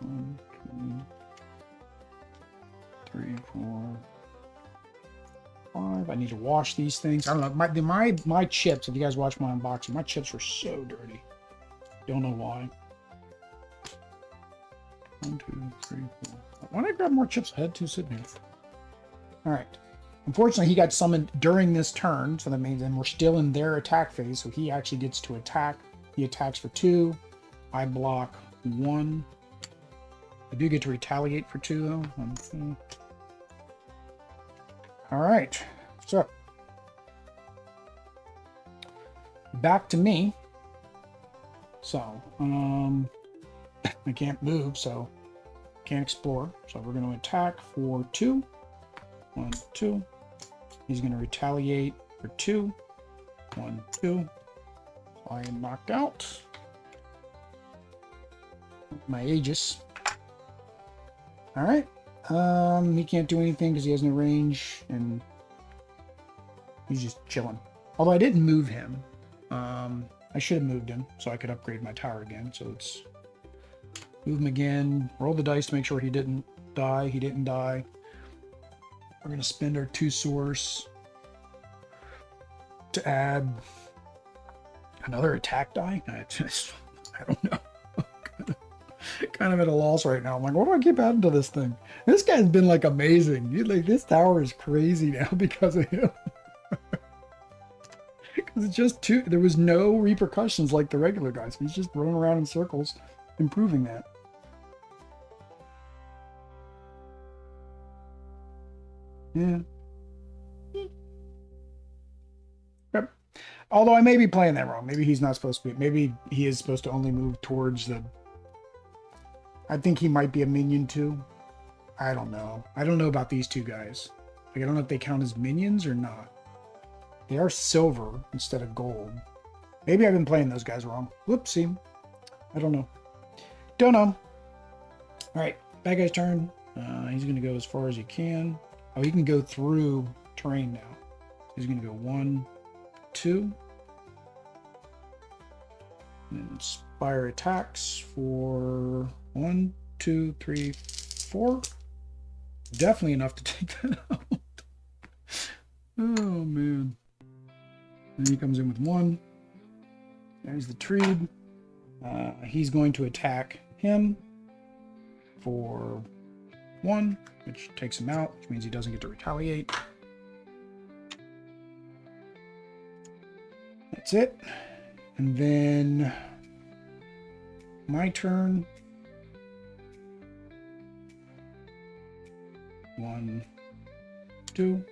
1, 2, 3, 4, 5. I need to wash these things. I don't know. My chips, if you guys watch my unboxing, my chips were so dirty. Don't know why. 1, 2, 3, 4. Why did I grab more chips? I had 2 sitting here. Alright. Unfortunately, he got summoned during this turn, so that means then we're still in their attack phase, so he actually gets to attack. He attacks for 2. I block 1. I do get to retaliate for 2, though. 1, 2. Alright. So. Back to me. So, I can't move, so can't explore. So we're going to attack for 2. 1, 2. He's going to retaliate for 2. 1, 2. So I am knocked out. My Aegis. Alright. He can't do anything because he has no range, and he's just chilling. Although I didn't move him. I should have moved him so I could upgrade my tower again. So let's move him again. Roll the dice to make sure he didn't die. He didn't die. We're going to spend our 2 source to add another attack die. I don't know. Kind of at a loss right now. I'm like, what do I keep adding to this thing? This guy's been like amazing. Like, this tower is crazy now because of him. Because it's just 2. There was no repercussions like the regular guys. He's just running around in circles, improving that. Yeah. Yep. Although I may be playing that wrong. Maybe he's not supposed to be. Maybe he is supposed to only move towards the... I think he might be a minion too. I don't know. I don't know about these 2 guys. Like, I don't know if they count as minions or not. They are silver instead of gold. Maybe I've been playing those guys wrong. Whoopsie. I don't know. Don't know. Alright. Bad guy's turn. He's going to go as far as he can. Oh, he can go through terrain now. He's going to go 1, 2. And Spire attacks for 1, 2, 3, 4. Definitely enough to take that out. Oh, man. Then he comes in with 1. There's the tree. He's going to attack him for 1, which takes him out, which means he doesn't get to retaliate. That's it. And then my turn. 1, 2.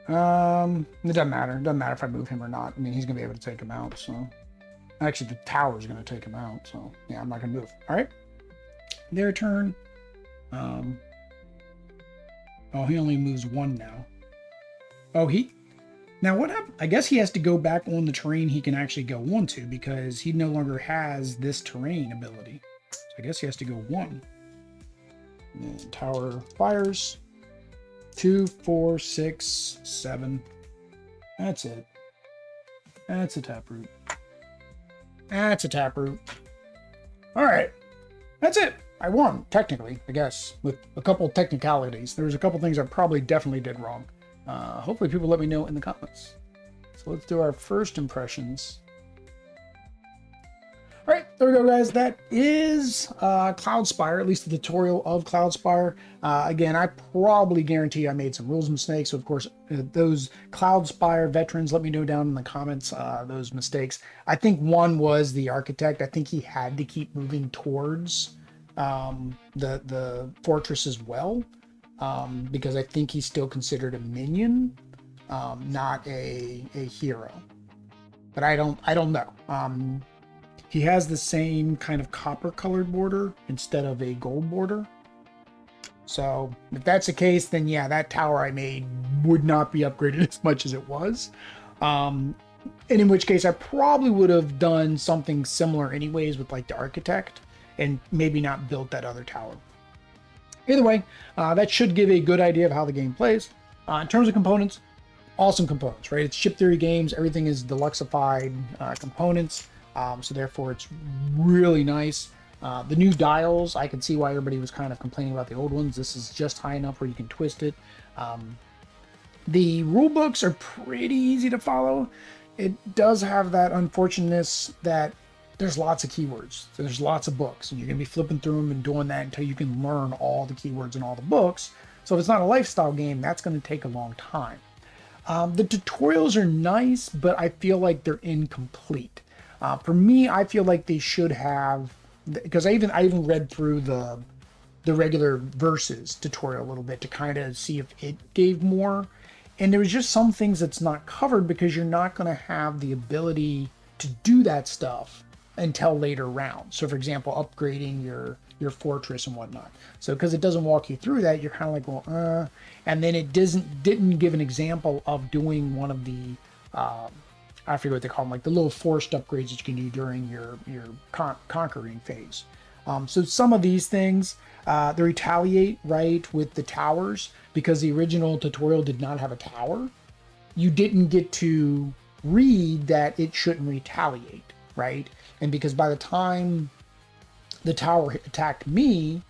It doesn't matter. It doesn't matter if I move him or not. I mean, he's gonna be able to take him out, so actually the tower's gonna take him out, so yeah, I'm not gonna move. Alright. Their turn. Oh, he only moves 1 now. Oh, now what happened? I guess he has to go back on the terrain he can actually go onto because he no longer has this terrain ability. So I guess he has to go 1. And then tower fires. 2, 4, 6, 7. That's it. That's a taproot. That's a taproot. Alright. That's it. I won, technically, I guess, with a couple technicalities. There's a couple things I probably definitely did wrong. Hopefully people let me know in the comments. So let's do our first impressions. All right, there we go, guys. That is Cloudspire, at least the tutorial of Cloudspire. Again, I probably guarantee I made some rules mistakes. So, of course, those Cloudspire veterans, let me know down in the comments those mistakes. I think one was the architect. I think he had to keep moving towards the fortress as well, because I think he's still considered a minion, not a hero. But I don't know. He has the same kind of copper colored border instead of a gold border. So if that's the case, then yeah, that tower I made would not be upgraded as much as it was. And in which case I probably would have done something similar anyways with like the architect and maybe not built that other tower. Either way, that should give a good idea of how the game plays. In terms of components, awesome components, right? It's Ship Theory Games. Everything is deluxeified components. So therefore it's really nice. The new dials, I can see why everybody was kind of complaining about the old ones. This is just high enough where you can twist it. The rule books are pretty easy to follow. It does have that unfortunateness that there's lots of keywords. So there's lots of books, and you're going to be flipping through them and doing that until you can learn all the keywords in all the books. So if it's not a lifestyle game, that's going to take a long time. The tutorials are nice, but I feel like they're incomplete. For me, I feel like they should have, because I even read through the regular verses tutorial a little bit to kind of see if it gave more. And there was just some things that's not covered because you're not going to have the ability to do that stuff until later rounds. So for example, upgrading your fortress and whatnot. So because it doesn't walk you through that, you're kind of like, well, and then it didn't give an example of doing one of the, I forget what they call them, like the little forced upgrades that you can do during your conquering phase. So some of these things, they retaliate, right, with the towers, because the original tutorial did not have a tower. You didn't get to read that it shouldn't retaliate, right? And because by the time the tower attacked me,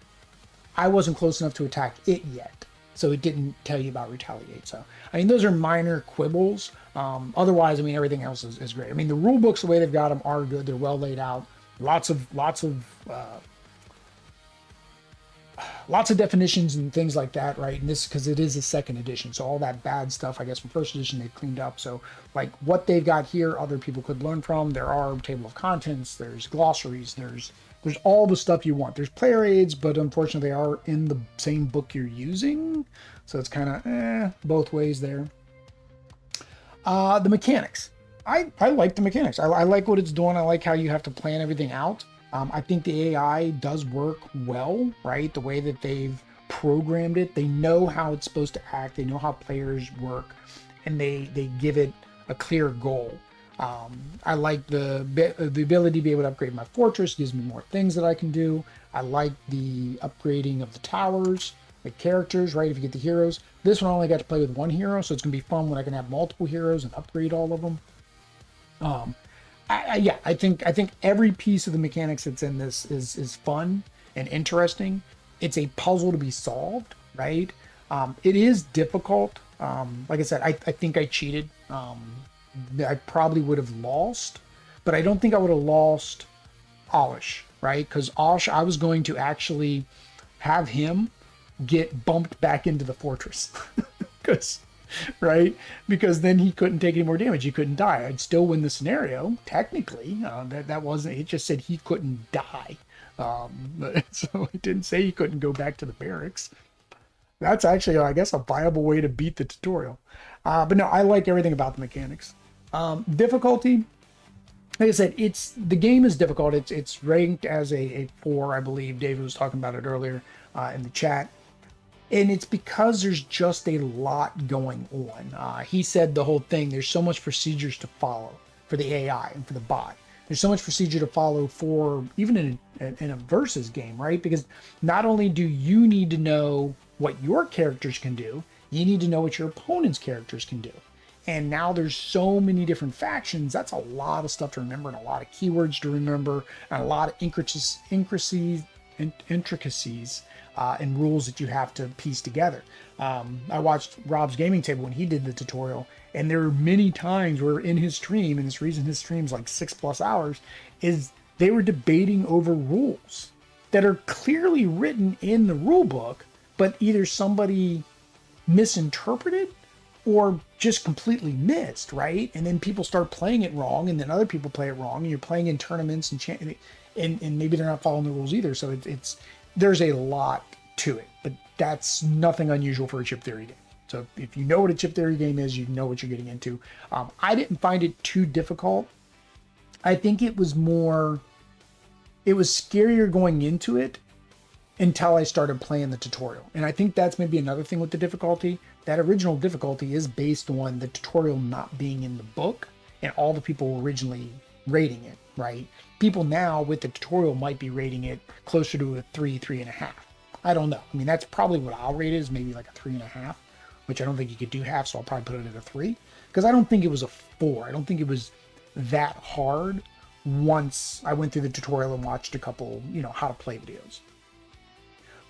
I wasn't close enough to attack it yet. So it didn't tell you about retaliate. So, I mean, those are minor quibbles. Otherwise, I mean, everything else is great. I mean, the rule books, the way they've got them, are good. They're well laid out. Lots of definitions and things like that, right? And this, because it is a second edition, so all that bad stuff, I guess, from first edition they've cleaned up. So like what they've got here, other people could learn from. There are table of contents, there's glossaries, there's all the stuff you want. There's player aids, but unfortunately they are in the same book you're using, so it's kind of both ways there. The mechanics, I like the mechanics. I like what it's doing. I like how you have to plan everything out. I think the AI does work well, right? The way that they've programmed it, they know how it's supposed to act, they know how players work, and they give it a clear goal. I like the ability to be able to upgrade my fortress, gives me more things that I can do. I like the upgrading of the towers, the characters, right? If you get the heroes. This one I only got to play with one hero, so it's going to be fun when I can have multiple heroes and upgrade all of them. Yeah, I think every piece of the mechanics that's in this is fun and interesting. It's a puzzle to be solved, right? It is difficult. Like I said, I think I cheated. I probably would have lost, but I don't think I would have lost Olish, right? Because Olish, I was going to actually have him get bumped back into the fortress, because then he couldn't take any more damage. He couldn't die. I'd still win the scenario technically. That wasn't. It just said he couldn't die. So it didn't say he couldn't go back to the barracks. That's actually, I guess, a viable way to beat the tutorial. But no, I like everything about the mechanics. Difficulty, like I said, the game is difficult. It's ranked as a 4, I believe. David was talking about it earlier in the chat. And it's because there's just a lot going on. He said the whole thing, there's so much procedures to follow for the AI and for the bot. There's so much procedure to follow for even in a versus game, right? Because not only do you need to know what your characters can do, you need to know what your opponent's characters can do. And now there's so many different factions. That's a lot of stuff to remember and a lot of keywords to remember and a lot of intricacies and rules that you have to piece together. I watched Rob's Gaming Table when he did the tutorial, and there were many times where in his stream, and this reason his stream's like 6+ hours, is they were debating over rules that are clearly written in the rule book, but either somebody misinterpreted or just completely missed, right? And then people start playing it wrong, and then other people play it wrong, and you're playing in tournaments and maybe they're not following the rules either. So it's there's a lot to it, but that's nothing unusual for a chip theory game. So if you know what a chip theory game is, you know what you're getting into. I didn't find it too difficult. I think it was scarier going into it until I started playing the tutorial. And I think that's maybe another thing with the difficulty. That original difficulty is based on the tutorial not being in the book and all the people originally rating it, right? People now with the tutorial might be rating it closer to a 3.5. I don't know. I mean, that's probably what I'll rate it, is maybe like a 3.5, which I don't think you could do half, so I'll probably put it at a 3. Because I don't think it was a 4. I don't think it was that hard once I went through the tutorial and watched a couple, how to play videos.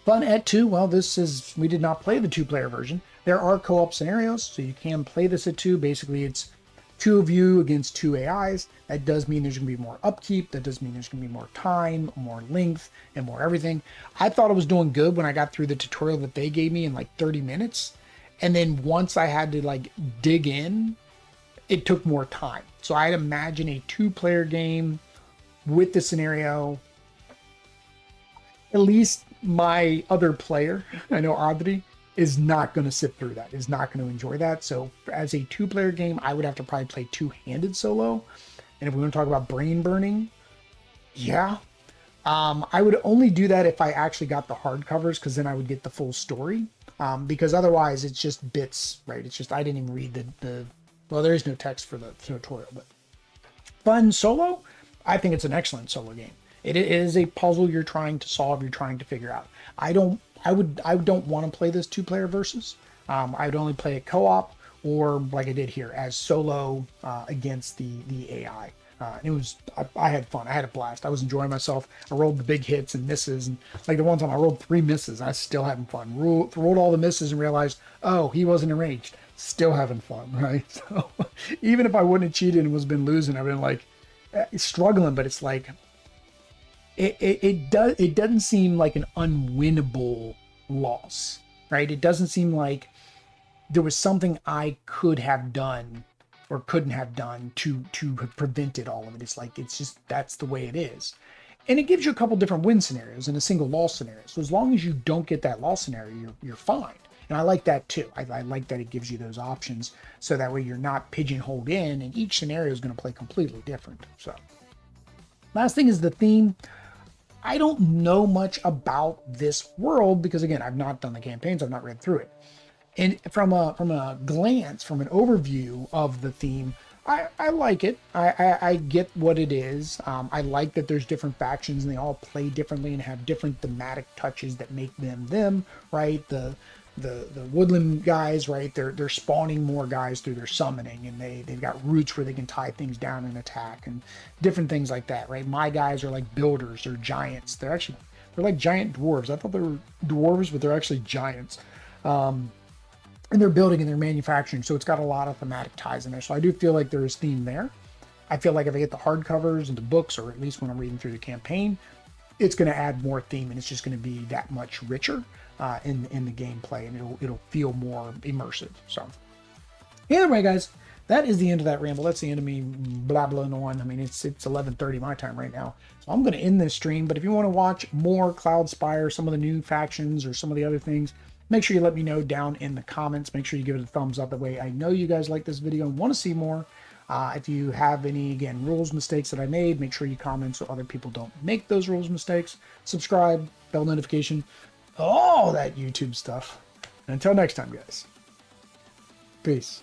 Fun at 2, well, we did not play the 2-player version. There are co-op scenarios, so you can play this at 2. Basically, it's 2 of you against 2 AIs. That does mean there's going to be more upkeep. That does mean there's going to be more time, more length, and more everything. I thought it was doing good when I got through the tutorial that they gave me in like 30 minutes. And then once I had to like dig in, it took more time. So I'd imagine a 2-player game with the scenario, at least my other player, I know Audrey, is not going to sit through that, is not going to enjoy that. So as a 2-player game, I would have to probably play 2-handed solo. And if we want to talk about brain burning, yeah. I would only do that if I actually got the hardcovers, because then I would get the full story. Because otherwise it's just bits, right? It's just, I didn't even read well, there is no text for the tutorial, but fun solo. I think it's an excellent solo game. It is a puzzle you're trying to solve, you're trying to figure out. I don't want to play this 2-player versus. I would only play it co-op, or like I did here, as solo against the AI. I had fun. I had a blast. I was enjoying myself. I rolled the big hits and misses, and like the one time I rolled 3 misses, I was still having fun. Rolled all the misses and realized, oh, he wasn't enraged. Still having fun, right? So even if I wouldn't have cheated and was been losing, I've been like struggling, but it's like it doesn't seem like an unwinnable loss, right? It doesn't seem like there was something I could have done or couldn't have done to have prevented all of it. It's like, it's just, that's the way it is. And it gives you a couple different win scenarios and a single loss scenario. So as long as you don't get that loss scenario, you're fine. And I like that too. I like that it gives you those options, so that way you're not pigeonholed in, and each scenario is going to play completely different. So last thing is the theme. I don't know much about this world because, again, I've not done the campaigns. I've not read through it. And from a glance, from an overview of the theme, I like it. I get what it is. I like that there's different factions and they all play differently and have different thematic touches that make them, right? The woodland guys, right? They're spawning more guys through their summoning, and they've got roots where they can tie things down and attack and different things like that, right? My guys are like builders, they're giants. They're like giant dwarves. I thought they were dwarves, but they're actually giants. And they're building and they're manufacturing, so it's got a lot of thematic ties in there. So I do feel like there is theme there. I feel like if I get the hardcovers and the books, or at least when I'm reading through the campaign, it's going to add more theme, and it's just going to be that much richer in the gameplay, and it'll feel more immersive. So either way, guys, that is the end of that ramble. That's the end of me blabbling on. I mean, it's 11:30 my time right now, so I'm going to end this stream. But if you want to watch more Cloudspire, some of the new factions, or some of the other things, make sure you let me know down in the comments. Make sure you give it a thumbs up. That way I know you guys like this video and want to see more. If you have any, again, rules mistakes that I made, make sure you comment so other people don't make those rules mistakes. Subscribe, bell notification, all that YouTube stuff. And until next time, guys, peace.